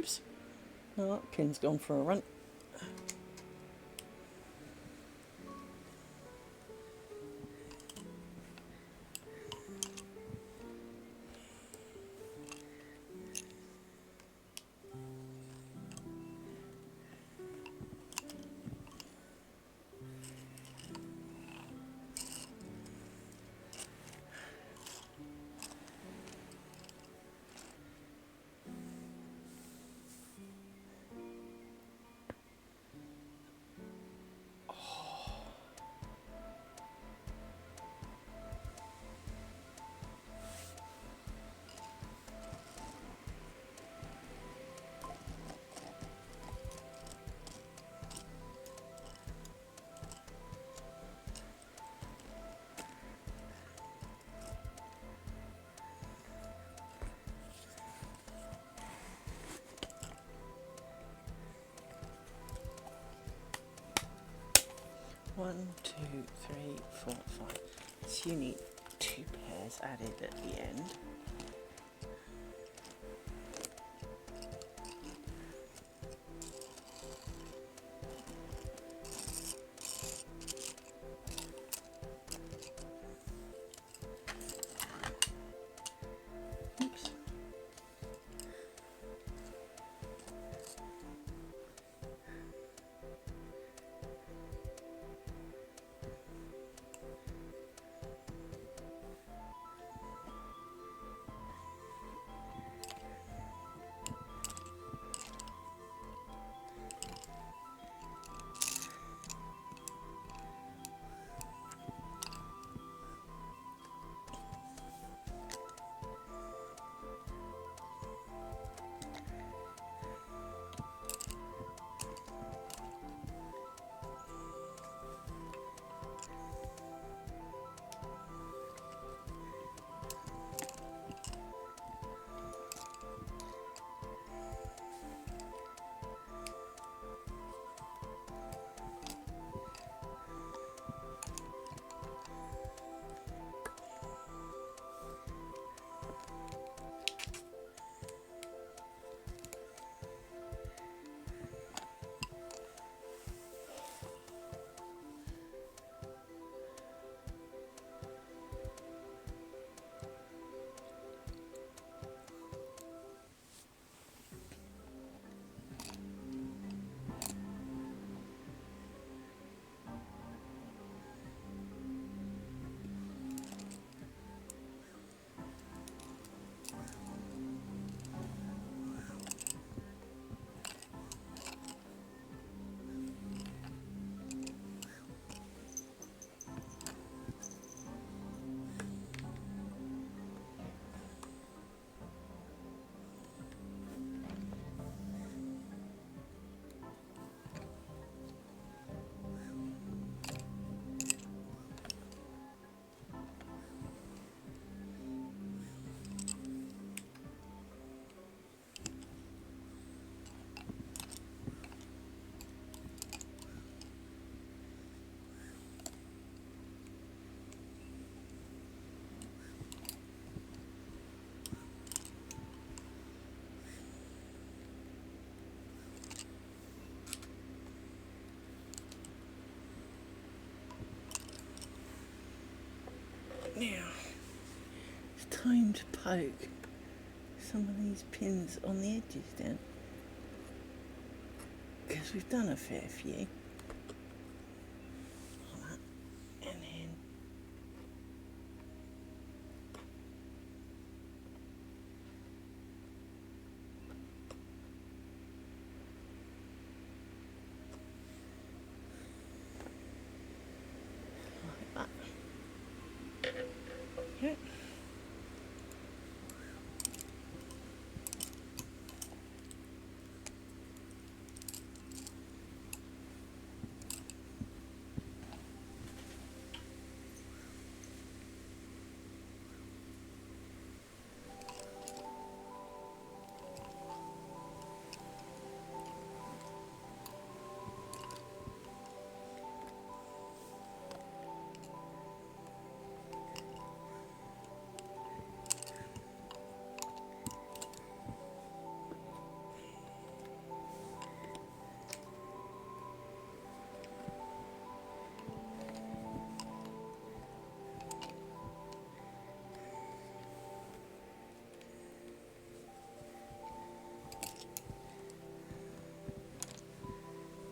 Oops. Oh, that pin's gone for a run. One, two, three, four, five. So you need 2 pairs added at the end. Oops. Now, it's time to poke some of these pins on the edges down, because we've done a fair few. Like that. And then like that. Okay.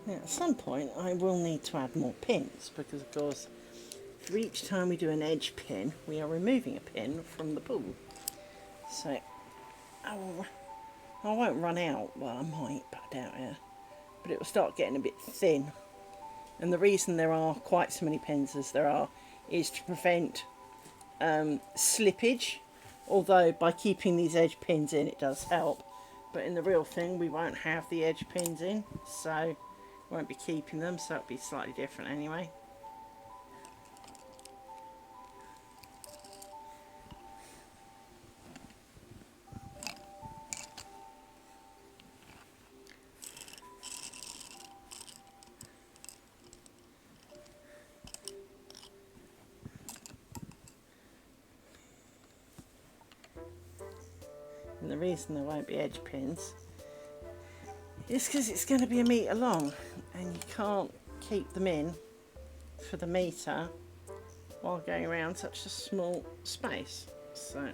Now, at some point I will need to add more pins because of course for each time we do an edge pin we are removing a pin from the pool. So I won't run out, well I might, but I doubt it. But it will start getting a bit thin. And the reason there are quite so many pins as there are is to prevent slippage. Although by keeping these edge pins in it does help. But in the real thing we won't have the edge pins in, so won't be keeping them, so it'll be slightly different anyway. And the reason there won't be edge pins is because it's going to be 1 metre long and you can't keep them in for the metre while going around such a small space. So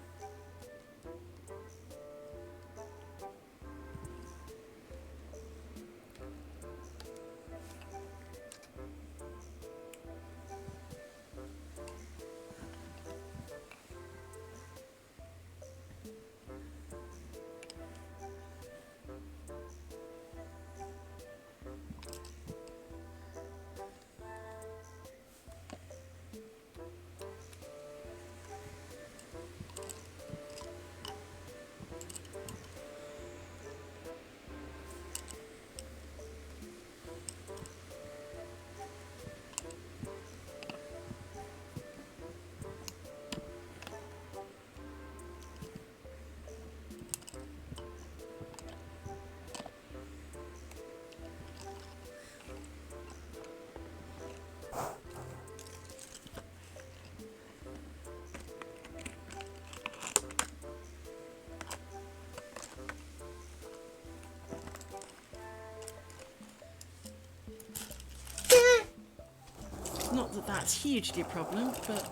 not that that's hugely a problem, but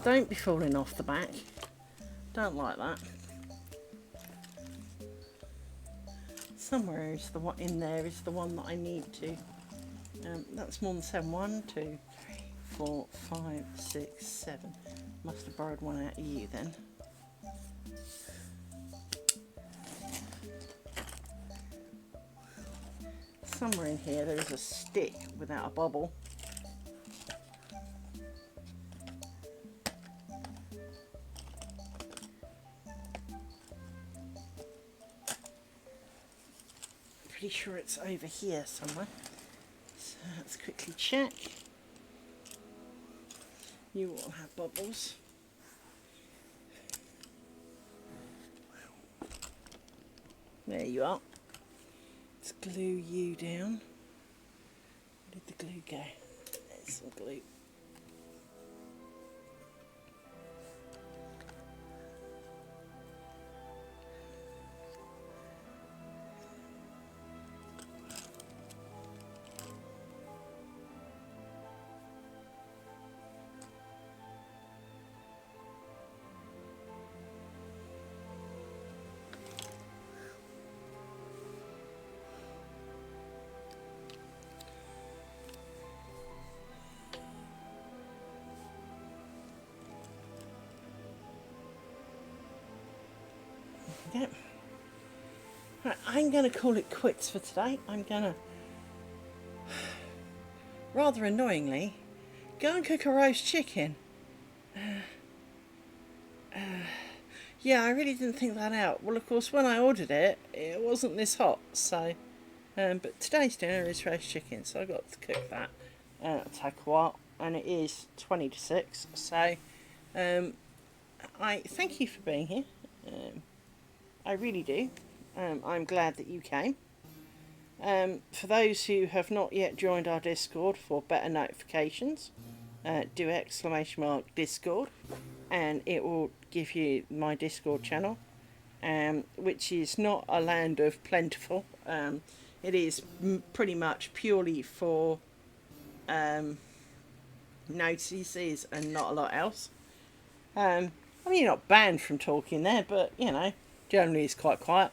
don't be falling off the back. Don't like that. Somewhere is the one in there is the one that I need to. That's more than 7. 1, 2, 3, 4, 5, 6, 7. Must have borrowed one out of you then. Somewhere in here there is a stick without a bobble. Pretty sure it's over here somewhere. So let's quickly check. You all have bubbles. There you are. Let's glue you down. Where did the glue go? There's some glue. Yep. Right, I'm going to call it quits for today. I'm going to, rather annoyingly, go and cook a roast chicken. Yeah, I really didn't think that out. Well, of course, when I ordered it, it wasn't this hot. So, but today's dinner is roast chicken, so I got to cook that. It'll take a while, and it is 20 to 6. So, I thank you for being here. I really do. I'm glad that you came. For those who have not yet joined our Discord for better notifications, do !Discord and it will give you my Discord channel, which is not a land of plentiful. It is pretty much purely for notices and not a lot else. I mean, you're not banned from talking there, but you know, generally it's quite quiet.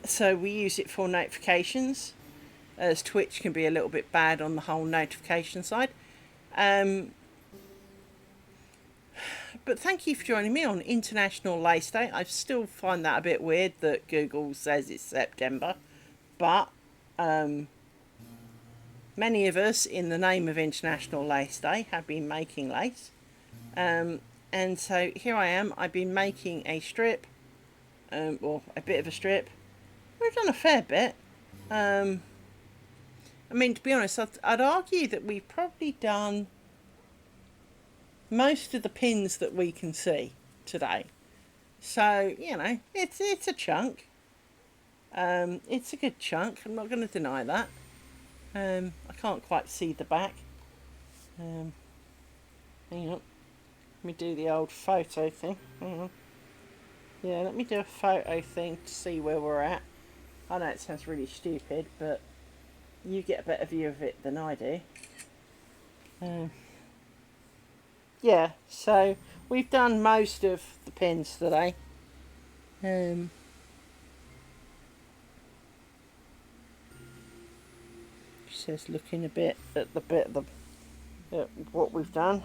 So we use it for notifications, as Twitch can be a little bit bad on the whole notification side. But thank you for joining me on International Lace Day. I still find that a bit weird that Google says it's September, but many of us, in the name of International Lace Day, have been making lace. And so here I am. I've been making a strip, or a bit of a strip. We've done a fair bit. I mean, to be honest, I'd argue that we've probably done most of the pins that we can see today. So, you know, it's a chunk. It's a good chunk. I'm not going to deny that. I can't quite see the back. Hang on. Let me do the old photo thing. Hang on. Yeah, let me do a photo thing to see where we're at. I know it sounds really stupid, but you get a better view of it than I do. Yeah, so we've done most of the pins today. Says looking a bit at at what we've done.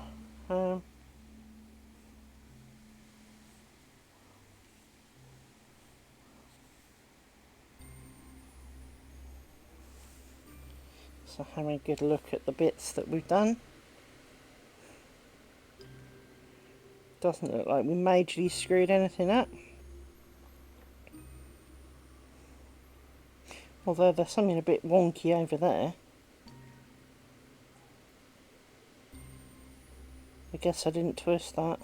So having a good look at the bits that we've done. Doesn't look like we majorly screwed anything up. Although there's something a bit wonky over there. I guess I didn't twist that.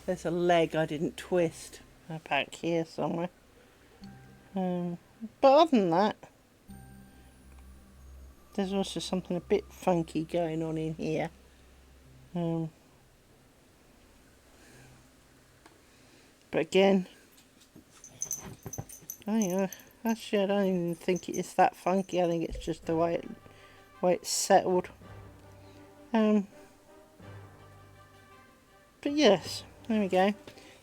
There's a leg I didn't twist back here somewhere. But other than that, there's also something a bit funky going on in here. But again, actually I don't even think it's that funky. I think it's just the way it's settled. But yes, there we go.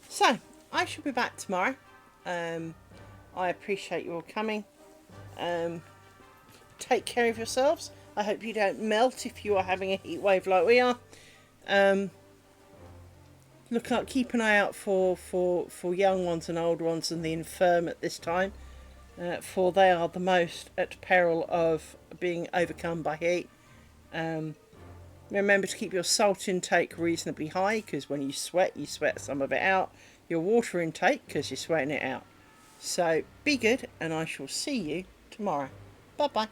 So I shall be back tomorrow. I appreciate you all coming. Take care of yourselves. I hope you don't melt if you are having a heat wave like we are. Keep an eye out for young ones and old ones and the infirm at this time, for they are the most at peril of being overcome by heat. Remember to keep your salt intake reasonably high, because when you sweat some of it out. Your water intake, because you're sweating it out. So be good, and I shall see you tomorrow. Bye bye.